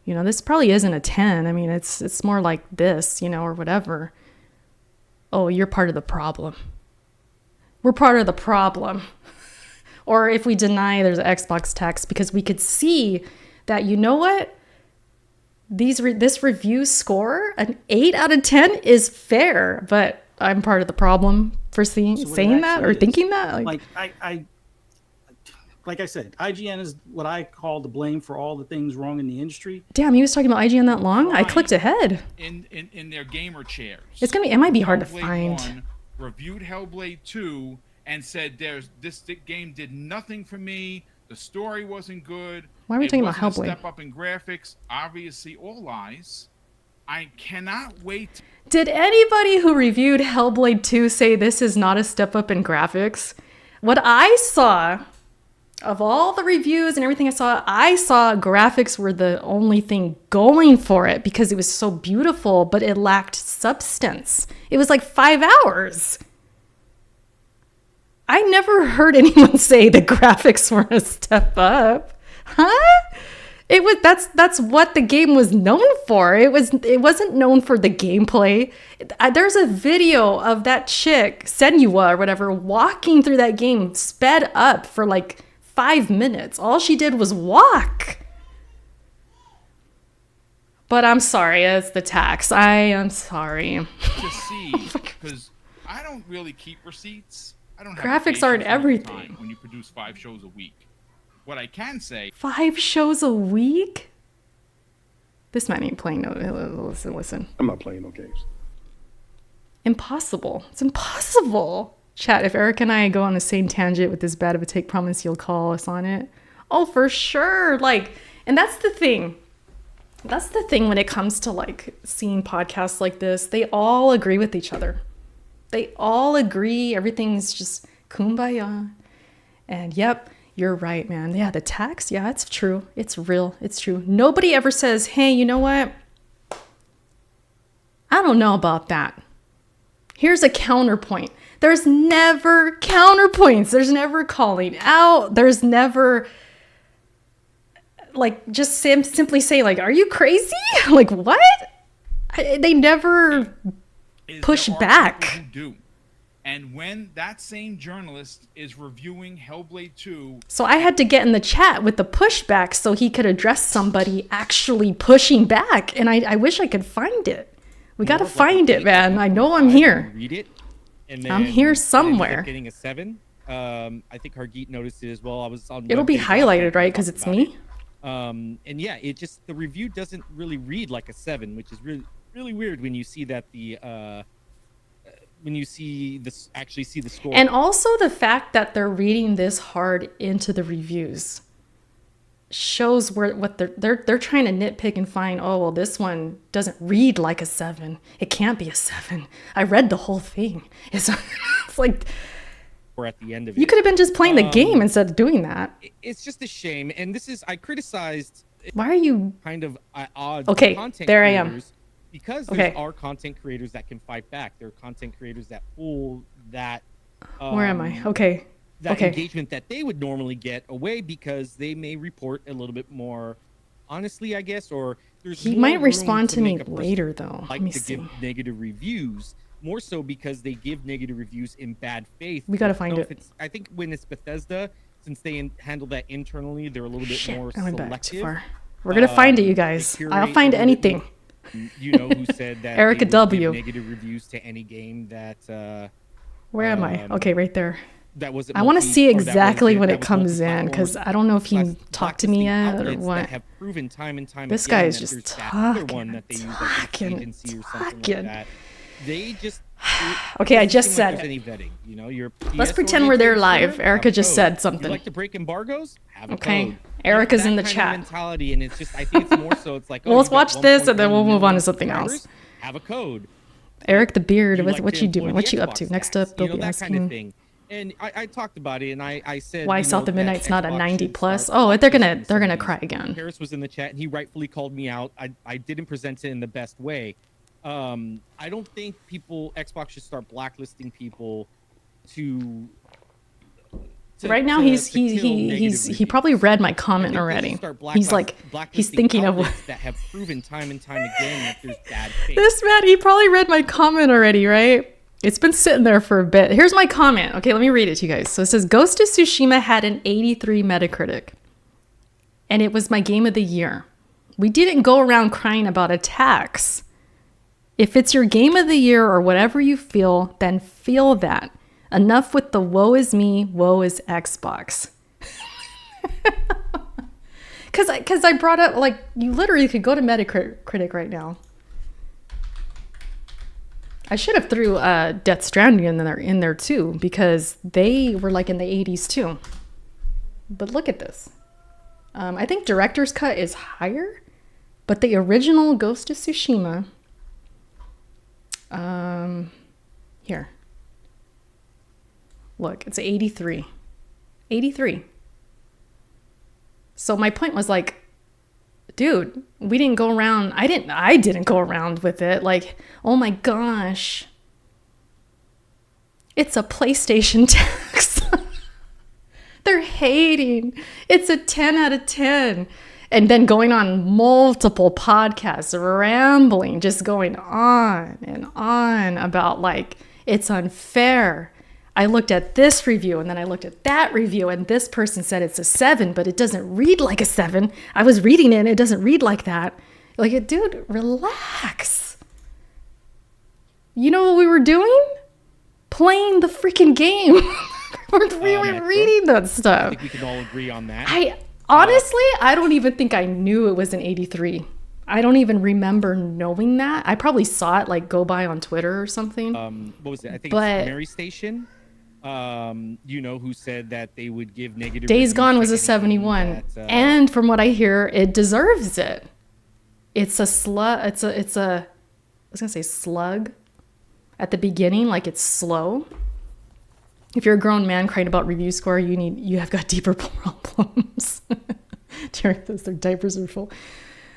this probably isn't a 10. I mean, it's more like this, or whatever. Oh, you're part of the problem. We're part of the problem. Or if we deny there's an Xbox tax, because we could see that, you know what? This review score, an 8 out of 10 is fair, but I'm part of the problem for saying that or thinking that. Like I said, IGN is what I call the blame for all the things wrong in the industry. Damn, he was talking about IGN that long? I clicked ahead. In their gamer chairs. It might be hard to find. 1 reviewed Hellblade 2 and said this game did nothing for me. The story wasn't good. Why are we talking about Hellblade? Step up in graphics, obviously all lies. I cannot wait. Did anybody who reviewed Hellblade 2 say this is not a step up in graphics? What I saw of all the reviews and everything I saw graphics were the only thing going for it, because it was so beautiful, but it lacked substance. It was like 5 hours. I never heard anyone say the graphics were a step up. Huh? That's what the game was known for. It wasn't known for the gameplay. There's a video of that chick, Senua or whatever, walking through that game sped up for like 5 minutes. All she did was walk. But I'm sorry, it's the tax. I am sorry. To see, because I don't really keep receipts. I don't have graphics aren't everything when you produce 5 shows a week. What I can say, 5 shows a week? This man ain't playing no. Listen. I'm not playing no games. Impossible. It's impossible. Chat, if Eric and I go on the same tangent with this bad of a take, promise you'll call us on it. Oh, for sure. And that's the thing. That's the thing when it comes to seeing podcasts like this. They all agree with each other. They all agree. Everything's just kumbaya. And yep, you're right, man. Yeah, the tax, yeah, it's true. It's real. It's true. Nobody ever says, hey, you know what? I don't know about that. Here's a counterpoint. There's never counterpoints. There's never calling out. There's never like just simply say like, are you crazy? Like what? They never push back. Who do. And when that same journalist is reviewing Hellblade 2... So I had to get in the chat with the pushback so he could address somebody actually pushing back. And I wish I could find it. We got to find it, man. I know I'm here. Read it. And then I'm here somewhere. Getting a 7. I think Hargeet noticed it as well. I was on. It'll be highlighted, right? Because it's me. And yeah, it just the review doesn't really read like a 7, which is really weird when you see that when you see this actually see the score. And also the fact that they're reading this hard into the reviews shows what they're trying to nitpick and find. Oh well, this one doesn't read like a 7. It can't be a 7. I read the whole thing. It's like. Or at the end of it, You could have been just playing the game instead of doing that. It's just a shame, and this is I criticized. Why are you kind of odd? Okay, content there creators, I am. Because there are content creators that can fight back. There are content creators that pull that. Where am I? Okay. That engagement that they would normally get away because they may report a little bit more honestly, I guess, or there's He more might room respond to me make a person later, though. Like Let me to see. give negative reviews, more so because they give negative reviews in bad faith. We gotta I don't find know it. if it's- I think when it's Bethesda, since they handle that internally, they're a little bit more I went selective. back too far. We're gonna find it, you guys. They I'll curate find a little bit anything. more. You know who said that Erica they would W. give negative reviews to any game that Where am I? Okay, right there. that wasn't I want to multi- see or that was exactly when that it was comes in multi-platform. because I don't know if he talked to me yet or outlets what. that have proven time and time This again guy is that just there's that other talking, one that they use like an agency or something like talking. that. They just Okay, I doesn't just seem said like there's it. any vetting. You know, you're Let's PS pretend we're there oriented live. shooter, Erica have a just code. said something. You like to break embargoes? Have a Okay. code. Erica's You know, in the that kind chat. of mentality, and it's just I think it's more so it's like Well, let's watch this and then we'll move on to something subscribers, else. Have a code. Eric the Beard, You what like what to you doing? employ What the you up to? Xbox Next tax, up, they'll you know, be that asking. kind of thing. And I talked about it, and I said Why you South know, of that Midnight's not a Xbox 90 should plus? start Oh, they're gonna blacklisting they're gonna some cry games. again. Harris was in the chat, and he rightfully called me out. I didn't present it in the best way. I don't think Xbox should start blacklisting people to Right now, he probably read my comment already. He's like he's thinking of what. that have proven time and time again that there's bad faith. This man, he probably read my comment already, right? It's been sitting there for a bit. Here's my comment. Okay, let me read it to you guys. So it says Ghost of Tsushima had an 83 Metacritic, and it was my game of the year. We didn't go around crying about attacks. If it's your game of the year or whatever you feel, then feel that. Enough with the woe is me, woe is Xbox. Because I brought up, like, you literally could go to Metacritic right now. I should have threw Death Stranding in there too, because they were like in the 80s too. But look at this. I think Director's Cut is higher, but the original Ghost of Tsushima, here. Look, it's 83. 83. So my point was like, dude, we didn't go around. I didn't go around with it. Like, oh my gosh. It's a PlayStation tax. They're hating. It's a 10 out of 10. And then going on multiple podcasts, rambling, just going on and on about like, it's unfair. I looked at this review and then I looked at that review and this person said it's a 7, but it doesn't read like a 7. I was reading it and it doesn't read like that. Like, dude, relax. You know what we were doing? Playing the freaking game. we were reading that stuff. I think we can all agree on that. Honestly, I don't even think I knew it was an 83. I don't even remember knowing that. I probably saw it like go by on Twitter or something. What was it? I think But- it's Mary Station. You know, who said that they would give negative. Days reviews Gone to was a anything 71. that, And from what I hear, it deserves it. It's a slug. I was going to say slug. at the beginning, like it's slow. If you're a grown man crying about review score, you have got deeper problems. During this, their diapers are full.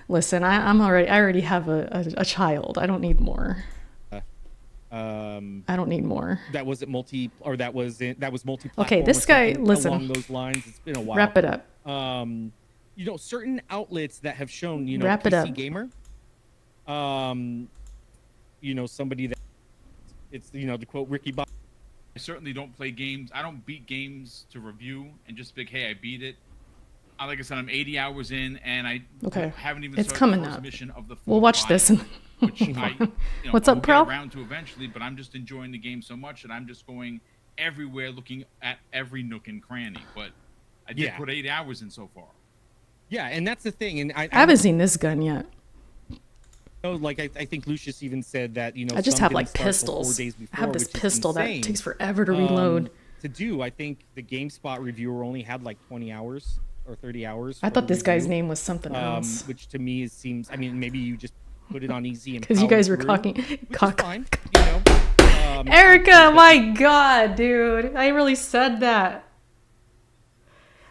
Listen, I'm already. I already have a child. I don't need more. I don't need more. That wasn't multi, or that was multi. Okay, this guy. Listen. Along those lines, it's been a while. Wrap it up. You know, certain outlets that have shown, you know, Wrap it PC up. Gamer. You know, somebody that it's, you know, to quote Ricky Bob. I certainly don't play games. I don't beat games to review and just be like, hey, I beat it. Like I said, I'm 80 hours in, and I haven't even started coming the first up. mission of the We'll watch this. And which I, What's will up, bro? get around to eventually, but I'm just enjoying the game so much that I'm just going everywhere, looking at every nook and cranny. But I did put 8 hours in so far. Yeah, and that's the thing. And I haven't seen this gun yet. Like I think Lucius even said that, you know, I just some have didn't like start till 4 pistols. days before, I have this which is pistol that insane. takes forever to reload. To do, I think the GameSpot reviewer only had like 20 hours or 30 hours. I for thought a this guy's review, name was something else. which to me seems. I mean, maybe you just put it on easy and Because you guys were talking. talking. Fine, you know. Erica, my God, dude. I really said that.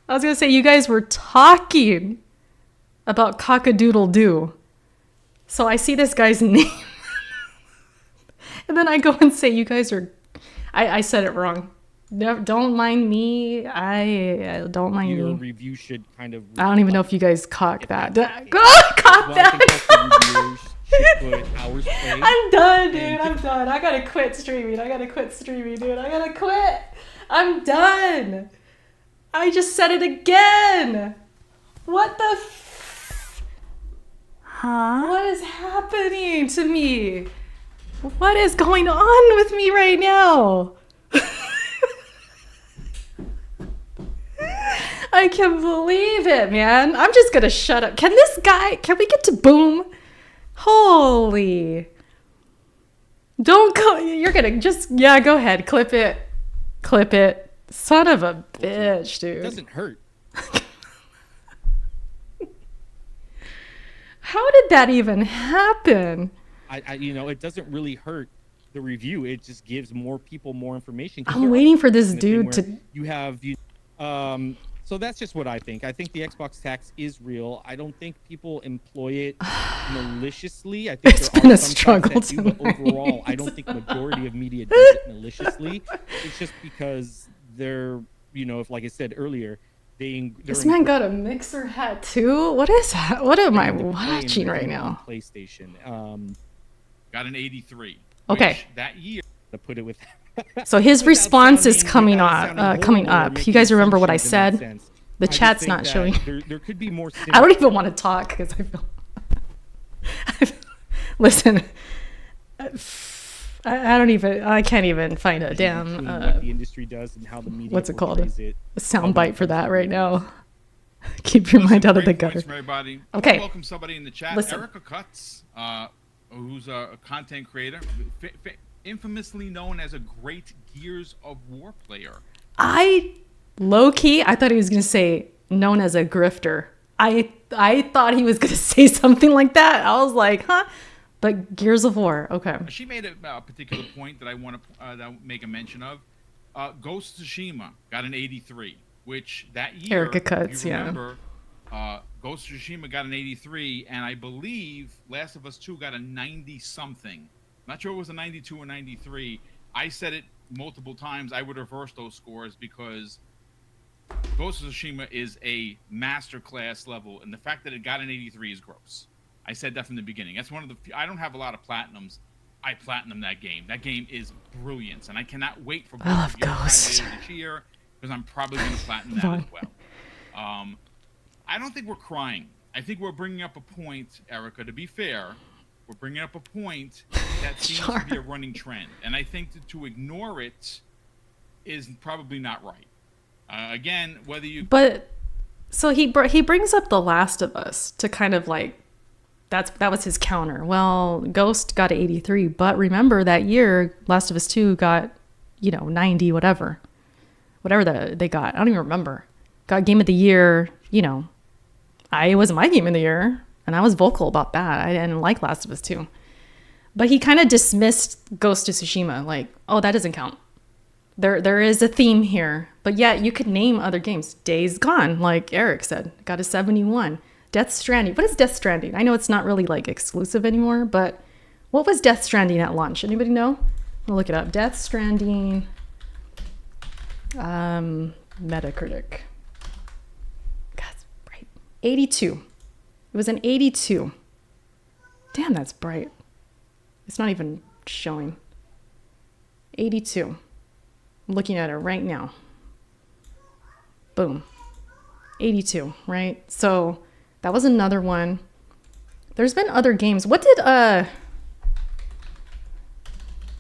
I was going to say, you guys were talking about cock-a-doodle-doo. So I see this guy's name. And then I go and say, you guys are... I said it wrong. No, don't mind me. I don't mind Your me. review should kind of. I don't even know if you guys caught that. Cock Well, that! Put hours played. I'm done, dude. I'm done. I gotta quit streaming. dude. I gotta quit. I'm done. I just said it again. What the Huh? What is happening to me? What is going on with me right now? I can't believe it, man. I'm just gonna shut up. Can we get to boom? Holy. Don't go. You're gonna go ahead. Clip it. Son of a bitch, dude. It doesn't hurt. How did that even happen? I you know, it doesn't really hurt the review. It just gives more people more information. I'm waiting for this dude to. You have so that's just what I think. I think the Xbox tax is real. I don't think people employ it maliciously. I think It's been a struggle that do, but overall, I don't think majority of media does it maliciously. It's just because they're, you know, if like I said earlier, This man got a mixer hat too. What is that? What am I watching right now? PlayStation. Got an 83. Okay. That year. To put it with. So his response is coming up. You guys remember what I said? The chat's not showing. There could be more. I don't even want to talk because I feel. Listen, I can't even find a damn. What the industry does and how the media. What's it called? A sound bite for that right now. Keep your mind out of the gutter. Everybody. Okay. Welcome somebody in the chat. Listen. Erica Cutts, who's a content creator, infamously known as a great Gears of War player. Low-key, I thought he was going to say known as a grifter. I thought he was going to say something like that. I was like, huh? But Gears of War, okay. She made a particular point that I want to make a mention of. Ghost of Tsushima got an 83, which that year, Erica Cutts, if you remember, Ghost of Tsushima got an 83, and I believe Last of Us 2 got a 90-something. Not sure it was a 92 or 93. I said it multiple times. I would reverse those scores because Ghost of Tsushima is a masterclass level, and the fact that it got an 83 is gross. I said that from the beginning. That's one of the. I don't have a lot of platinums. I platinum that game. That game is brilliant, and I cannot wait for Ghost later this year because I'm probably going to platinum that as well. I don't think we're crying. I think we're bringing up a point, Erica. To be fair, we're bringing up a point that seems to be a running trend, and I think to ignore it is probably not right. Again, whether you. But so he brings up The Last of Us to kind of like. That was his counter. Well, Ghost got an 83, but remember that year, Last of Us 2 got, 90, whatever they got. I don't even remember. Got Game of the Year, it wasn't my Game of the Year, and I was vocal about that. I didn't like Last of Us 2. But he kind of dismissed Ghost of Tsushima, like, oh, that doesn't count. There is a theme here. But yeah, you could name other games. Days Gone, like Eric said, got a 71. Death Stranding. What is Death Stranding? I know it's not really like exclusive anymore, but what was Death Stranding at launch? Anybody know? I'll look it up. Death Stranding, Metacritic. God, it's bright. 82. It was an 82. Damn, that's bright. It's not even showing. 82. I'm looking at it right now. Boom. 82, right? So that was another one. There's been other games. What did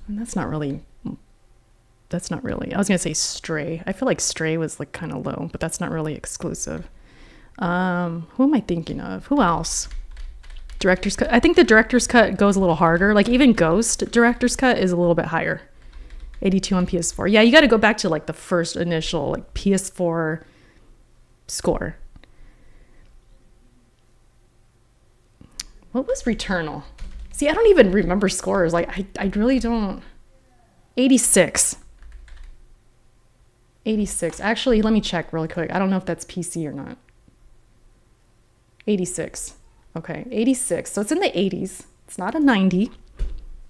that's not really I was gonna say Stray. I feel like Stray was like kind of low, but that's not really exclusive. Who am I thinking of? Who else? Director's Cut. I think the Director's Cut goes a little harder. Like even Ghost Director's Cut is a little bit higher. 82 on PS4. Yeah, you got to go back to like the first initial like PS4 score. What was Returnal? See, I don't even remember scores. Like I really don't. 86. 86. Actually, let me check really quick. I don't know if that's PC or not. 86. Okay, 86. So it's in the 80s. It's not a 90,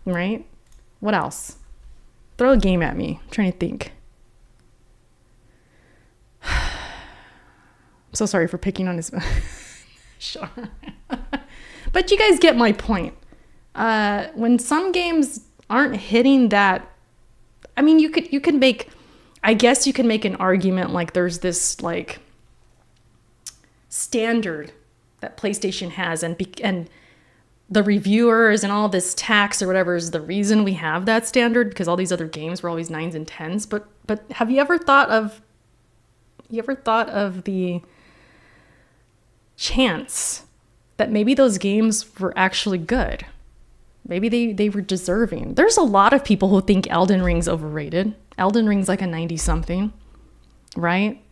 right? What else? Throw a game at me. I'm trying to think. I'm so sorry for picking on his... Sure. But you guys get my point. When some games aren't hitting that... I mean, you could make... I guess you can make an argument like there's this like standard that PlayStation has, and the reviewers and all this tax or whatever is the reason we have that standard, because all these other games were always 9s and 10s. But have you ever thought of the chance that maybe those games were actually good? Maybe they were deserving. There's a lot of people who think Elden Ring's overrated. Elden Ring's like a 90-something, right?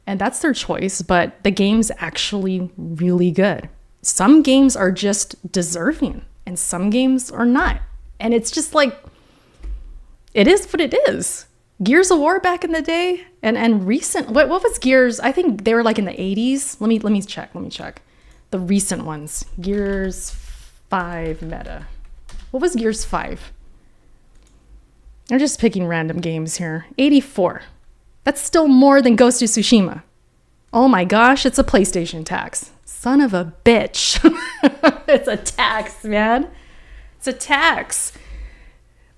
And that's their choice, but the game's actually really good. Some games are just deserving, and some games are not. And it's just like, it is what it is. Gears of War back in the day, and recent, what was Gears? I think they were like in the 80s. Let me check. The recent ones. Gears 5 meta. What was Gears 5? I'm just picking random games here. 84. That's still more than Ghost of Tsushima. Oh my gosh, it's a PlayStation tax. Son of a bitch. It's a tax, man. It's a tax.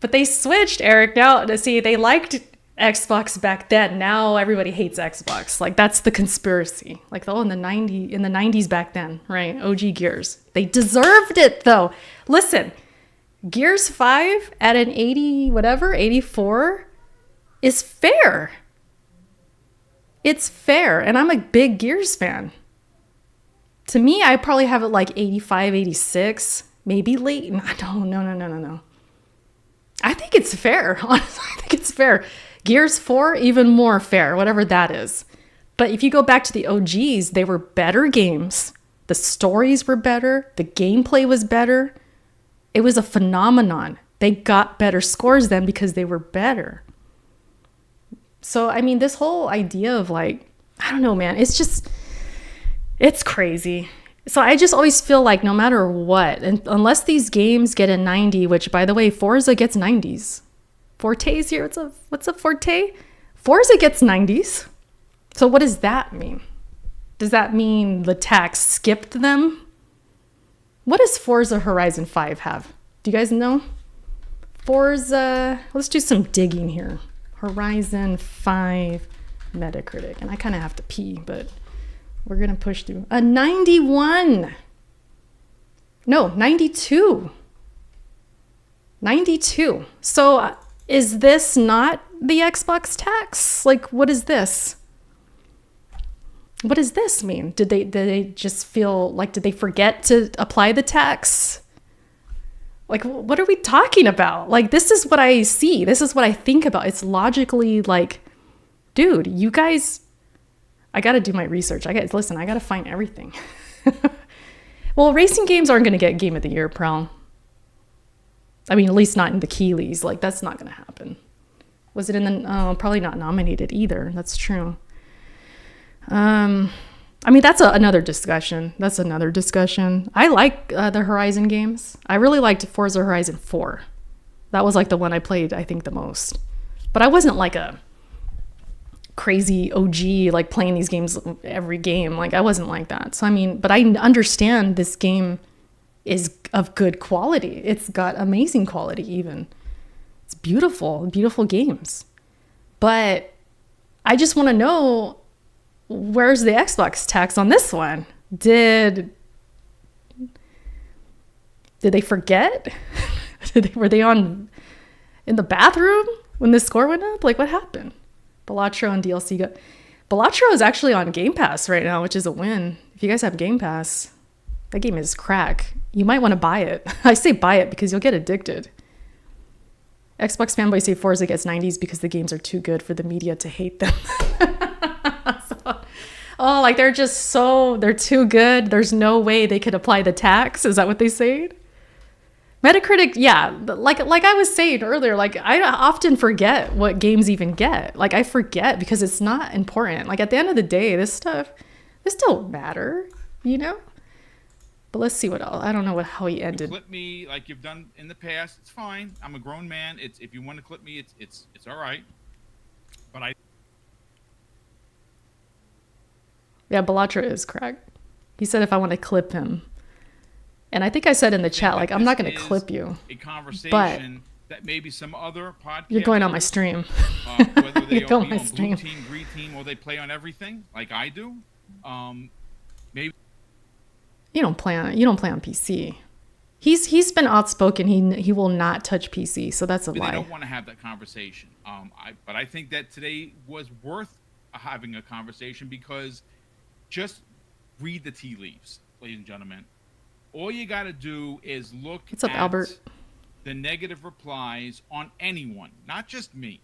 But they switched, Eric. Now, see, they liked Xbox back then. Now everybody hates Xbox. Like, that's the conspiracy. Like, oh, in the 90s back then, right? OG Gears. They deserved it, though. Listen, Gears 5 at an 80, whatever, 84 is fair. It's fair. And I'm a big Gears fan. To me, I probably have it like 85, 86, maybe late. No. I think it's fair. Honestly, I think it's fair. Gears 4, even more fair, whatever that is. But if you go back to the OGs, they were better games. The stories were better. The gameplay was better. It was a phenomenon. They got better scores then because they were better. So, I mean, this whole idea of like, I don't know, man, it's crazy. So I just always feel like no matter what, and unless these games get a 90, which by the way, Forza gets 90s. Forte's here. What's a Forte? Forza gets 90s. So what does that mean? Does that mean the tax skipped them? What does Forza Horizon 5 have? Do you guys know? Forza, let's do some digging here. Horizon 5 Metacritic. And I kind of have to pee, but we're going to push through. A 91. No, 92. 92. So is this not the Xbox tax? Like, what is this? What does this mean? Did they just feel like, did they forget to apply the tax? Like, what are we talking about? Like, this is what I see. This is what I think about. It's logically like, dude, you guys, I got to do my research. I got to find everything. Well, racing games aren't going to get Game of the Year, Prowl. I mean, at least not in the Keeleys. Like, that's not going to happen. Was it in the... Oh, probably not nominated either. That's true. I mean, that's another discussion. That's another discussion. I like the Horizon games. I really liked Forza Horizon 4. That was like the one I played, I think, the most. But I wasn't like a crazy OG, like playing these games every game. Like, I wasn't like that. So, I mean, but I understand this game is of good quality. It's got amazing quality even. It's beautiful, beautiful games. But I just want to know, where's the Xbox tax on this one? Did they forget? Were they in the bathroom when the score went up? Like, what happened? Balatro and DLC Balatro is actually on Game Pass right now, which is a win. If you guys have Game Pass, that game is crack. You might want to buy it. I say buy it because you'll get addicted. Xbox fanboys say Forza gets 90s because the games are too good for the media to hate them. Oh, like they're too good. There's no way they could apply the tax. Is that what they say? Metacritic, yeah. Like I was saying earlier, like I often forget what games even get. Like I forget because it's not important. Like at the end of the day, this don't matter, you know? But let's see what else. I don't know how he ended. Clip me like you've done in the past. It's fine. I'm a grown man. If you want to clip me, it's all right. But Yeah, Balatra is correct. He said if I want to clip him. And I think I said in the chat, like, I'm not going to clip you. A conversation that maybe some other podcast. You're going on my stream. Whether they You're going be on my on stream. Blue Team, Green Team, or they play on everything, like I do. Maybe You don't play on PC. He's been outspoken. He will not touch PC, so that's a lie. They don't want to have that conversation. But I think that today was worth having a conversation because just read the tea leaves, ladies and gentlemen. All you got to do is look What's up, at Albert? the negative replies on anyone, not just me.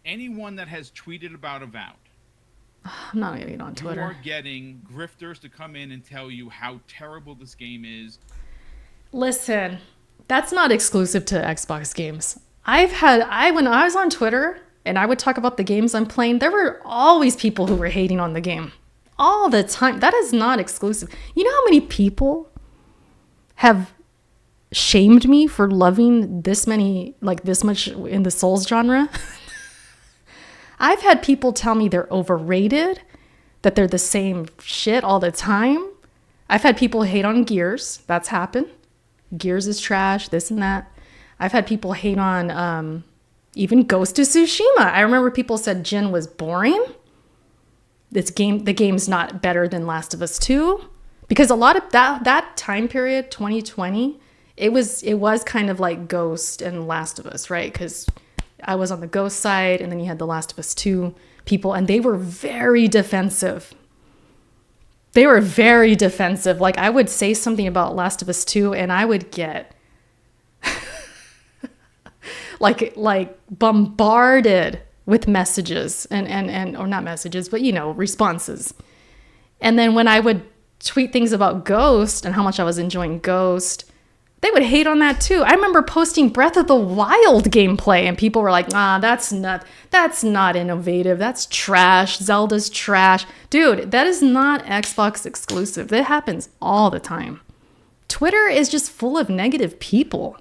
Anyone that has tweeted about Avowed. I'm not getting on Twitter. You are getting grifters to come in and tell you how terrible this game is. Listen, that's not exclusive to Xbox games. When I was on Twitter and I would talk about the games I'm playing, there were always people who were hating on the game. All the time. That is not exclusive. You know how many people have shamed me for loving this much in the Souls genre? I've had people tell me they're overrated, that they're the same shit all the time. I've had people hate on Gears. That's happened. Gears is trash, this and that. I've had people hate on even Ghost of Tsushima. I remember people said Jin was boring. The game's not better than Last of Us 2. Because a lot of that time period, 2020, it was kind of like Ghost and Last of Us, right? Because I was on the Ghost side, and then you had the Last of Us 2 people, and they were very defensive. They were very defensive. Like, I would say something about Last of Us 2, and I would get like bombarded with messages and or not messages, but responses. And then when I would tweet things about Ghost and how much I was enjoying Ghost, they would hate on that too. I remember posting Breath of the Wild gameplay and people were like, that's not innovative. That's trash. Zelda's trash. Dude, that is not Xbox exclusive. That happens all the time. Twitter is just full of negative people.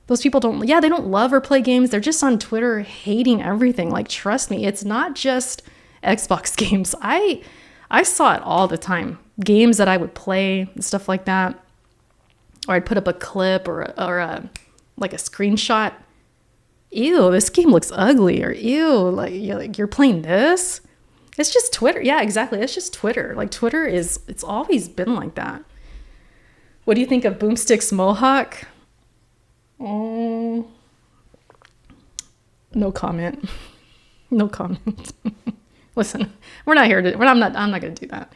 Those people they don't love or play games. They're just on Twitter hating everything. Like, trust me, it's not just Xbox games. I saw it all the time. Games that I would play and stuff like that. Or I'd put up a clip or a screenshot. Ew, this game looks ugly. Or ew, you're playing this? It's just Twitter. Yeah, exactly. It's just Twitter. Like, Twitter it's always been like that. What do you think of Boomstick's Mohawk? Oh, no comment. No comment. Listen, I'm not going to do that.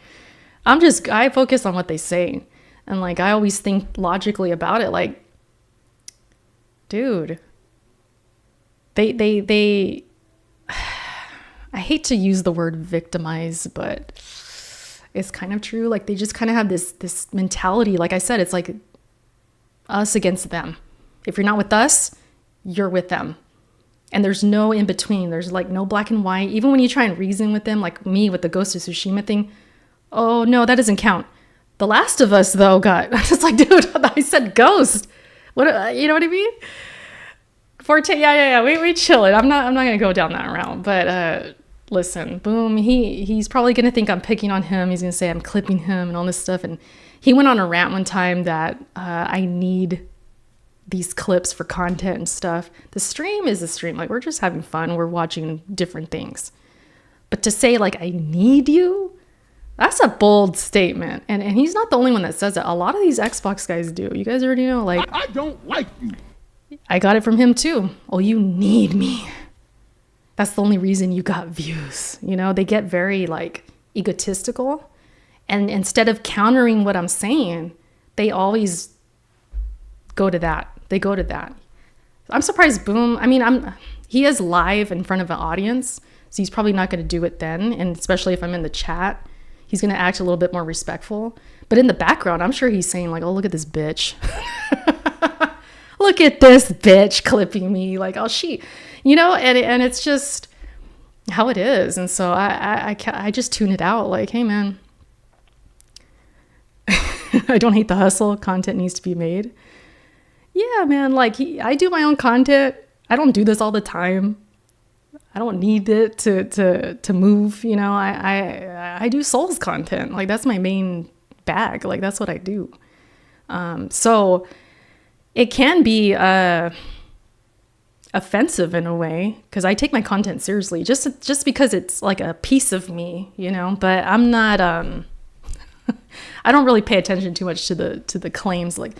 I focus on what they say. And like, I always think logically about it. Like, dude, they I hate to use the word victimize, but it's kind of true. Like, they just kind of have this mentality. Like I said, it's like us against them. If you're not with us, you're with them. And there's no in between. There's like no black and white. Even when you try and reason with them, like me with the Ghost of Tsushima thing, oh no, that doesn't count. The Last of Us though got, I'm just like, dude, I said ghost. What, you know what I mean? Forte, yeah. We chill it. I'm not gonna go down that route. But listen, boom. He's probably gonna think I'm picking on him. He's gonna say I'm clipping him and all this stuff. And he went on a rant one time that I need these clips for content and stuff. The stream is a stream. Like, we're just having fun. We're watching different things. But to say like I need you, that's a bold statement. And he's not the only one that says it. A lot of these Xbox guys do. You guys already know. Like, I don't like you. I got it from him too. Oh, you need me. That's the only reason you got views. You know, they get very like egotistical. And instead of countering what I'm saying, they always go to that. They go to that. I'm surprised Boom. I mean, he is live in front of an audience, so he's probably not going to do it then. And especially if I'm in the chat, he's going to act a little bit more respectful. But in the background, I'm sure he's saying like, oh, look at this bitch. Look at this bitch clipping me. Like, oh, you know, and it's just how it is. And so I just tune it out. Like, hey, man, I don't hate the hustle. Content needs to be made. Yeah, man, like I do my own content. I don't do this all the time. I don't need it to move, you know. I do Souls content. Like, that's my main bag. Like, that's what I do. So it can be offensive in a way, because I take my content seriously just because it's like a piece of me, you know. But I'm not I don't really pay attention too much to the claims like,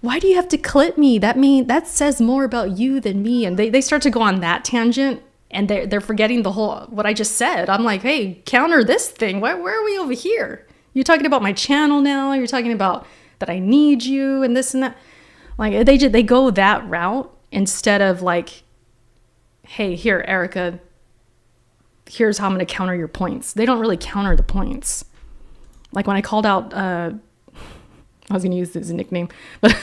why do you have to clip me? That says more about you than me. And they start to go on that tangent, and they're forgetting the whole what I just said. I'm like, hey, counter this thing. Where are we over here? You're talking about my channel now. You're talking about that I need you and this and that. Like, they go that route instead of like, hey, here, Erica, here's how I'm going to counter your points. They don't really counter the points. Like when I called out, I was going to use this as a nickname, but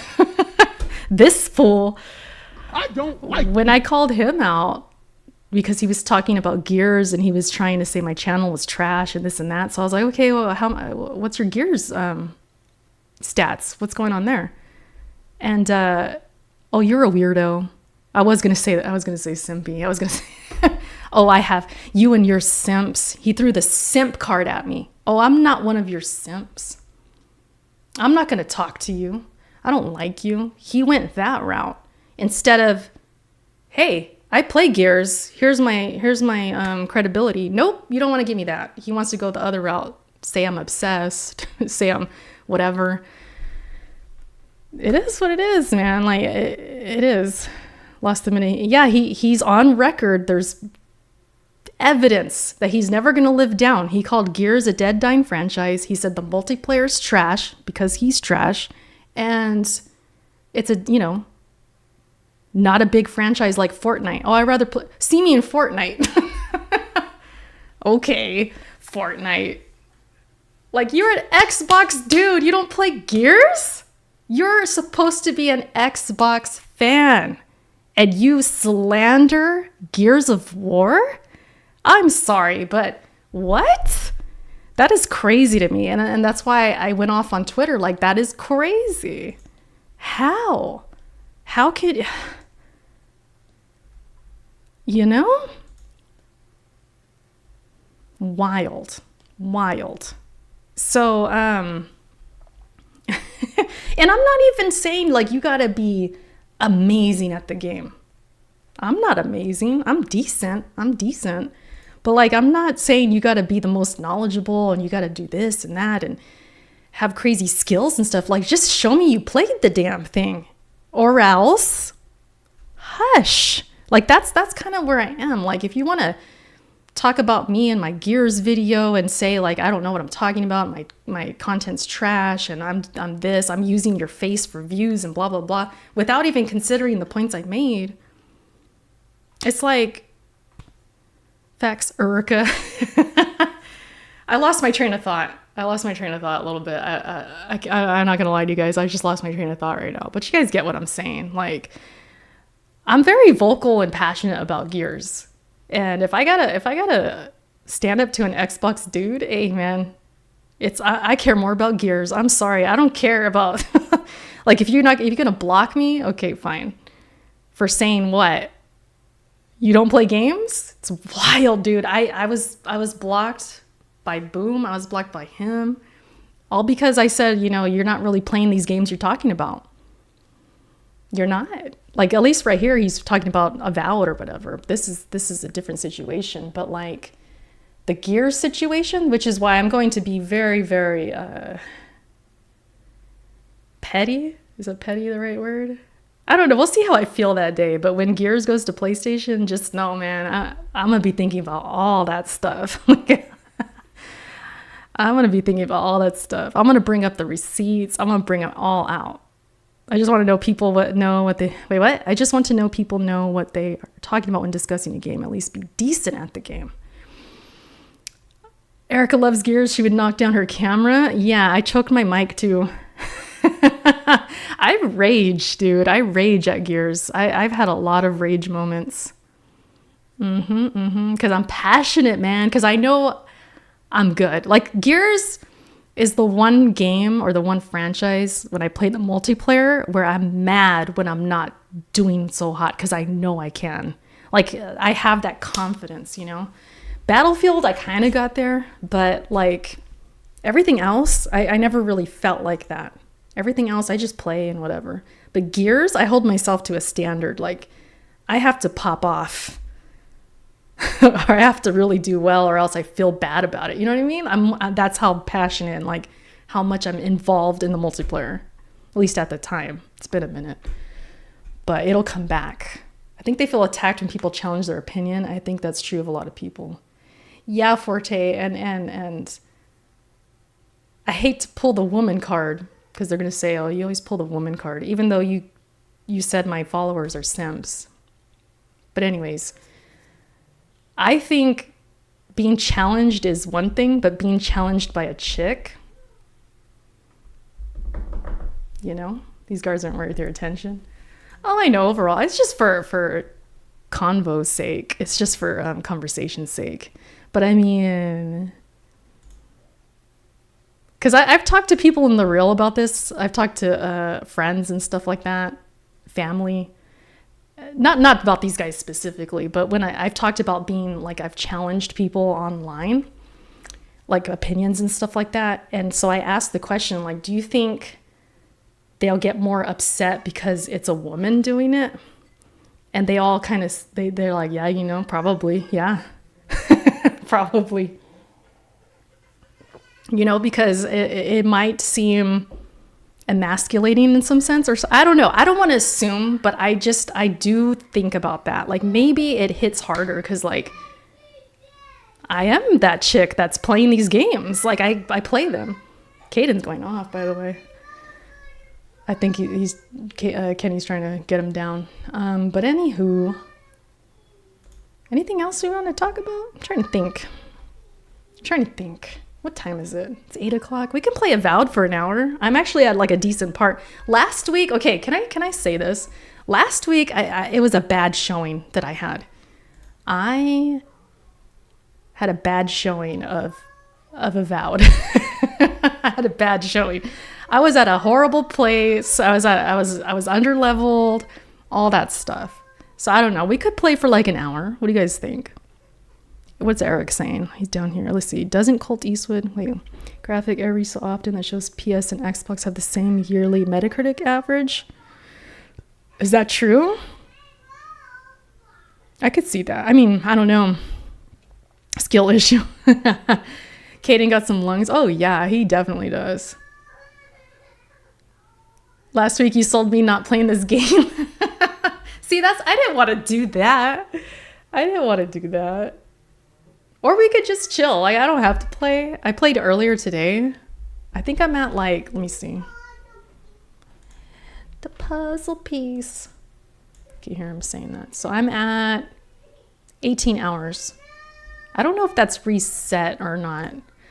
this fool, I don't like when I called him out because he was talking about Gears and he was trying to say my channel was trash and this and that. So I was like, okay, well, what's your Gears stats? What's going on there? And, oh, you're a weirdo. I was going to say simpy. I was going to say, oh, I have you and your simps. He threw the simp card at me. Oh, I'm not one of your simps. I'm not going to talk to you. I don't like you. He went that route instead of, hey, I play Gears. Here's my credibility. Nope, you don't want to give me that. He wants to go the other route. Say I'm obsessed. Say I'm whatever. It is what it is, man. Like it is. Lost the minute. Yeah, he's on record. There's evidence that he's never going to live down. He called Gears a dead, dying franchise. He said the multiplayer's trash because he's trash. And it's a, you know, not a big franchise like Fortnite. Oh, I'd rather see me in Fortnite. Okay, Fortnite. Like, you're an Xbox dude. You don't play Gears? You're supposed to be an Xbox fan. And you slander Gears of War? I'm sorry, but what? That is crazy to me. And that's why I went off on Twitter. Like, that is crazy. How? How could... You know? Wild. So, and I'm not even saying, like, you gotta be amazing at the game. I'm not amazing. I'm decent. But, like, I'm not saying you gotta be the most knowledgeable and you gotta do this and that and have crazy skills and stuff. Like, just show me you played the damn thing. Or else, hush. Like, that's kind of where I am. Like, if you want to talk about me and my Gears video and say, like, I don't know what I'm talking about, my content's trash and I'm this, I'm using your face for views and blah, blah, blah, without even considering the points I made, it's like, facts, Erica. I lost my train of thought. lost my train of thought a little bit. I'm not gonna lie to you guys. I just lost my train of thought right now. But you guys get what I'm saying. Like, I'm very vocal and passionate about Gears, and if I gotta stand up to an Xbox dude, hey man, I care more about Gears. I'm sorry, I don't care about like if you're gonna block me, okay, fine. For saying what? You don't play games? It's wild, dude. I was blocked by Boom. I was blocked by him. All because I said, you're not really playing these games you're talking about. You're not. Like, at least right here, he's talking about Avowed or whatever. This is a different situation. But, like, the Gears situation, which is why I'm going to be very, very petty. Is that petty the right word? I don't know. We'll see how I feel that day. But when Gears goes to PlayStation, just know, man, I'm going to be thinking about all that stuff. I'm going to be thinking about all that stuff. I'm going to bring up the receipts. I'm going to bring it all out. I just want to know people I just want to know people know what they are talking about when discussing a game. At least be decent at the game. Erica loves Gears. She would knock down her camera. Yeah, I choked my mic too. I rage, dude. I rage at Gears. I've had a lot of rage moments. Because I'm passionate, man. Because I know I'm good. Like, Gears is the one game or the one franchise when I play the multiplayer where I'm mad when I'm not doing so hot because I know I can. Like, I have that confidence, Battlefield, I kind of got there, but like everything else, I never really felt like that. Everything else, I just play and whatever. But Gears, I hold myself to a standard. Like, I have to pop off. Or I have to really do well, or else I feel bad about it. You know what I mean? That's how passionate and like how much I'm involved in the multiplayer. At least at the time. It's been a minute. But it'll come back. I think they feel attacked when people challenge their opinion. I think that's true of a lot of people. Yeah, Forte, and I hate to pull the woman card because they're gonna say, "Oh, you always pull the woman card," even though you said my followers are simps. But anyways, I think being challenged is one thing, but being challenged by a chick, these guys aren't worth your attention. All I know overall, it's just for convo's sake. It's just for conversation's sake. But I mean, because I've talked to people in the real about this. I've talked to friends and stuff like that, family. Not about these guys specifically, but when I've talked about being like I've challenged people online, like opinions and stuff like that. And so I asked the question, like, do you think they'll get more upset because it's a woman doing it? And they all kind of, they're like, yeah, probably. Yeah, probably. Because it might seem emasculating in some sense, or I don't know. I don't want to assume, but I do think about that. Like, maybe it hits harder because, like, I am that chick that's playing these games. Like, I play them. Caden's going off, by the way. I think Kenny's trying to get him down. But anywho, anything else we want to talk about? I'm trying to think. What time is it? It's 8 o'clock. We can play Avowed for an hour. I'm actually at like a decent part. Last week, okay, can I say this? Last week, it was a bad showing that I had. I had a bad showing of Avowed. I had a bad showing. I was at a horrible place. I was underleveled, all that stuff. So I don't know. We could play for like an hour. What do you guys think? What's Eric saying? He's down here. Let's see. Doesn't Colt Eastwood, graphic every so often that shows PS and Xbox have the same yearly Metacritic average? Is that true? I could see that. I mean, I don't know. Skill issue. Caden got some lungs. Oh yeah, he definitely does. Last week you sold me not playing this game. See, I didn't want to do that. Or we could just chill. Like, I don't have to play. I played earlier today. I think I'm at let me see. The puzzle piece. You can hear him saying that. So I'm at 18 hours. I don't know if that's reset or not.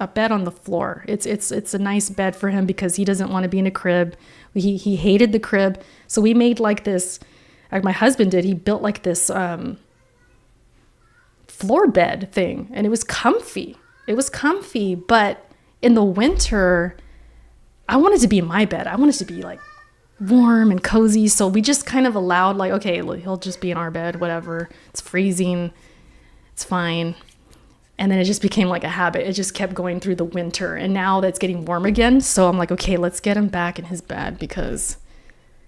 a bed on the floor. It's a nice bed for him because he doesn't want to be in a crib. He hated the crib. So we made like this, like my husband did, he built like this floor bed thing, and it was comfy. It was comfy, but in the winter, I wanted to be in my bed. I wanted to be like warm and cozy. So we just kind of allowed like, okay, he'll just be in our bed, whatever. It's freezing. It's fine. And then it just became like a habit. It just kept going through the winter. And now that it's getting warm again. So I'm like, okay, let's get him back in his bed, because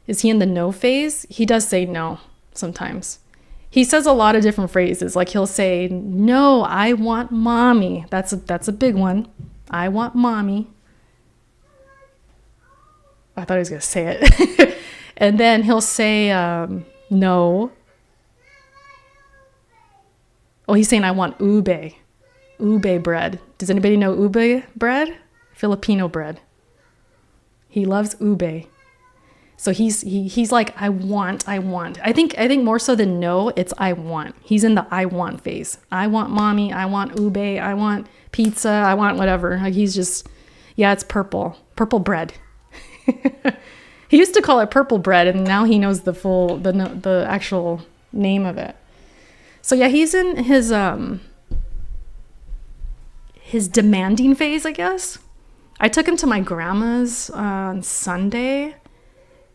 is he in the no phase? He does say no sometimes. He says a lot of different phrases. Like he'll say, no, I want mommy. That's a big one. I want mommy. I thought he was going to say it. And then he'll say, no. Oh, he's saying, I want ube. Ube bread. Does anybody know ube bread? Filipino bread. He loves ube. So he's like, I want. I think more so than no, it's I want. He's in the I want phase. I want mommy. I want ube. I want pizza. I want whatever. Like he's just, yeah, it's purple. Purple bread. He used to call it purple bread, and now he knows the actual name of it. So yeah, he's in his demanding phase, I guess. I took him to my grandma's on Sunday.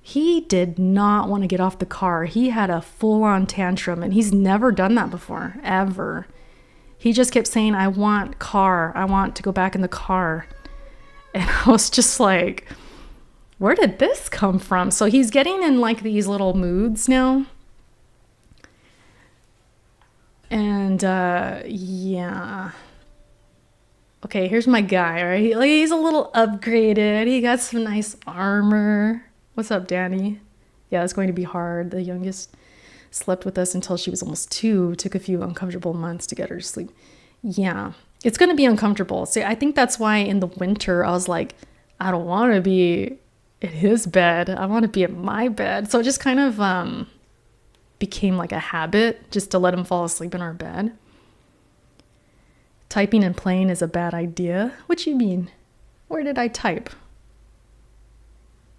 He did not want to get off the car. He had a full-on tantrum, and he's never done that before, ever. He just kept saying, I want car. I want to go back in the car. And I was just like, where did this come from? So he's getting in like these little moods now. And yeah. Okay, here's my guy, right? Like he's a little upgraded. He got some nice armor. What's up, Danny? Yeah, it's going to be hard. The youngest slept with us until she was almost 2. Took a few uncomfortable months to get her to sleep. Yeah, it's going to be uncomfortable. See, I think that's why in the winter I was like, I don't want to be in his bed. I want to be in my bed. So it just kind of became like a habit just to let him fall asleep in our bed. Typing and playing is a bad idea. What you mean? Where did I type?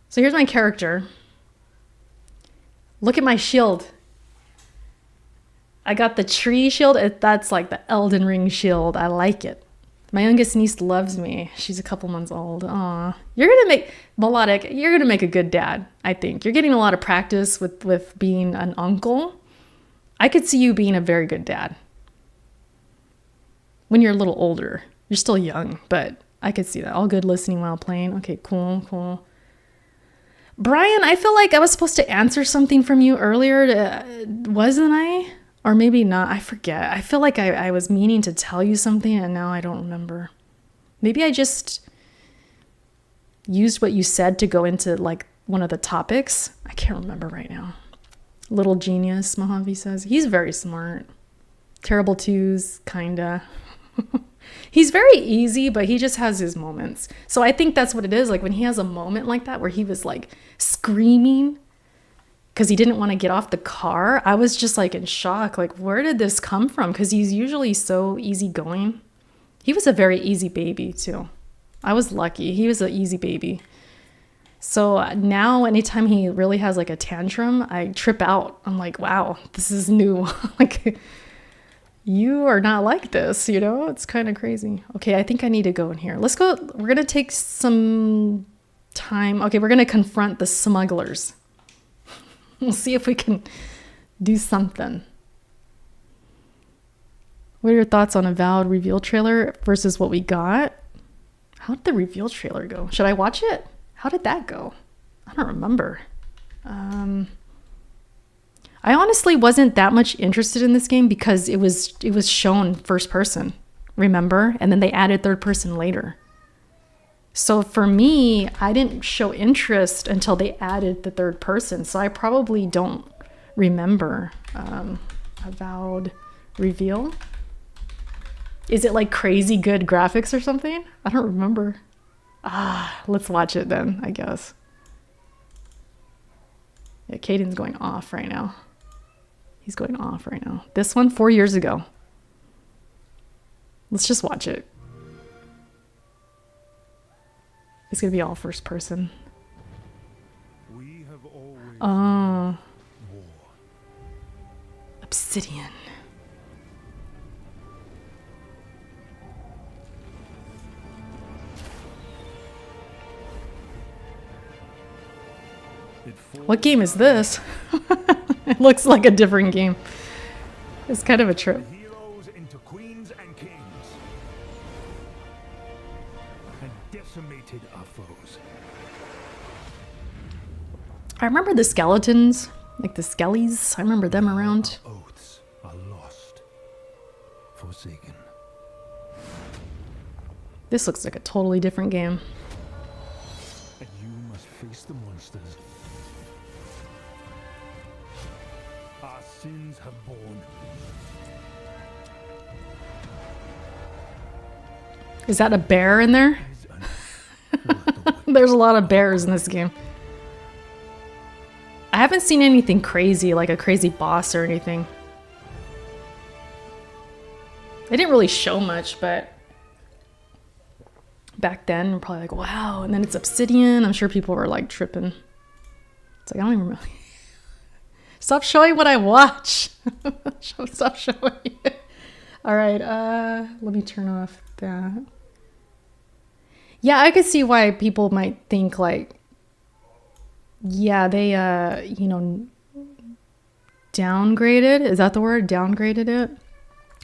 So here's my character. Look at my shield. I got the tree shield. That's like the Elden Ring shield. I like it. My youngest niece loves me. She's a couple months old. Aw. You're going to make, Melodic, you're going to make a good dad, I think. You're getting a lot of practice with being an uncle. I could see you being a very good dad. When you're a little older. You're still young, but I could see that. All good listening while playing. Okay, cool. Brian, I feel like I was supposed to answer something from you earlier. Wasn't I? Or maybe not. I forget. I feel like I was meaning to tell you something and now I don't remember. Maybe I just used what you said to go into like one of the topics. I can't remember right now. Little genius, Mojave says. He's very smart. Terrible twos, kinda. He's very easy, but he just has his moments. So I think that's what it is. Like when he has a moment like that where he was like screaming because he didn't want to get off the car, I was just like in shock. Like, where did this come from? Because he's usually so easygoing. He was a very easy baby too. I was lucky. He was an easy baby. So now anytime he really has like a tantrum, I trip out. I'm like, wow, this is new. Like, you are not like this, you know? It's kind of crazy. Okay, I think I need to go in here. Let's go. We're going to take some time. Okay, we're going to confront the smugglers. We'll see if we can do something. What are your thoughts on Avowed reveal trailer versus what we got? How did the reveal trailer go? Should I watch it? How did that go? I don't remember. I honestly wasn't that much interested in this game because it was shown first person, remember? And then they added third person later. So for me, I didn't show interest until they added the third person. So I probably don't remember Avowed reveal. Is it like crazy good graphics or something? I don't remember. Let's watch it then, I guess. Yeah, Caden's going off right now. He's going off right now. This one, 4 years ago. Let's just watch it. It's gonna be all first person. We have always Oh. war. Obsidian. What game is this? It looks like a different game. It's kind of a trip. Heroes into queens and kings, and decimated our foes. I remember the skeletons, like the skellies. I remember them around. Oaths are lost, forsaken. This looks like a totally different game. And you must face the monsters our sins have borne. Is that a bear in there? There's a lot of bears in this game. I haven't seen anything crazy, like a crazy boss or anything. They didn't really show much, but back then, we're probably like, wow. And then it's Obsidian. I'm sure people were like tripping. It's like, I don't even really. Stop showing what I watch. Stop showing it. All right, let me turn off that. Yeah, I could see why people might think like, yeah, they, you know, downgraded. Is that the word? Downgraded it?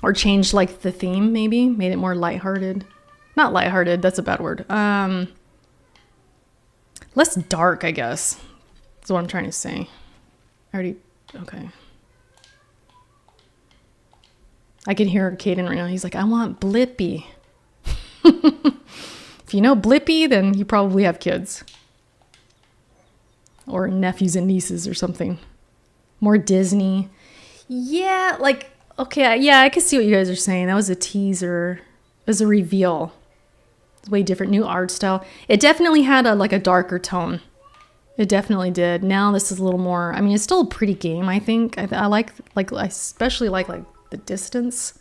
Or changed like the theme, maybe? Made it more lighthearted. Not lighthearted, that's a bad word. Less dark, I guess. That's what I'm trying to say. I already, okay. I can hear Caden right now. He's like, I want Blippi. If you know Blippi, then you probably have kids. Or nephews and nieces or something. More Disney. Yeah, like, okay, yeah, I can see what you guys are saying. That was a teaser. It was a reveal. It's way different, new art style. It definitely had like a darker tone. It definitely did. Now this is a little more, I mean, it's still a pretty game, I think. I like, I especially like the distance.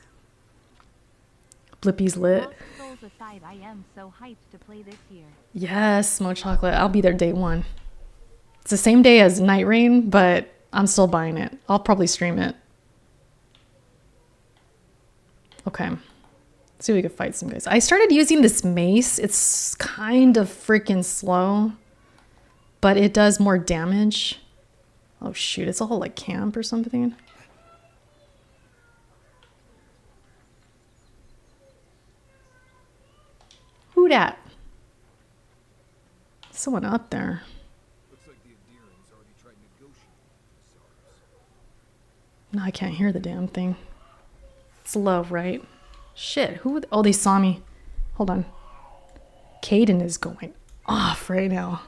Blippi's lit. Aside, I am so hyped to play this year. Yes, smoked chocolate. I'll be there day one. It's the same day as Night Rain, but I'm still buying it. I'll probably stream it. Okay. Let's see if we can fight some guys. I started using this mace. It's kind of freaking slow, but it does more damage. Oh shoot, it's a whole like camp or something. Who dat? Someone up there. Looks like the Endearing's already tried negotiating with the Tsars. No, I can't hear the damn thing. It's low, right? Shit, who would... Oh, they saw me. Hold on. Caden is going off right now.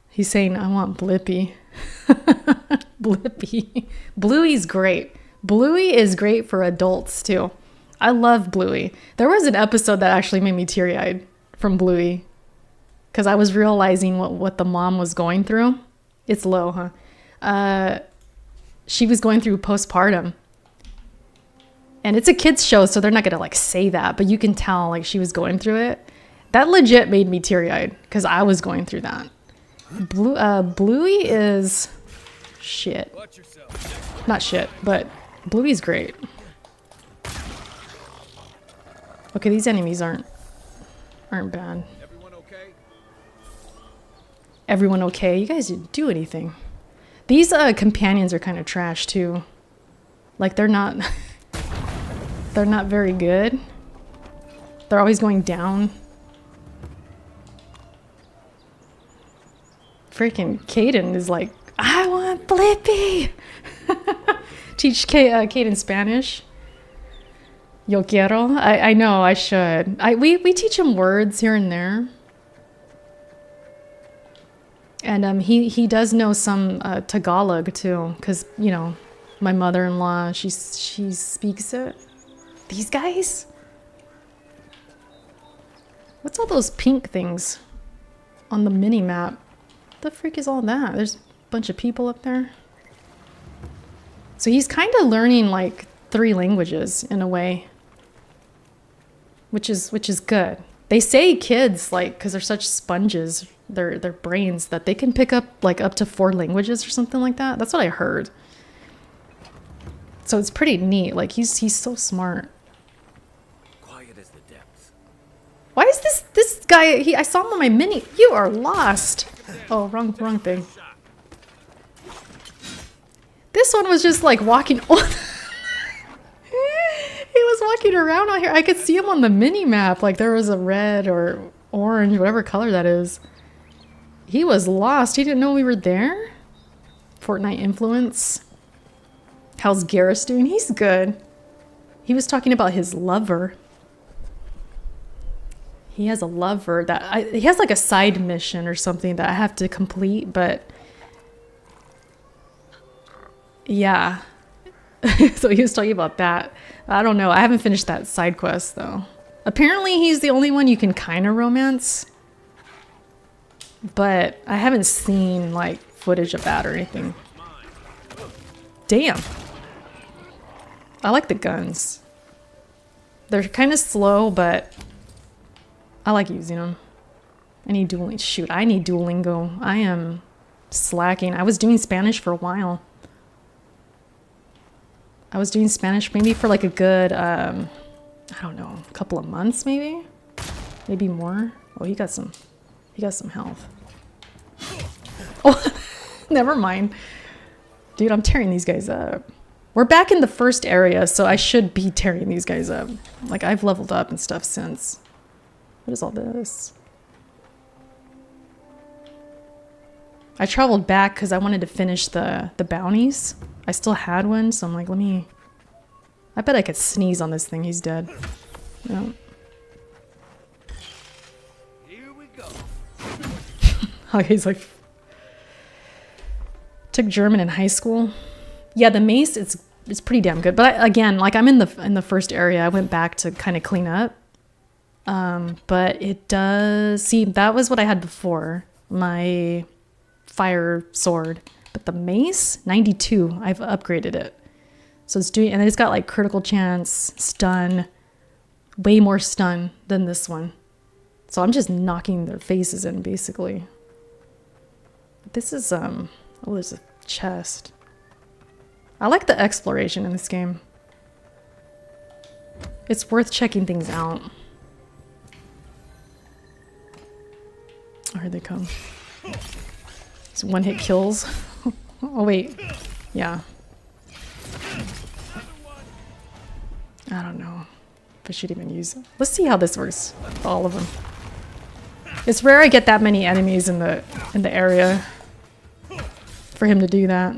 He's saying, I want Blippi. Blippi. Bluey's great. Bluey is great for adults, too. I love Bluey. There was an episode that actually made me teary-eyed from Bluey. Because I was realizing what the mom was going through. It's low, huh? She was going through postpartum. And it's a kid's show, so they're not going to like say that. But you can tell like she was going through it. That legit made me teary-eyed. Because I was going through that. Bluey is shit. Not shit, but Bluey's great. Okay, these enemies aren't bad. Everyone okay? Everyone okay? You guys didn't do anything. These companions are kind of trash too. Like they're not they're not very good. They're always going down. Freaking Caden is like, I want Blippi. Teach Caden Spanish. Yo quiero. I know I should. We teach him words here and there. And he does know some Tagalog too, because you know, my mother-in-law she speaks it. These guys. What's all those pink things on the mini map? What the freak is all that? There's a bunch of people up there. So he's kind of learning like 3 languages in a way. Which is good. They say kids, like, because they're such sponges, their brains, that they can pick up like up to 4 languages or something like that. That's what I heard. So it's pretty neat. Like he's so smart. Quiet as the depths. Why is this guy? I saw him on my mini. You are lost. Oh, wrong thing. This one was just like walking. He was walking around out here. I could see him on the mini map. Like there was a red or orange, whatever color that is. He was lost. He didn't know we were there. Fortnite influence. How's Garrus doing? He's good. He was talking about his lover. He has a lover that he has like a side mission or something that I have to complete, but yeah. So he was talking about that. I don't know. I haven't finished that side quest though. Apparently he's the only one you can kind of romance, but I haven't seen like footage of that or anything. Damn. I like the guns. They're kind of slow, but I like using them. I need Duolingo. Shoot, I need Duolingo. I am slacking. I was doing Spanish for a while. I was doing Spanish maybe for like a good, I don't know, a couple of months maybe? Maybe more. Oh, he got some health. Oh, never mind. Dude, I'm tearing these guys up. We're back in the first area, so I should be tearing these guys up. Like, I've leveled up and stuff since. What is all this? I traveled back because I wanted to finish the bounties. I still had one, so I'm like, I bet I could sneeze on this thing. He's dead. No. Here we go. Oh, he's like... Took German in high school. Yeah, the mace it's pretty damn good. But again, like I'm in the first area. I went back to kind of clean up. But it does see that was what I had before. My fire sword. But the mace, 92. I've upgraded it. So it's doing, and it's got like critical chance, stun, way more stun than this one. So I'm just knocking their faces in basically. This is oh, there's a chest. I like the exploration in this game. It's worth checking things out. Oh, here they come. It's one-hit kills. Oh, wait. Yeah. I don't know if I should even use it. Let's see how this works. All of them. It's rare I get that many enemies in the area for him to do that.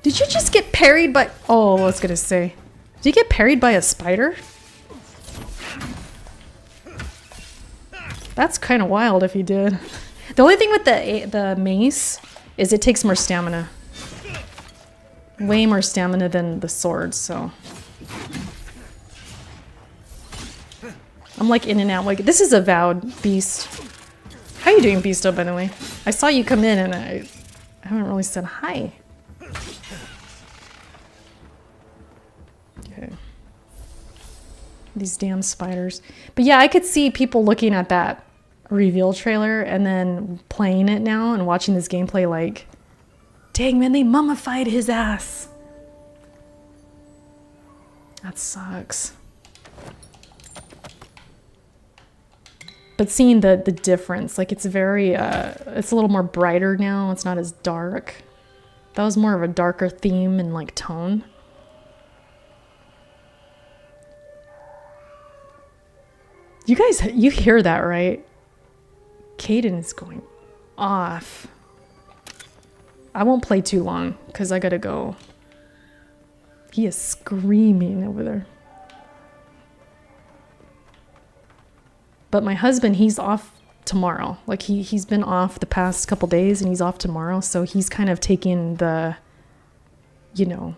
Did you just get parried by... Oh, I was gonna say. Did you get parried by a spider? That's kind of wild if you did. The only thing with the mace is it takes more stamina. Way more stamina than the sword, so... I'm like in and out. Like, this is Avowed, Beast. How you doing, Beasto, by the way? I saw you come in and I haven't really said hi. Okay. These damn spiders. But yeah, I could see people looking at that reveal trailer and then playing it now and watching this gameplay like, dang man, they mummified his ass. That sucks. But seeing the difference, like it's very, it's a little more brighter now. It's not as dark. That was more of a darker theme and like tone. You guys, you hear that, right? Caden is going off. I won't play too long because I gotta go. He is screaming over there. But my husband, he's off tomorrow. Like he's been off the past couple days and he's off tomorrow. So he's kind of taking the, you know.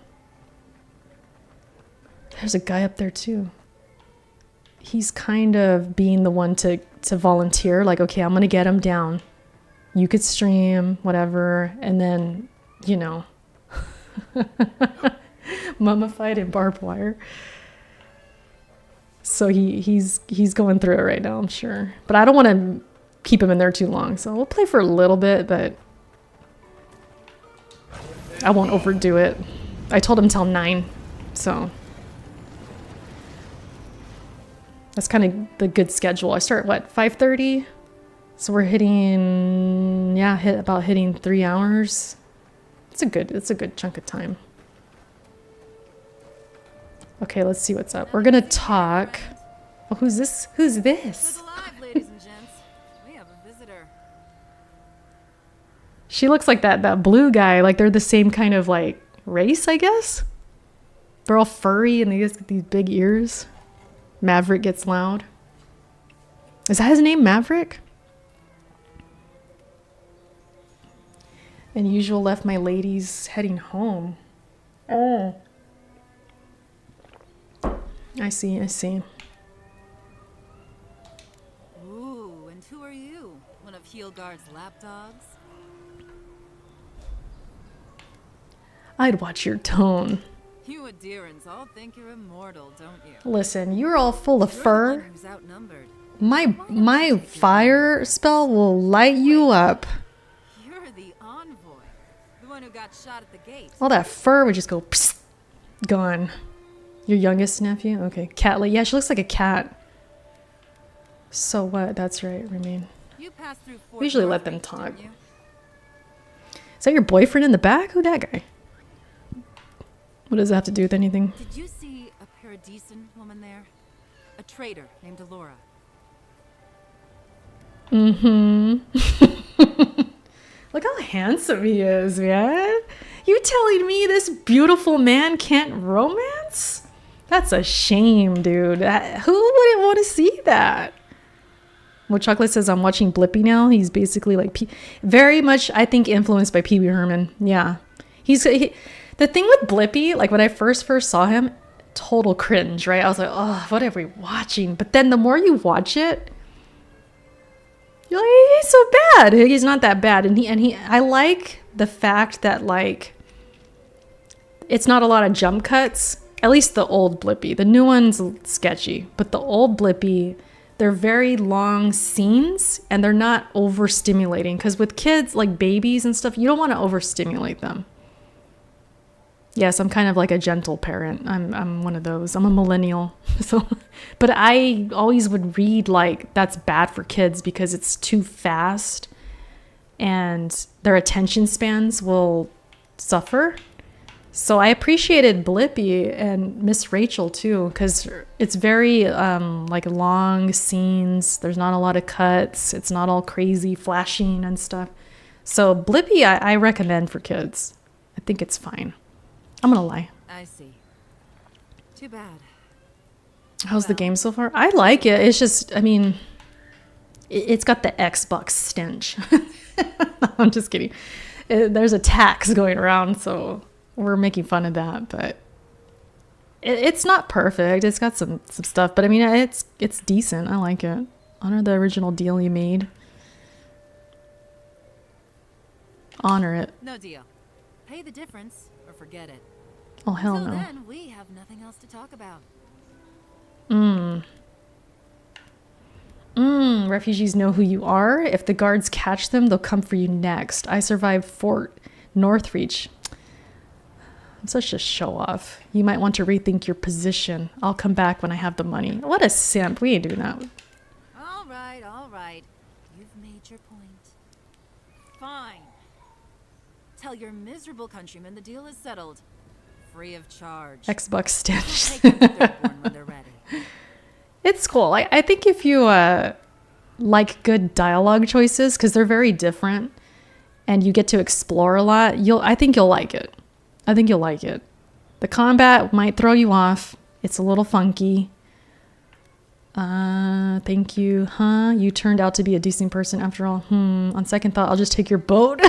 There's a guy up there too. He's kind of being the one to volunteer. Like, okay, I'm going to get him down. You could stream, whatever. And then, you know, mummified in barbed wire. So he's going through it right now, I'm sure. But I don't want to keep him in there too long, so we'll play for a little bit, but I won't overdo it. I told him till 9, so that's kind of the good schedule. I start what, 5:30? So we're hitting, yeah, hitting 3 hours. It's a good chunk of time. Okay, let's see what's up. We're gonna talk. Oh, who's this? Who's this? Ladies and gents, we have a visitor. She looks like that blue guy. Like they're the same kind of like race, I guess. They're all furry and they just get these big ears. Maverick gets loud. Is that his name, Maverick? And usual left my ladies heading home. Oh. I see. Ooh, and who are you? One of Heelguard's lapdogs? I'd watch your tone. You Adirans all think you're immortal, don't you? Listen, you're all full of You're the fur. one who's outnumbered. My fire spell will light you up. You're the envoy. The one who got shot at the gate. All that fur would just go psst, gone. Your youngest nephew? Okay. Catlet. Yeah, she looks like a cat. So what? That's right, Remain. You passed through We usually let them talk. Is that your boyfriend in the back? Who that guy? What does that have to do with anything? Did you see a Paradisen woman there? A traitor named Alora. Mm-hmm. Look how handsome he is, man. You telling me this beautiful man can't romance? That's a shame, dude. Who wouldn't want to see that? Well, Chocolate says, I'm watching Blippi now. He's basically like very much, I think, influenced by Pee Wee Herman. Yeah. The thing with Blippi, like when I first saw him, total cringe, right? I was like, oh, what are we watching? But then the more you watch it, you're like, he's so bad. He's not that bad. And I like the fact that like it's not a lot of jump cuts. At least the old Blippi. The new one's sketchy, but the old Blippi, they're very long scenes and they're not overstimulating. Because with kids, like babies and stuff, you don't want to overstimulate them. Yes, I'm kind of like a gentle parent. I'm one of those. I'm a millennial. So, but I always would read like that's bad for kids because it's too fast and their attention spans will suffer. So I appreciated Blippi and Miss Rachel too because it's very like long scenes. There's not a lot of cuts. It's not all crazy flashing and stuff. So Blippi I recommend for kids. I think it's fine. I'm gonna lie. I see. Too bad. How's the game so far? I like it. It's just, I mean, it's got the Xbox stench. I'm just kidding. There's a tax going around, so we're making fun of that. But it's not perfect. It's got some stuff, but I mean, it's decent. I like it. Honor the original deal you made. Honor it. No deal. Pay the difference or forget it. Oh, hell Until no. then, we have nothing else to talk about. Refugees know who you are. If the guards catch them, they'll come for you next. I survived Fort Northreach. I'm such a show-off. You might want to rethink your position. I'll come back when I have the money. What a simp. We ain't doing that. All right. You've made your point. Fine. Tell your miserable countrymen the deal is settled. Free of charge. Xbox stench. We'll take them to Third when they're ready. It's cool. I think if you like good dialogue choices, because they're very different, and you get to explore a lot, I think you'll like it. The combat might throw you off. It's a little funky. Thank you. You turned out to be a decent person after all. On second thought, I'll just take your boat.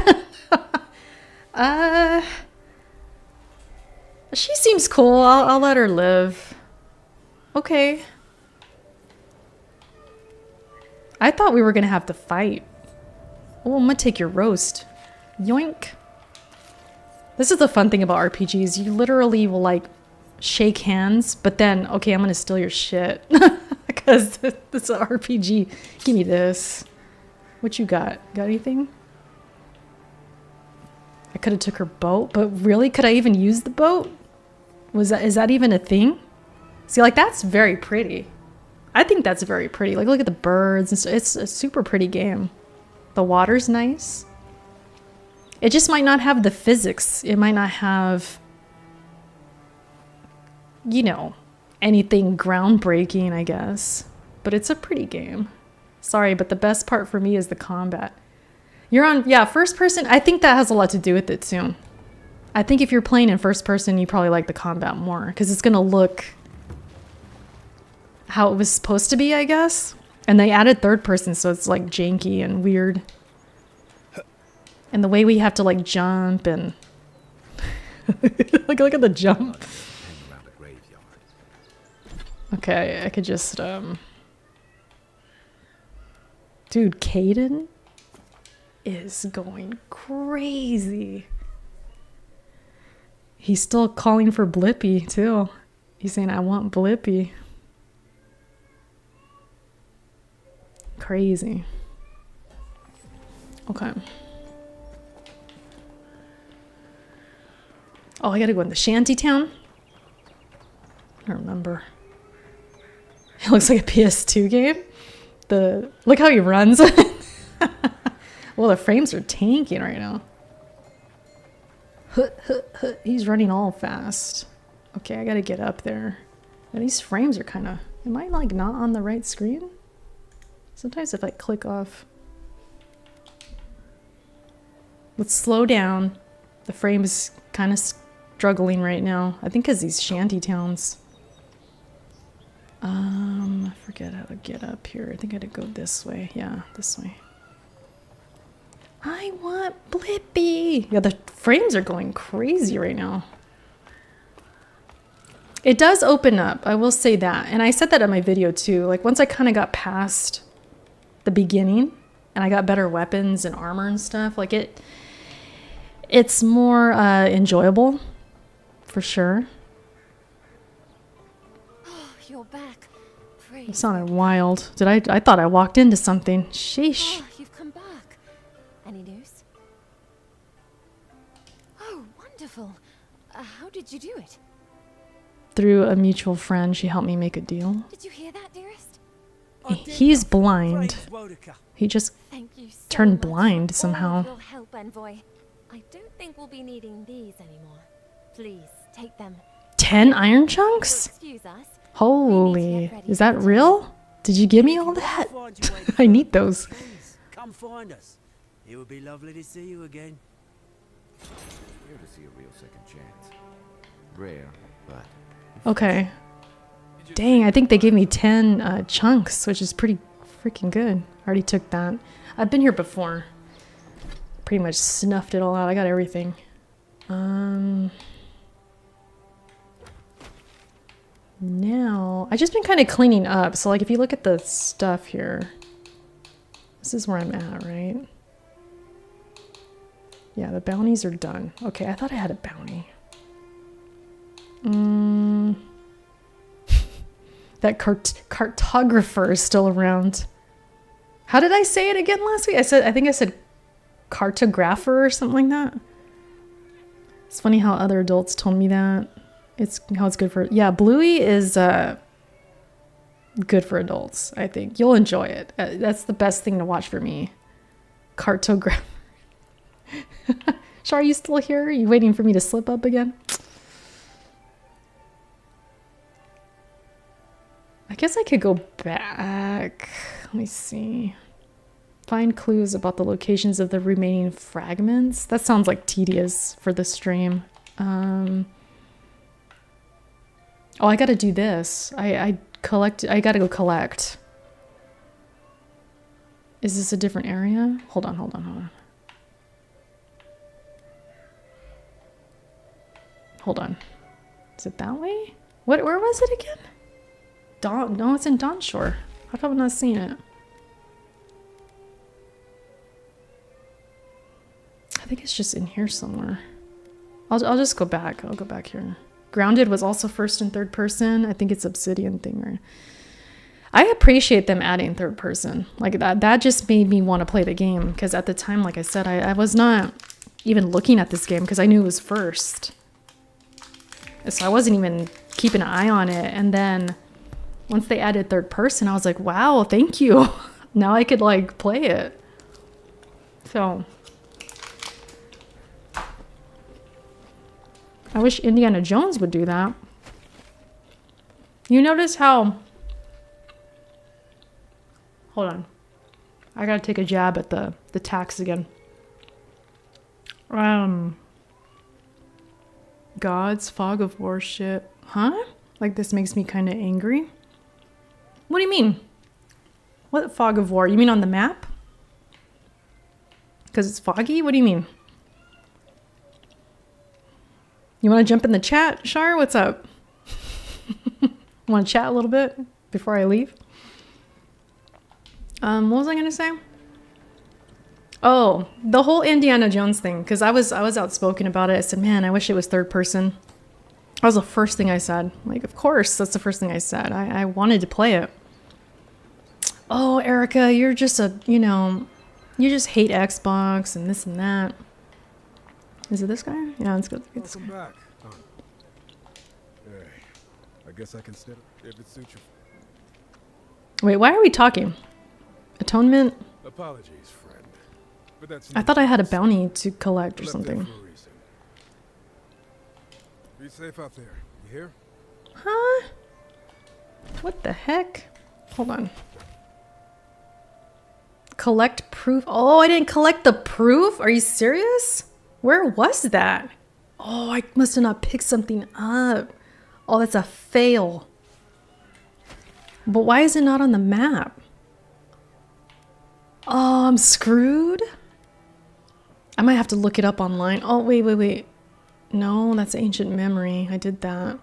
She seems cool. I'll let her live. Okay. I thought we were gonna have to fight. Oh, I'm gonna take your roast. Yoink. This is the fun thing about RPGs. You literally will like shake hands, but then, okay, I'm gonna steal your shit because it's an RPG. Give me this. What you got? Got anything? I could have took her boat, but really, could I even use the boat? Is that even a thing? See, like, that's very pretty. I think that's very pretty. Like, look at the birds and stuff. It's a super pretty game. The water's nice. It just might not have the physics. It might not have, you know, anything groundbreaking, I guess. But it's a pretty game. Sorry, but the best part for me is the combat. You're on, yeah, first person. I think that has a lot to do with it too. I think if you're playing in first person, you probably like the combat more because it's going to look how it was supposed to be, I guess. And they added third person, so it's like janky and weird. And the way we have to like jump and look at the jump. Okay, I could just dude, Caden is going crazy. He's still calling for Blippi too. He's saying, I want Blippi. Crazy. Okay. Oh, I gotta go in the shantytown? I don't remember. It looks like a PS2 game. Look how he runs. Well, the frames are tanking right now. He's running all fast. Okay, I gotta get up there. And these frames are kind of... Am I like not on the right screen? Sometimes if I click off... Let's slow down. The frame is kind of struggling right now. I think because these shanty towns. I forget how to get up here. I think I had to go this way. Yeah, this way. I want Blippi. Yeah, the frames are going crazy right now. It does open up. I will say that. And I said that in my video too. Like once I kind of got past the beginning and I got better weapons and armor and stuff, like it's more enjoyable for sure. Oh, you're back. It sounded wild. I thought I walked into something. Sheesh. Oh, you've come back. Any news? Oh, wonderful. How did you do it? Through a mutual friend, she helped me make a deal. Did you hear that, dearest? He's blind. He just turned blind somehow. Will help, envoy. I don't think we'll be needing these anymore. Please take them. 10 iron chunks? Excuse us. Holy, is that real? Did you give me all that? I need those. Please, come find us. It would be lovely to see you again. Here to see a real second chance. Rare, but Okay. Dang, I think they gave me 10 chunks, which is pretty freaking good. I already took that. I've been here before. Pretty much snuffed it all out. I got everything. Now, I've just been kind of cleaning up. So like if you look at the stuff here, this is where I'm at, right? Yeah, the bounties are done. Okay, I thought I had a bounty. That cartographer is still around. How did I say it again last week? I think I said cartographer or something like that. It's funny how other adults told me that. It's how it's good for... Yeah, Bluey is good for adults, I think. You'll enjoy it. That's the best thing to watch for me. Cartographer. Char, are you still here? Are you waiting for me to slip up again? I guess I could go back. Let me see. Find clues about the locations of the remaining fragments. That sounds like tedious for the stream. Oh, I gotta do this. I gotta go collect. Is this a different area? Hold on. Hold on. Is it that way? Where was it again? No, it's in Dawnshore. How come I'm not seeing it? I think it's just in here somewhere. I'll just go back. I'll go back here. Grounded was also first and third person. I think it's Obsidian thing, right? I appreciate them adding third person. Like that just made me want to play the game, because at the time, like I said, I was not even looking at this game because I knew it was first. So I wasn't even keeping an eye on it. And then once they added third person, I was like, wow, thank you. Now I could like play it. So I wish Indiana Jones would do that. You notice how... Hold on. I gotta take a jab at the tax again. Gods, fog of war shit. Huh? Like this makes me kind of angry? What do you mean? What fog of war? You mean on the map? Because it's foggy? What do you mean? You want to jump in the chat, Shar? What's up? Want to chat a little bit before I leave? What was I gonna say? Oh, the whole Indiana Jones thing, because I was outspoken about it. I said, man, I wish it was third person. That was the first thing I said. Like, of course, that's the first thing I said. I wanted to play it. Oh, Erica, you're just you just hate Xbox and this and that. Is it this guy? Yeah, let's go. Welcome back. Hey, I guess I can step if it suits you. Wait, why are we talking? Atonement? Apologies, friend. But that's I thought I had a bounty to collect or something. Be safe out there. You hear? Huh? What the heck? Hold on. Collect proof? Oh, I didn't collect the proof? Are you serious? Where was that? Oh, I must have not picked something up. Oh, that's a fail. But why is it not on the map? Oh, I'm screwed. I might have to look it up online. Oh, wait. No, that's ancient memory. I did that.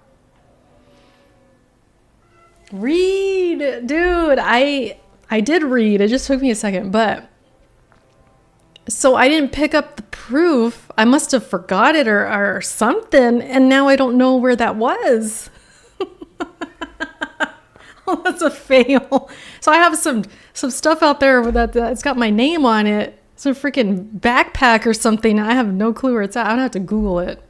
Read, dude. I did read. It just took me a second, but so I didn't pick up the proof. I must have forgot it or something, and now I don't know where that was. Oh, that's a fail. So I have some stuff out there that it's got my name on it. It's a freaking backpack or something. I have no clue where it's at. I'm gonna have to Google it.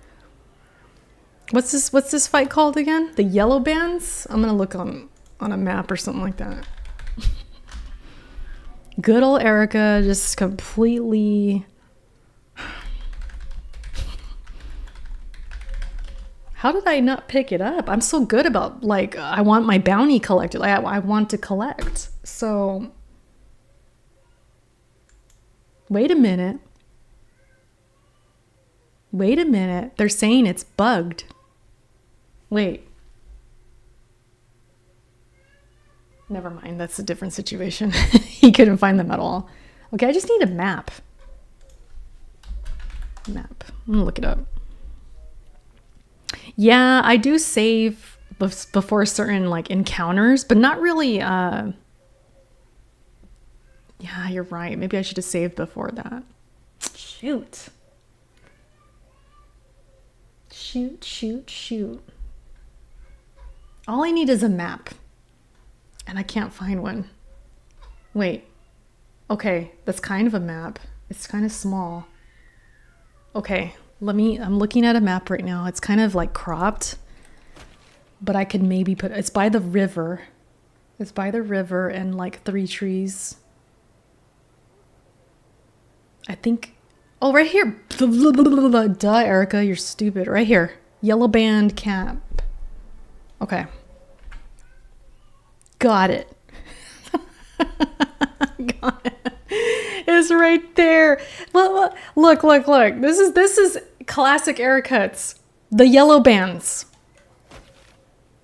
What's this fight called again? The yellow bands? I'm gonna look on a map or something like that. Good old Erica just completely... How did I not pick it up? I'm so good about, like, I want my bounty collected. I want to collect. So... Wait a minute. They're saying it's bugged. Wait. Never mind. That's a different situation. He couldn't find them at all. Okay, I just need a map. I'm gonna look it up. Yeah, I do save before certain, like, encounters, but not really... Yeah, you're right. Maybe I should have saved before that. Shoot. All I need is a map. And I can't find one. Wait. Okay, that's kind of a map. It's kind of small. Okay, I'm looking at a map right now. It's kind of like cropped. But I could maybe it's by the river. It's by the river and like 3 trees. I think... Oh, right here. Duh, Erica, you're stupid. Right here. Yellow band camp. Okay. Got it. Got it. It's right there. Look. This is classic Ericuts. The yellow bands.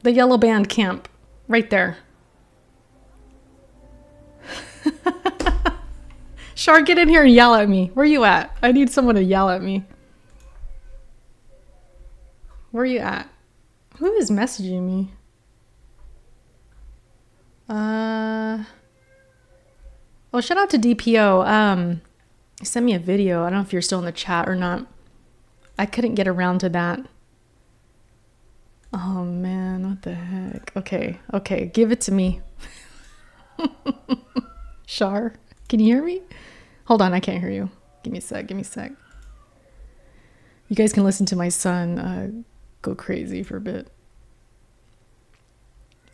The yellow band camp. Right there. Shar, get in here and yell at me. Where you at? I need someone to yell at me. Where you at? Who is messaging me? Oh, shout out to DPO. He sent me a video. I don't know if you're still in the chat or not. I couldn't get around to that. Oh man, what the heck? Okay, give it to me. Shar, can you hear me? Hold on, I can't hear you. Give me a sec. You guys can listen to my son go crazy for a bit.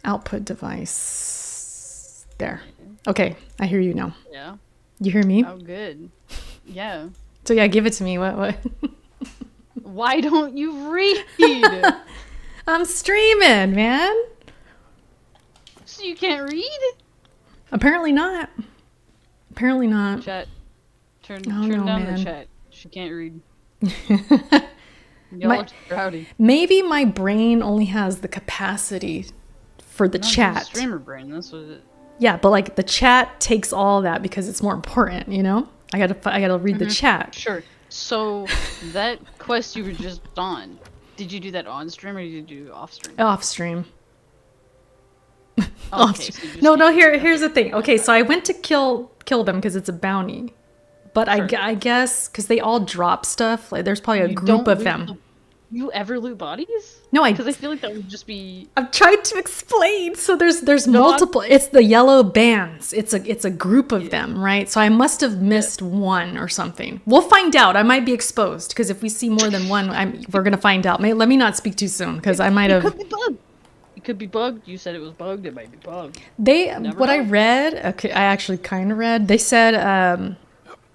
Output device. There. Okay, I hear you now. Yeah. You hear me? Oh, good. Yeah. So yeah, give it to me. What? Why don't you read? I'm streaming, man. So you can't read? Apparently not. Chat. Turn Oh, down man. the chat. She can't read. My- Y'all are rowdy. Maybe my brain only has the capacity for the No, it's a chat. streamer brain. That's what it. Yeah, but like the chat takes all that because it's more important, you know? I gotta read the chat. Sure. So that quest you were just on, did you do that on stream or did you do off stream? Off stream. Okay, so you just No, here's the thing. Okay, so I went to kill them because it's a bounty. But I guess because they all drop stuff, like there's probably a group of them. You ever loot bodies? No, because I feel like that would just be. I'm trying to explain. So there's multiple. It's the yellow bands. It's a group of them, right? So I must have missed one or something. We'll find out. I might be exposed because if we see more than one, we're gonna find out. Let me not speak too soon because I might have. It could be bugged. It could be bugged. You said it was bugged. It might be bugged. I read. Okay, I actually kind of read. They said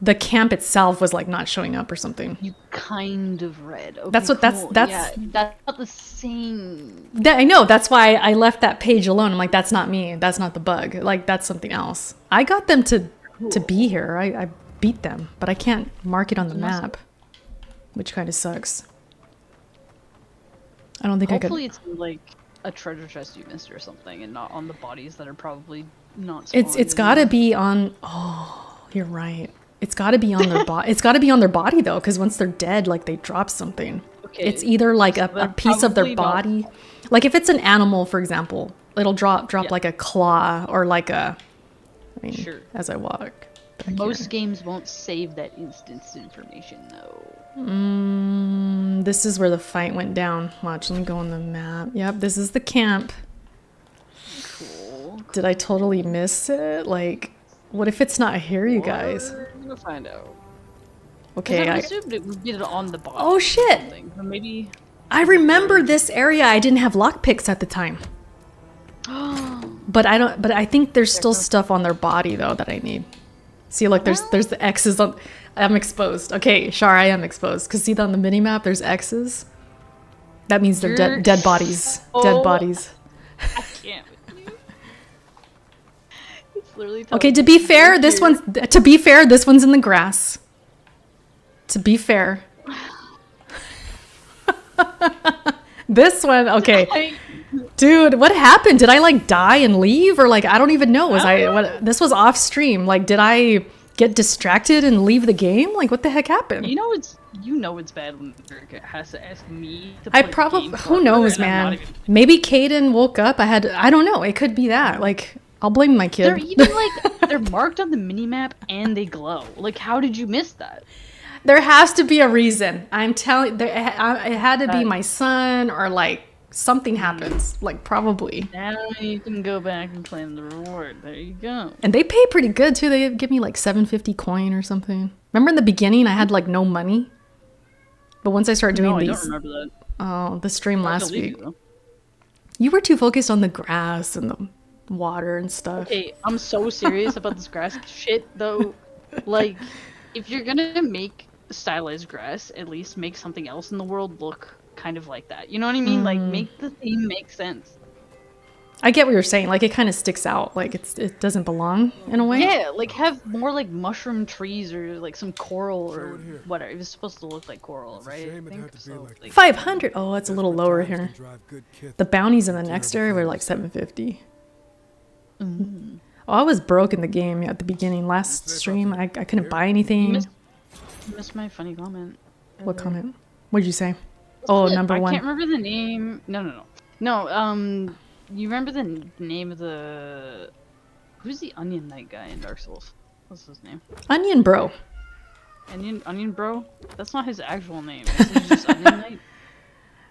the camp itself was like not showing up or something. You kind of read. Okay, That's what cool. that's Yeah, that's not the same. I know. That's why I left that page alone. I'm like, that's not me. That's not the bug. Like that's something else. I got them to be here. I beat them, but I can't mark it on the map, which kind of sucks. I don't think Hopefully I could. it's like a treasure chest you missed or something, and not on the bodies that are probably not. It's got to be on. Oh, you're right. It's got to be on their body. It's got to be on their body though, because once they're dead, like they drop something. Okay. It's either like So a they're piece of their probably not- body, like if it's an animal, for example, it'll drop like a claw or like a. I mean, Sure. as I walk. back Most here. games won't save that instance information though. This is where the fight went down. Watch, let me go on the map. Yep, this is the camp. Cool. Did I totally miss it? Like, what if it's not here, you guys? We're gonna find out. Okay, I I assumed it would be on the body. Oh, shit. Or something, but maybe. I remember this area. I didn't have lockpicks at the time. But I think there's still stuff on their body though that I need. See, look, there's the X's on. I'm exposed. Okay, Shar, I am exposed. Cause see on the mini map, there's X's. That means they're dead bodies. Dead bodies. I can't with you. It's literally. Okay, to be fair, this one's in the grass. To be fair. This one, okay. Dude, what happened? Did I like die and leave or like I don't even know. This was off stream. Like did I get distracted and leave the game? Like what the heck happened? You know it's bad when Erica has to ask me to I put probably game who cover, knows, and I'm not man. even- Maybe Caden woke up. I don't know. It could be that. Like I'll blame my kid. They're even like they're marked on the minimap and they glow. Like how did you miss that? There has to be a reason. I'm telling it had to be my son or like something happens. Like probably. Now you can go back and claim the reward. There you go. And they pay pretty good too. They give me like 750 coin or something. Remember in the beginning I had like no money? But once I started doing No, I these don't remember that. Oh, the stream I last believe week. you, though. You were too focused on the grass and the water and stuff. Okay, I'm so serious about this grass shit though. Like, if you're gonna make stylized grass, at least make something else in the world look kind of like that. You know what I mean? Like, make the theme make sense. I get what you're saying. Like it kind of sticks out. Like it doesn't belong in a way. Yeah, like have more like mushroom trees or like some coral or whatever. It's supposed to look like coral, right? I think so. Like, 500. Oh, it's a little lower here. The bounties in the next area were like 750. Oh, I was broke in the game at the beginning. Last stream, I couldn't buy anything. You missed my funny comment. What comment? What'd you say? Oh, number one. I can't remember the name. No. You remember the name of the... Who's the Onion Knight guy in Dark Souls? What's his name? Onion Bro. Onion Bro? That's not his actual name. Is it just Onion Knight?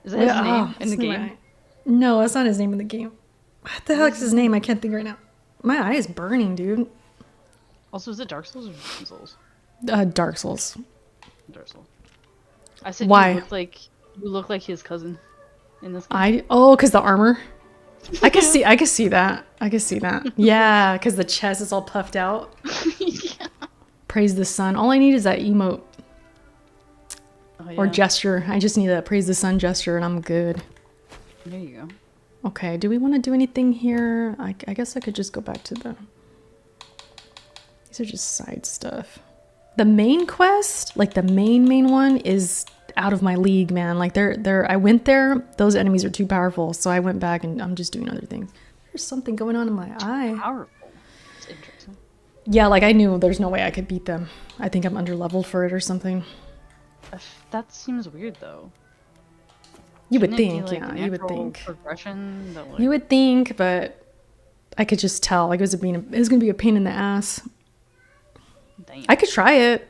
Is that his name in the game? No, that's not his name in the game. What the heck's his name? I can't think right now. My eye is burning, dude. Also, is it Dark Souls or Demon Souls? Dark Souls. Dark Souls. I said Why? You look like his cousin in this game. Because the armor. I can see that. Yeah, because the chest is all puffed out. Yeah. Praise the sun. All I need is that emote. Oh, Or yeah. gesture. I just need that praise the sun gesture and I'm good. There you go. Okay, do we want to do anything here? I guess I could just go back to the... These are just side stuff. The main quest, like the main one, is out of my league, man. Like I went there, those enemies are too powerful, so I went back and I'm just doing other things. There's something going on in my eye. Powerful. It's interesting. Yeah, like I knew there's no way I could beat them. I think I'm underleveled for it or something. That seems weird, though. You would Shouldn't it be, think, like, yeah, a you would natural think. Progression that, like... You would think, but I could just tell. Like it was gonna be a pain in the ass. Damn. I could try it.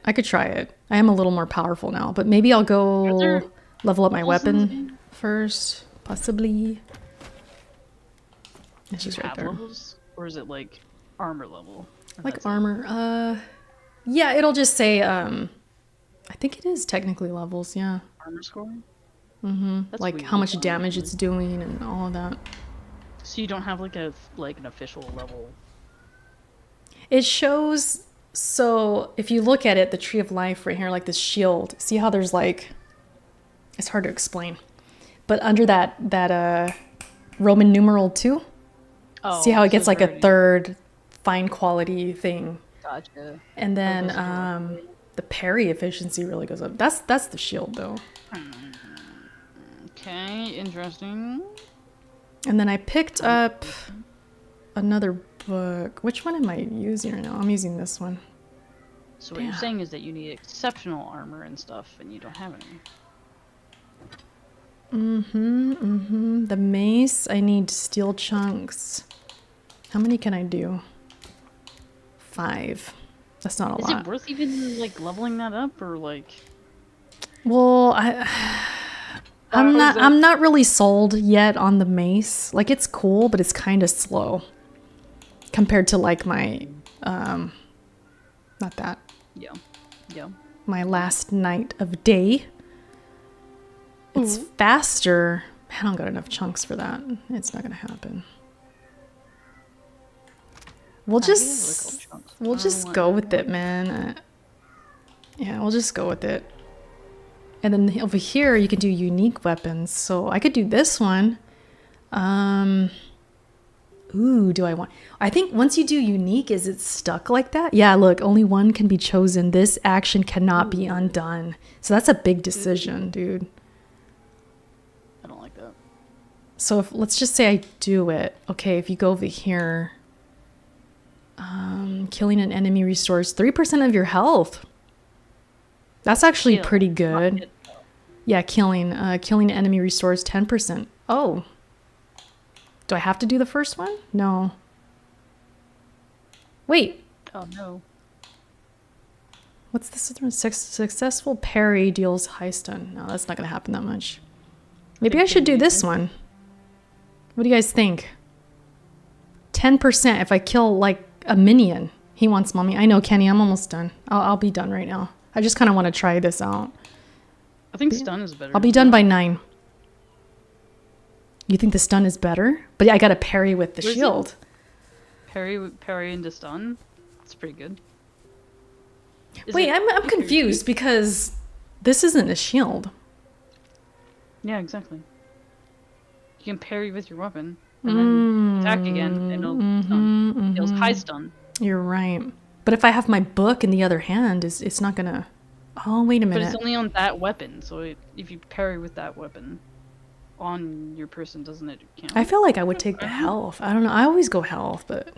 I am a little more powerful now, but maybe I'll go level up my weapon first, possibly. It's just right there. Levels? Or is it like armor level? Like armor. Yeah, it'll just say I think it is technically levels, yeah. Armor score? That's Like weird. how much damage it's doing and all of that. So you don't have like an official level. It shows, so if you look at it, the tree of life right here, like this shield, see how there's like, it's hard to explain, but under that Roman numeral 2, see how it gets like a third fine quality thing. Gotcha. And then the parry efficiency really goes up. That's the shield though. Okay, interesting. And then I picked up another book. Which one am I using right now? I'm using this one. So what you're saying is that you need exceptional armor and stuff, and you don't have any. The mace, I need steel chunks. How many can I do? 5. That's not a lot. Is it worth even like leveling that up or like? Well, I'm not really sold yet on the mace. Like it's cool, but it's kind of slow compared to like my not that. Yeah. My last night of day. It's faster. I don't got enough chunks for that. It's not gonna happen. We'll just go with it, man. Yeah, we'll just go with it. And then over here, you can do unique weapons. So I could do this one. Ooh, do I want... I think once you do unique, is it stuck like that? Yeah, look, only one can be chosen. This action cannot be undone. So that's a big decision, dude. I don't like that. So let's just say I do it. Okay, if you go over here... killing an enemy restores 3% of your health. That's actually pretty good. Yeah, killing an enemy restores 10%. Oh. Do I have to do the first one? No. Wait. Oh no. What's this other one? Successful parry deals high stun. No, that's not going to happen that much. Maybe I should do this one. What do you guys think? 10% if I kill like a minion. He wants mommy. I know, Kenny. I'm almost done. I'll be done right now. I just kind of want to try this out. I think stun is better. I'll be done by 9. You think the stun is better? But yeah, I got to parry with the shield. Parry into stun? That's pretty good. Wait, I'm confused because this isn't a shield. Yeah, exactly. You can parry with your weapon and then attack again and it'll stun. It high stun. You're right. But if I have my book in the other hand, it's not gonna... Oh, wait a minute. But it's only on that weapon, so if you parry with that weapon on your person, doesn't it count? I feel like I would take the health. I don't know. I always go health, but...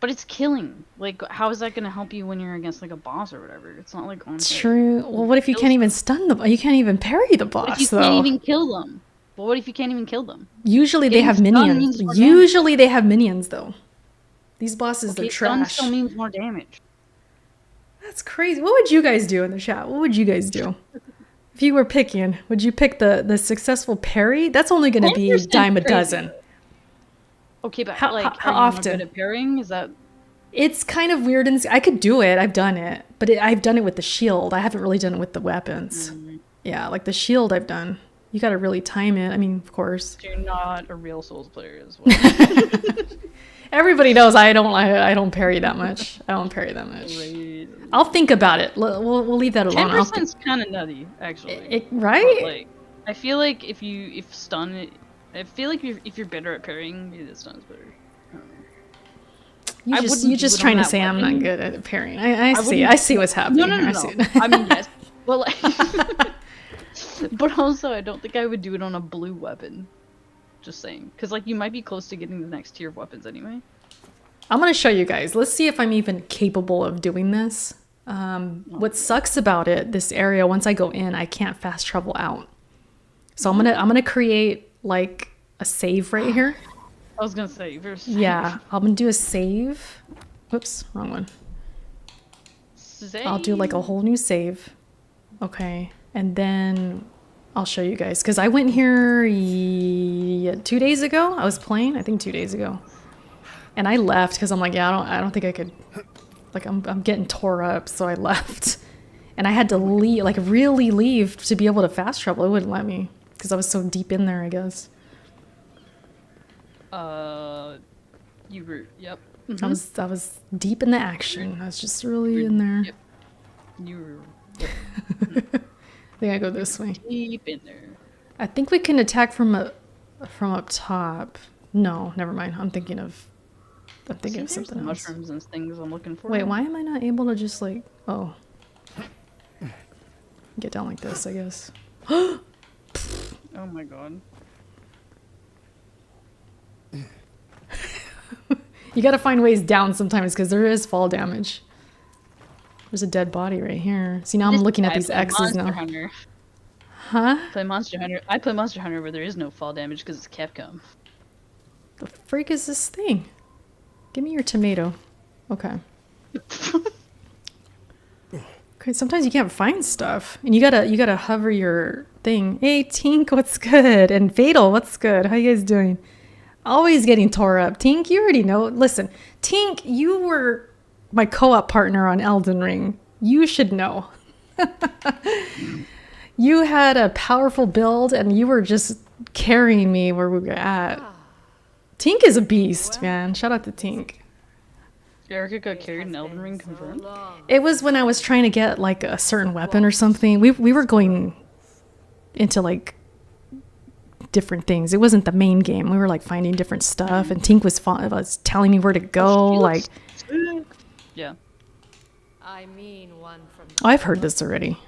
But it's killing. Like, how is that going to help you when you're against, like, a boss or whatever? It's not like... It's true. Well, what if you can't even stun them? You can't even parry the boss, what if you though? can't even kill them? Well, what if you can't even kill them? Usually they have minions. Usually they have minions, though. These bosses, they're trash. Stun still means more damage. That's crazy. What would you guys do in the chat? What would you guys do? If you were picking, would you pick the successful parry? That's only going to be 10% dime a crazy. dozen. Okay, but How like, how are you not often? good at pairing? Is that It's kind of weird, and I could do it. I've done it, but I've done it with the shield. I haven't really done it with the weapons. Yeah, like the shield I've done. You got to really time it. I mean, of course. you're not a real Souls player as well? Everybody knows I don't parry that much. I don't parry that much. I'll think about it. We'll leave that alone. 10%'s kind of nutty, actually. Right? But, like, I feel like if stun it, I feel like if you're better at parrying, maybe the stun's better. You I just wouldn't you do just it on trying to that say I'm weapon. not good at parrying. I wouldn't- see what's happening. No, here. I no. see it. I mean, yes. Well, like, but also, I don't think I would do it on a blue weapon. Just saying, because like you might be close to getting the next tier of weapons anyway. I'm gonna show you guys. Let's see if I'm even capable of doing this. What sucks about it, this area, once I go in, I can't fast travel out. So I'm gonna create like a save right here. I was gonna say, there's Yeah, I'm gonna do a save. Whoops, wrong one. I'll do like a whole new save. Okay, and then I'll show you guys because I went here 2 days ago. I was playing, I think 2 days ago, and I left because I'm like, yeah, I don't think I could. Like I'm getting tore up, so I left, and I had to leave, like really leave to be able to fast travel. It wouldn't let me because I was so deep in there, I guess. You were, yep. I was deep in the action. I was just really in there. Yep. You were. I think I go this way. Deep in there. I think we can attack from up top. No, never mind. I'm thinking of something else. Mushrooms and things I'm looking for. Wait, why am I not able to just like get down like this? I guess. Oh my god. You gotta find ways down sometimes because there is fall damage. There's a dead body right here. See, now I'm looking at these X's now. Hunter. Huh? Play Monster Hunter. I play Monster Hunter where there is no fall damage because it's Capcom. The freak is this thing? Give me your tomato. Okay. Okay, sometimes you can't find stuff. And you gotta hover your thing. Hey Tink, what's good? And Fatal, what's good? How you guys doing? Always getting tore up. Tink, you already know. Listen, Tink, you were my co-op partner on Elden Ring. You should know. You had a powerful build and you were just carrying me where we were at. Tink is a beast, man. Shout out to Tink. Erica got carried in Elden Ring confirmed. It was when I was trying to get like a certain weapon or something. We were going into like different things. It wasn't the main game. We were like finding different stuff, and Tink was telling me where to go. Like, yeah. I mean one from oh, I've heard this already.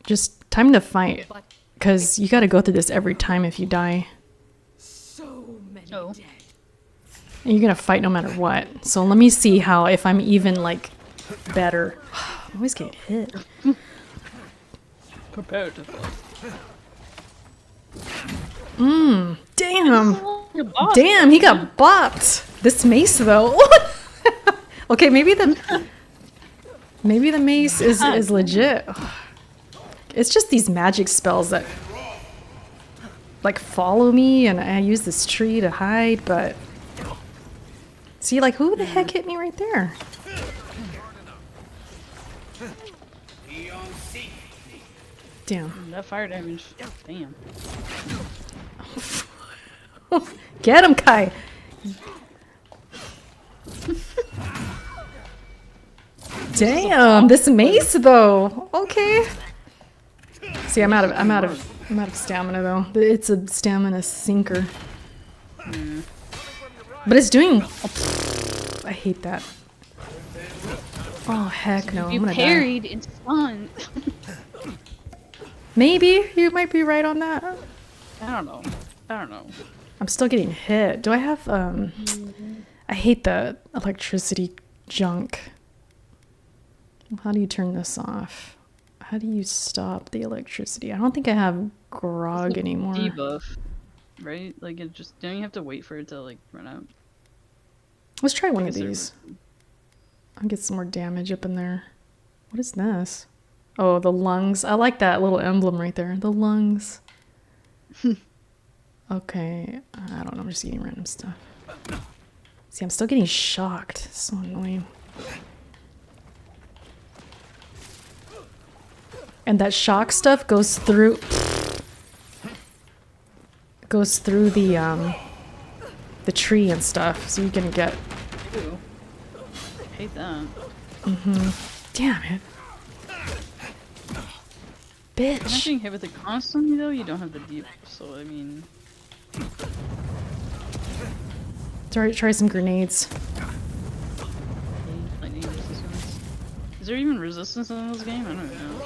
Just time to fight, because you got to go through this every time if you die. so many dead. And you're gonna fight no matter what. So let me see if I'm even like better. I'm always getting hit. Prepared. Damn. Damn, he got bopped. This mace though. Okay, maybe the mace is legit. It's just these magic spells that like follow me, and I use this tree to hide, but see, like, who the heck hit me right there? Damn. That fire damage. Damn. Get him, Kai. Damn, this mace though. Okay. See, I'm out of stamina though. It's a stamina sinker. But it's doing. I hate that. Oh heck no! You I'm gonna parried die. in stun. Maybe you might be right on that. I don't know. I'm still getting hit. Do I have I hate the electricity junk. How do you turn this off? How do you stop the electricity? I don't think I have grog anymore. Debuff, right? Like it just don't you have to wait for it to like run out? Let's try one of these. I'll get some more damage up in there. What is this? Oh, the lungs. I like that little emblem right there. The lungs. Okay. I don't know. I'm just eating random stuff. See, I'm still getting shocked. It's so annoying. And that shock stuff goes through the tree and stuff, so you're gonna get. Ew. I hate that. Damn it, bitch. Getting hit with it constantly though, you don't have the deep. So I mean, Try some grenades. lightning resistance. Is there even resistance in this game? I don't even know.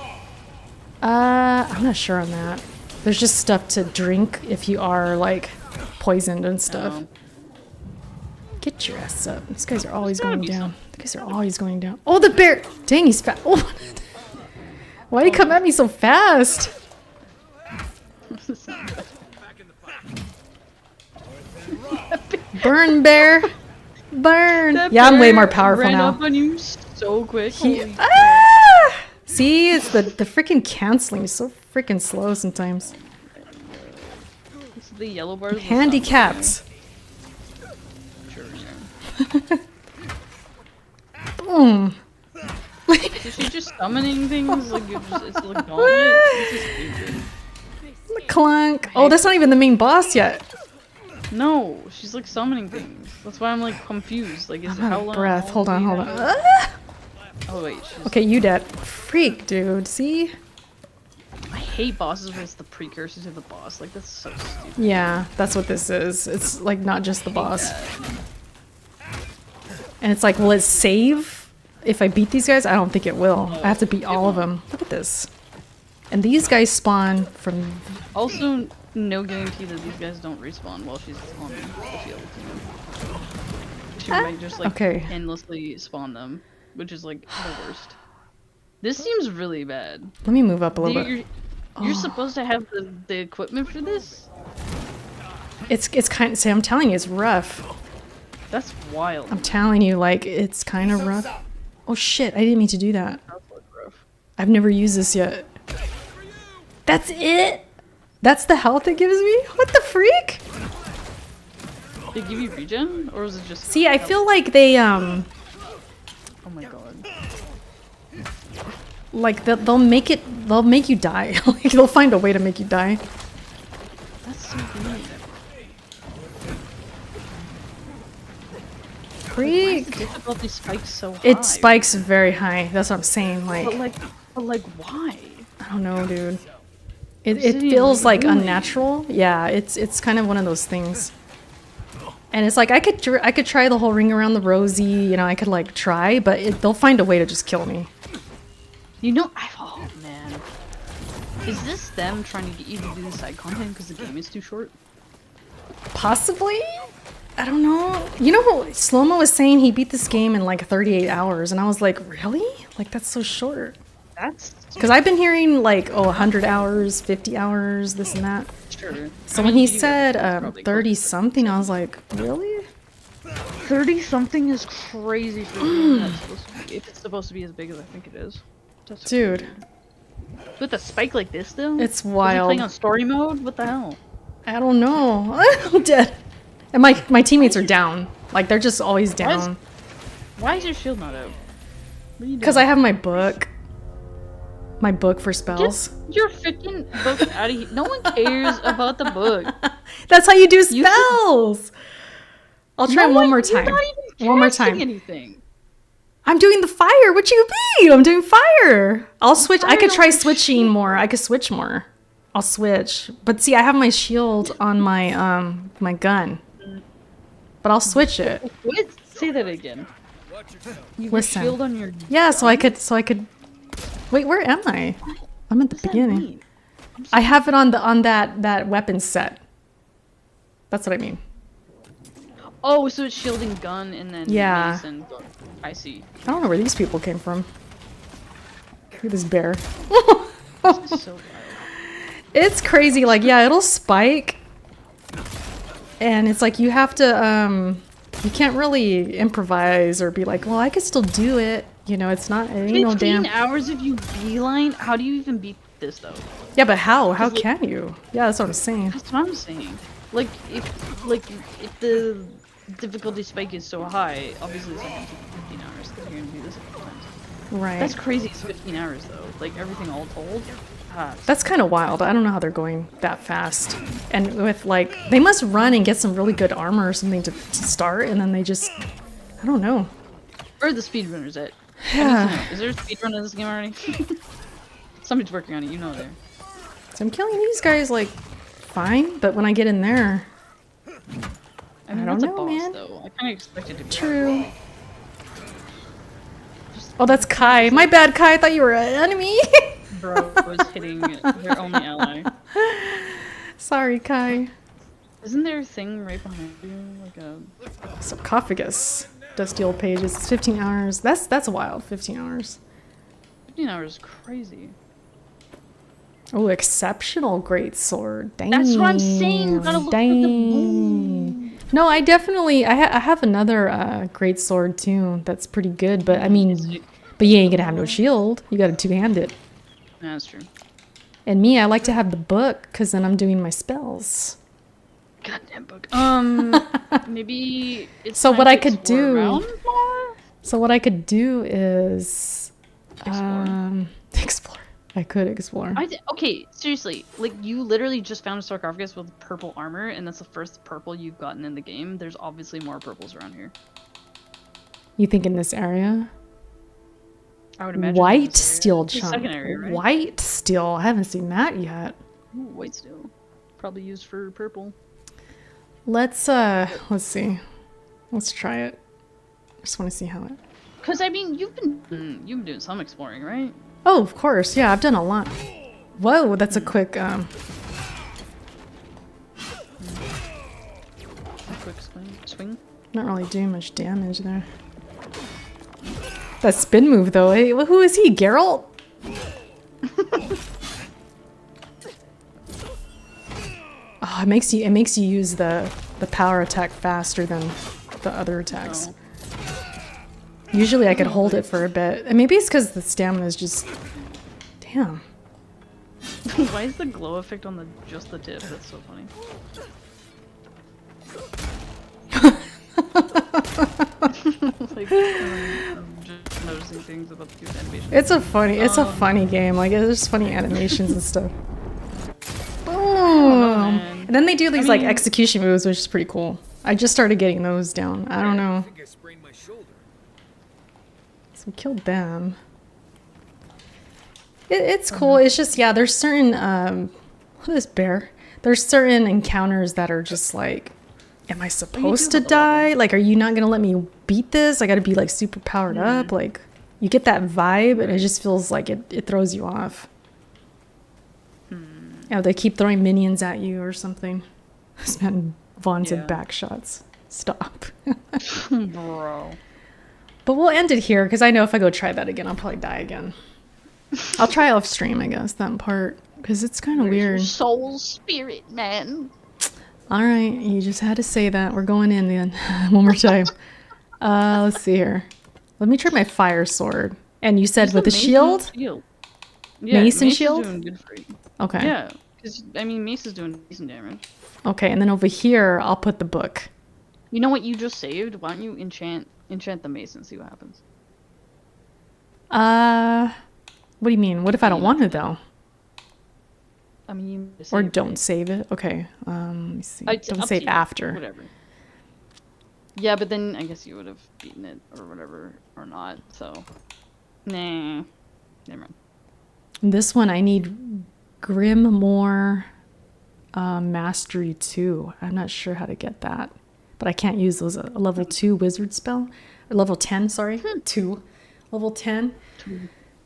I'm not sure on that. There's just stuff to drink if you are like poisoned and stuff. Oh. Get your ass up. These guys are always going down. These guys are always going down. Oh, the bear! Dang, he's fast. Oh. Why you come at me so fast? Burn, bear! Burn! That Yeah, I'm way bear more powerful ran now. up on you so quick. Holy See, it's the freaking canceling is so freaking slow sometimes. It's the yellow bars. the Handicapped. Sure, yeah. Boom. Is she just summoning things? Like it's like gauntlet? This is stupid. Clunk. Oh, that's not even the main boss yet. No, she's like summoning things. That's why I'm like confused. Like, is I'm out how of long? breath. Hold on, hold on. Oh wait. She's... Okay, you dead. Freak, dude. See? I hate bosses where it's the precursor to the boss. Like, that's so stupid. Yeah, that's what this is. It's like not just the boss. And it's like, will it save if I beat these guys? I don't think it will. I have to beat all of them. Look at this. And these guys spawn from... Also, no guarantee that these guys don't respawn while she's on the field. She might just like okay. endlessly spawn them, which is like the worst. This seems really bad. Let me move up a little bit. You're supposed to have the equipment for this? It's kind of... See, I'm telling you, it's rough. That's wild. I'm telling you, like, it's kind of rough. Oh shit, I didn't mean to do that. I've never used this yet. That's it? That's the health it gives me? What the freak? They give you regen? Or is it just... See, I feel like they, Oh my god. like, they'll make you die. Like, they'll find a way to make you die. That's so weird. Freak. Why is the difficulty spike so high? It spikes very high. That's what I'm saying. Like, But like, why? I don't know, dude. It feels like unnatural. Yeah, it's kind of one of those things. And it's like I could try the whole ring around the rosy, you know, I could like try, but they'll find a way to just kill me. You know, oh man. Is this them trying to get you to do the side content because the game is too short? Possibly? I don't know. You know, Slow-Mo was saying he beat this game in like 38 hours, and I was like, really? Like, that's so short. That's... Because I've been hearing like, oh, 100 hours, 50 hours, this and that. Sure. So when he said 30-something, I was like, really? 30-something is crazy for me. If it's supposed to be as big as I think it is. That's Dude. Crazy. With a spike like this, though? It's Is he wild. playing on story mode? What the hell? I don't know. I'm dead. And my teammates are down. Like, they're just always down. Why is your shield not out? Because I have my book. My book for spells. Get your freaking book out of here. No one cares about the book. That's how you do spells. I'll try one more time. You're not even One more casting time. anything. I'm doing the fire. What you mean? I'm doing fire. I'll switch. I could try switching more. I could switch more. I'll switch. But see, I have my shield on my my gun. But I'll switch it. Wait, say that again. You have Listen. a shield on your Yeah, so I could. Wait, where am I? I'm at the beginning. I have it on that weapon set. That's what I mean. Oh, so it's shielding gun and then Yeah. mace and gun. I see. I don't know where these people came from. Look at this bear. This is so wild. It's crazy. Like, yeah, it'll spike. And it's like you have to, you can't really improvise or be like, well, I could still do it. You know, it's not. It ain't no 15 damn. hours if you beeline. How do you even beat this though? Yeah, but how? How 'Cause, like, can you? Yeah, that's what I'm saying. That's what I'm saying. Like if the difficulty spike is so high, obviously it's not gonna take 15 hours because you're gonna do this a couple times. Right. That's crazy. It's 15 hours though. Like everything all told. That's kind of wild. I don't know how they're going that fast. And with like, they must run and get some really good armor or something to start, and then they just, I don't know. Where are the speedrunners at? Yeah. Is there a speedrun in this game already? Somebody's working on it. You know there. So I'm killing these guys like fine, but when I get in there, I mean, don't that's know, a boss, man. though. I kind of expected to be True. Oh, that's Kai. My bad, Kai. I thought you were an enemy. Bro was hitting their only ally. Sorry, Kai. Isn't there a thing right behind you, like a Sarcophagus. Dusty old pages. It's 15 hours. That's wild. 15 hours. 15 hours is crazy. Oh, exceptional great sword. Dang. That's what I'm saying. You gotta look for the boom. No, I definitely I have another great sword too. That's pretty good, but I mean, but you ain't gonna have no shield. You got to two-hand it. Yeah, that's true. And me, I like to have the book because then I'm doing my spells. Goddamn book. Maybe it's So time what to I could explore do. around more? So what I could do is explore. I could explore. Okay, seriously, like you literally just found a sarcophagus with purple armor, and that's the first purple you've gotten in the game. There's obviously more purples around here. You think in this area? I would imagine. White steel It's the chunk. second area, right? White steel. I haven't seen that yet. Ooh, white steel. Probably used for purple. Let's see. Let's try it. Just want to see how it. Cause I mean, you've been doing some exploring, right? Oh, of course. Yeah, I've done a lot. Whoa, that's a quick A quick swing. not really doing much damage there. That spin move though. Hey, who is he? Geralt? Oh, it makes you use the power attack faster than the other attacks. Usually I could hold it for a bit. And maybe it's because the stamina is just... Damn. Why is the glow effect on just the tip? That's so funny. Like, I'm just noticing things about the animation. It's a funny game. Like, there's funny animations and stuff. Boom! And then they do these like execution moves, which is pretty cool. I just started getting those down. I don't know. So we killed them. It's cool. It's just, yeah, there's certain, what is bear? There's certain encounters that are just like, am I supposed to die? Like, are you not going to let me beat this? I got to be like super powered up. Like, you get that vibe and it just feels like it throws you off. Yeah, they keep throwing minions at you or something. This man vaunted back shots. Stop. Bro. But we'll end it here because I know if I go try that again, I'll probably die again. I'll try off stream, I guess, that part, because it's kind of weird. Soul spirit, man. All right, you just had to say that. We're going in then. One more time. Let's see here. Let me try my fire sword. And you said with the shield? Yeah, Mace and is shield? doing good for you. Okay. Yeah, because I mean, Mace is doing decent damage. Okay, and then over here, I'll put the book. You know what you just saved? Why don't you enchant the Mace and see what happens? What do you mean? What if I don't want to, though? I mean, Or don't save it? Okay, let me see. Don't save after. Whatever. Yeah, but then I guess you would have beaten it or whatever, or not, so... Nah. Never mind. This one, I need Grimoire Mastery 2. I'm not sure how to get that. But I can't use those. A level 2 wizard spell. Or level 10, sorry. 2. Level 10. 2.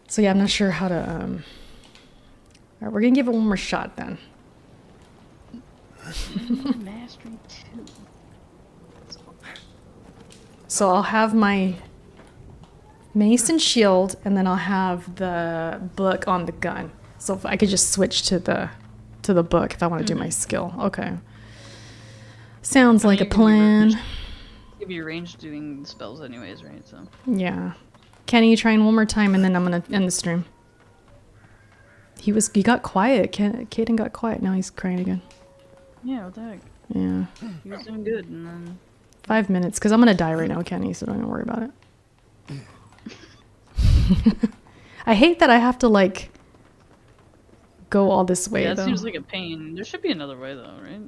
So yeah, I'm not sure how to... Alright, we're going to give it one more shot then. Mastery 2. So I'll have my mace and shield, and then I'll have the book on the gun. So if I could just switch to the book if I want to do my skill. Okay. Sounds like a plan. Give you range doing spells anyways, right? So. Yeah. Kenny, trying one more time, and then I'm gonna end the stream. He got quiet. Caden got quiet. Now he's crying again. Yeah, what the heck? Yeah. He was doing good, and then 5 minutes, because I'm gonna die right now, Kenny. So don't even worry about it. I hate that I have to like go all this way. yeah, it though. seems like a pain. There should be another way though, right?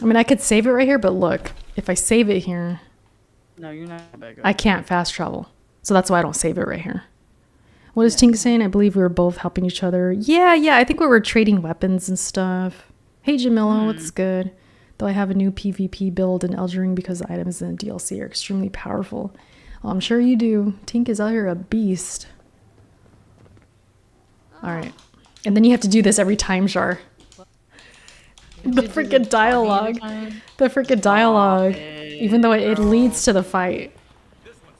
I mean, I could save it right here, but look, if I save it here, No, you're not back up. I can't fast travel. So that's why I don't save it right here. What is Tink saying? I believe we were both helping each other. Yeah, I think we were trading weapons and stuff. Hey, Jamila, what's good? Though I have a new PvP build in Elden Ring because the items in the DLC are extremely powerful. Oh, I'm sure you do. Tink is out here a beast. Alright. And then you have to do this every time, Char. The freaking dialogue. The freaking dialogue. Even though it leads to the fight.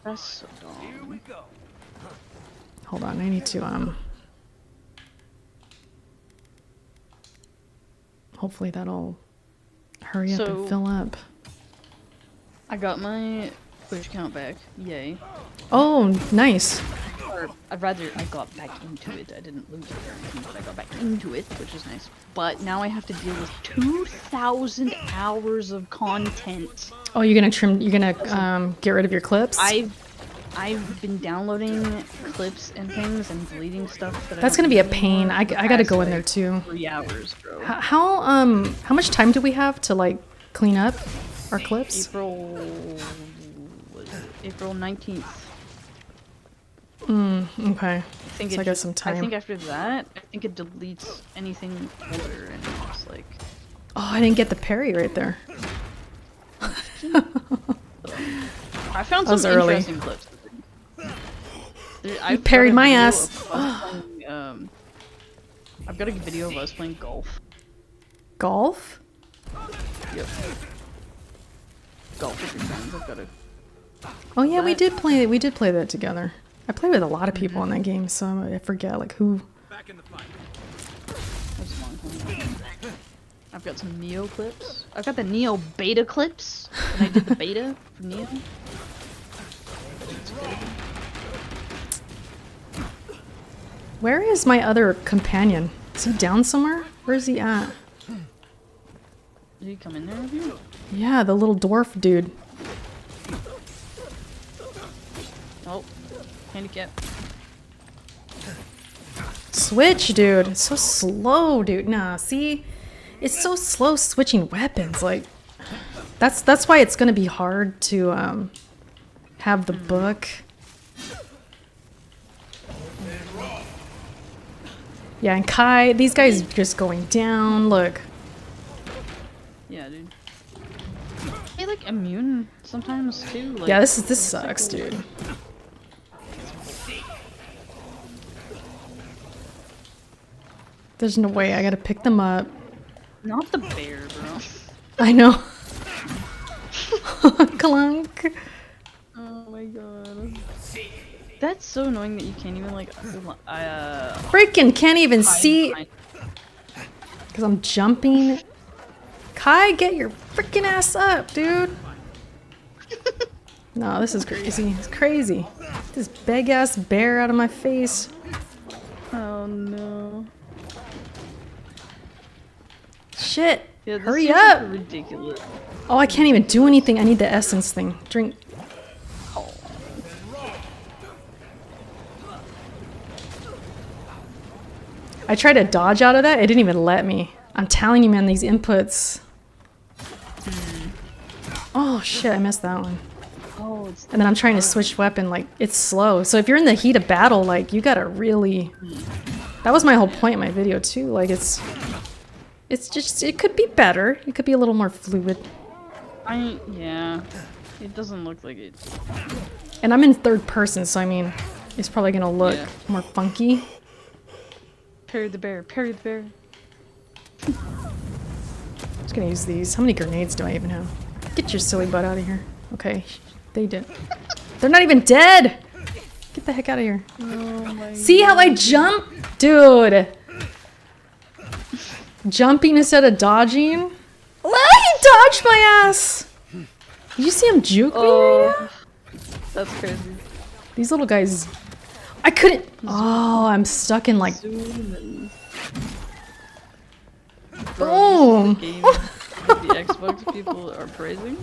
That's so dumb. Hold on, I need to hopefully that'll hurry up and fill up. I got my Twitch account back. Yay. Oh, nice. Or I'd rather I got back into it. I didn't lose it or anything, but I got back into it, which is nice. But now I have to deal with 2,000 hours of content. Oh, you're gonna get rid of your clips? I've been downloading clips and things and deleting stuff. That's gonna be a pain. I gotta go in there too. 3 hours, bro. How much time do we have to like clean up our clips? April 19th. Okay. So I got some time. I think after that, I think it deletes anything older and just like. Oh, I didn't get the parry right there. I found That was some early. interesting clips. You parried my ass. I've got a video of us playing golf. Golf? Yep. Golf with your friends. I've got a. Oh yeah, we did play that together. I play with a lot of people in that game, so I forget like who. That was a long time ago. I've got some Neo clips. I've got the Neo beta clips. And I did the beta from Neo. Where is my other companion? Is he down somewhere? Where is he at? Did he come in there with you? Yeah, the little dwarf dude. Oh, handicap. Switch, dude. It's so slow, dude. Nah, see? It's so slow switching weapons. Like, that's why it's gonna be hard to have the book. Yeah, and Kai, these guys just going down. Look. Yeah, dude. They like immune sometimes too. Like, Yeah, this sucks, dude. There's no way. I gotta pick them up. Not the bear, bro. I know. Clunk. Oh my god. That's so annoying that you can't even like. Freaking can't even see. Because I'm jumping. Kai, get your freaking ass up, dude. No, this is crazy. It's crazy. This big ass bear out of my face. Oh no. Shit. Yeah, this Hurry seems up. like ridiculous. Oh, I can't even do anything. I need the essence thing. Drink. I tried to dodge out of that. It didn't even let me. I'm telling you, man, these inputs. Oh, shit. I missed that one. Oh, it's And then I'm trying to switch weapon. Like, it's slow. So if you're in the heat of battle, like, you gotta really... That was my whole point in my video, too. Like, it's just... It could be better. It could be a little more fluid. Yeah. It doesn't look like it. And I'm in third person, so I mean, it's probably gonna look more funky. Parry the bear. Parry the bear. I'm just gonna use these. How many grenades do I even have? Get your silly butt out of here. Okay, they did. They're not even dead! Get the heck out of here. Oh my See how I jump? Dude! Jumping instead of dodging? Ah, he dodged my ass! Did you see him juke me right now? That's crazy. These little guys I couldn't. Oh, I'm stuck in like. Bro, Boom. this is the game that the Xbox people are praising.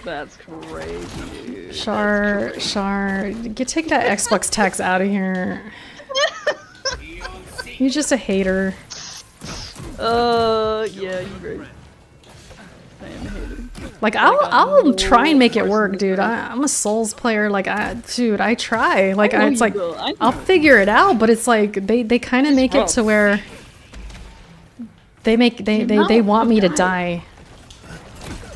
That's crazy, dude. Shar, take that Xbox tax out of here. You're just a hater. Yeah, you're right. I am a hater. Like I'll try and make it work, dude. I'm a Souls player. Like dude, I try. Like it's like I'll figure it out, but it's like they kind of make it to where they want me to die.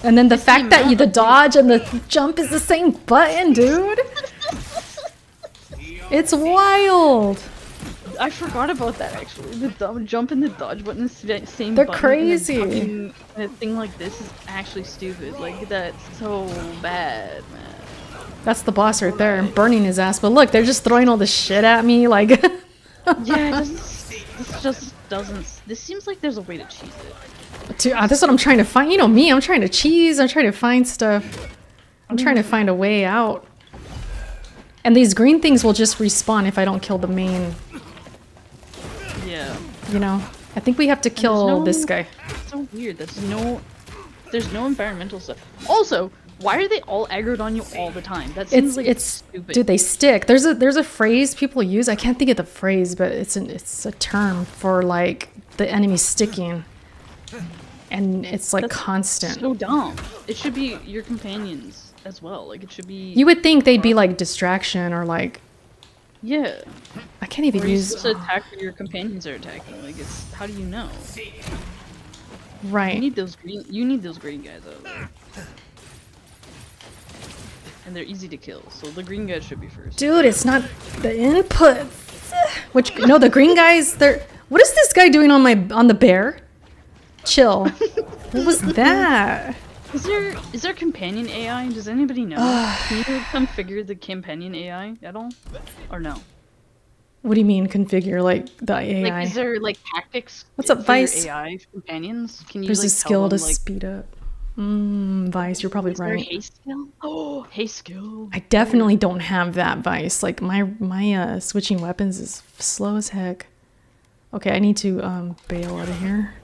And then the fact that the dodge and the jump is the same button, dude. It's wild. I forgot about that actually. The jump and the dodge button is the same They're button. crazy. And a thing like this is actually stupid. Like, that's so bad, man. That's the boss right there. I'm burning his ass. But look, they're just throwing all this shit at me. Like, yeah, this just doesn't. This seems like there's a way to cheese it. dude, that's what I'm trying to find. You know me, I'm trying to cheese. I'm trying to find stuff. I'm trying to find a way out. And these green things will just respawn if I don't kill the main. Yeah. You know? I think we have to kill this guy. It's so weird. There's no environmental stuff. Also, why are they all aggroed on you all the time? That seems it's stupid. Dude, they stick. There's a phrase people use. I can't think of the phrase, but it's a term for like the enemy sticking. And it's like constant. So dumb. It should be your companions as well. Like it should be. You would think they'd be like distraction or like. Yeah. I can't even use. You're supposed to attack when your companions are attacking. Like it's. How do you know? Right. You need those green. You need those green guys out there. And they're easy to kill, so the green guys should be first. Dude, it's not the input. Which no, the green guys. They're. What is this guy doing on the bear? Chill. What was that? Is there companion AI? Does anybody know? Can you configure the companion AI at all, or no? What do you mean configure like the AI? Like, is there like tactics? What's up, for your Vice? AI companions? Can you There's like a skill tell to them, like, speed up. Vice, you're probably is there a right. haste skill? Oh, haste skill. I definitely don't have that, Vice. Like my switching weapons is slow as heck. Okay, I need to bail out of here.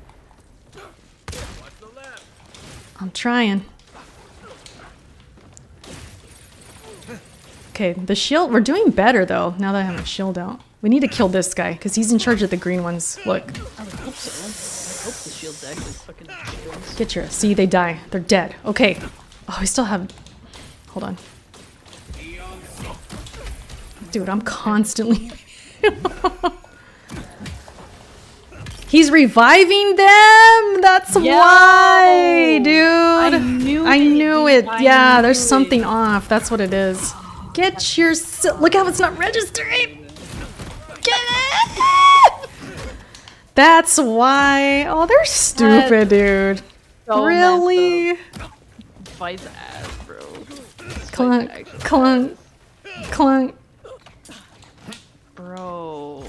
I'm trying. Okay, the shield. We're doing better though. Now that I have a shield out, we need to kill this guy because he's in charge of the green ones. Look. I would hope so. I hope the shield's actually fucking shields. Get your. See, they die. They're dead. Okay. Oh, we still have. Hold on. Dude, I'm constantly. He's reviving them. That's why, dude. I knew it. Yeah, there's something off. That's what it is. Get your. Look how it's not registering. Get it. That's why. Oh, they're stupid, dude. So Really? Fights ass, bro. Clunk, clunk, clunk. Bro.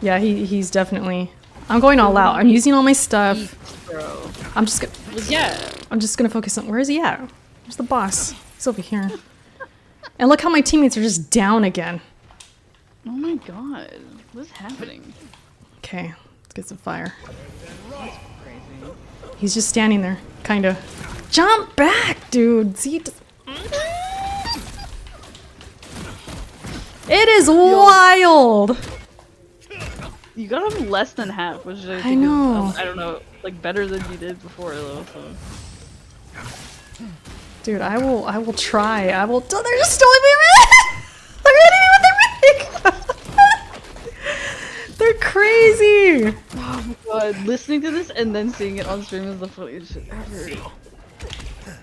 Yeah, he's definitely. I'm going all out. I'm using all my stuff. Bro. I'm just gonna. Yeah. I'm just gonna focus on. Where is he at? Where's the boss? He's over here. And look how my teammates are just down again. Oh my god. What's happening? Okay, let's get some fire. That's crazy. He's just standing there, kinda. Jump back, dude. See. It is wild. You got him less than half, which I think I know. is, I don't know, like better than you did before though. So. Dude, I will try. I will. Oh, they're just still They're hitting me with everything. They're crazy. Oh my god, listening to this and then seeing it on stream is the funniest shit ever.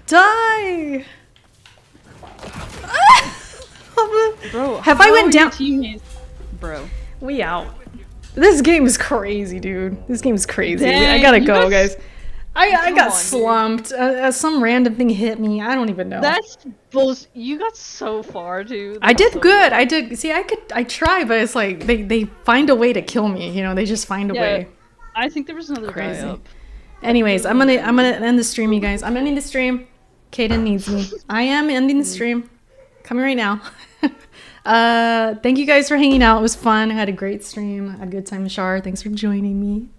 Die. Bro, have I went down? Bro, we out. This game is crazy, dude. This game is crazy. Dang, I gotta you go, got guys. I Come got on, slumped. Some random thing hit me. I don't even know. that's bullshit. You got so far, dude. I did So good. I did. See, I try, but it's like they find a way to kill me. You know, they just find a way. I think there was another Crazy. guy up. Anyways, I'm gonna end the stream, you guys. I'm ending the stream. Kaden needs me. I am ending the stream. Coming right now. Thank you guys for hanging out. It was fun. I had a great stream. I had a good time with Shar. Thanks for joining me.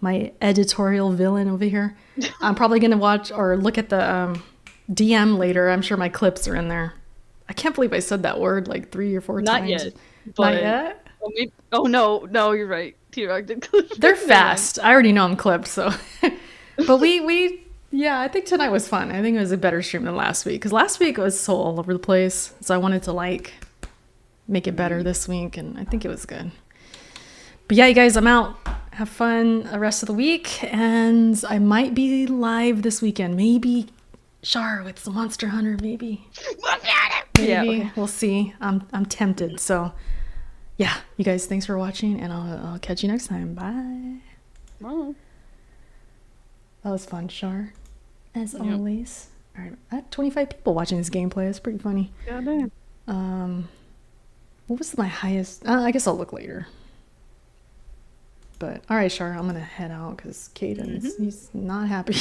My editorial villain over here. I'm probably going to watch or look at the DM later. I'm sure my clips are in there. I can't believe I said that word like 3 or 4 Not times. yet. Not yet? Oh, no, you're right. T-Rock did. They're fast. I already know I'm clipped, so. But yeah, I think tonight was fun. I think it was a better stream than last week. Because last week it was so all over the place. So I wanted to like make it better this week. And I think it was good. But yeah, you guys, I'm out. Have fun the rest of the week. And I might be live this weekend. Maybe Shar with the Monster Hunter, maybe. Maybe. Yeah, okay. We'll see. I'm tempted. So yeah, you guys, thanks for watching. And I'll catch you next time. Bye. Bye. That was fun, Shar. As always. All right, I had 25 people watching this gameplay. It's pretty funny. Goddamn. What was my highest? I guess I'll look later. But all right, Shar, I'm gonna head out because Caden, he's not happy.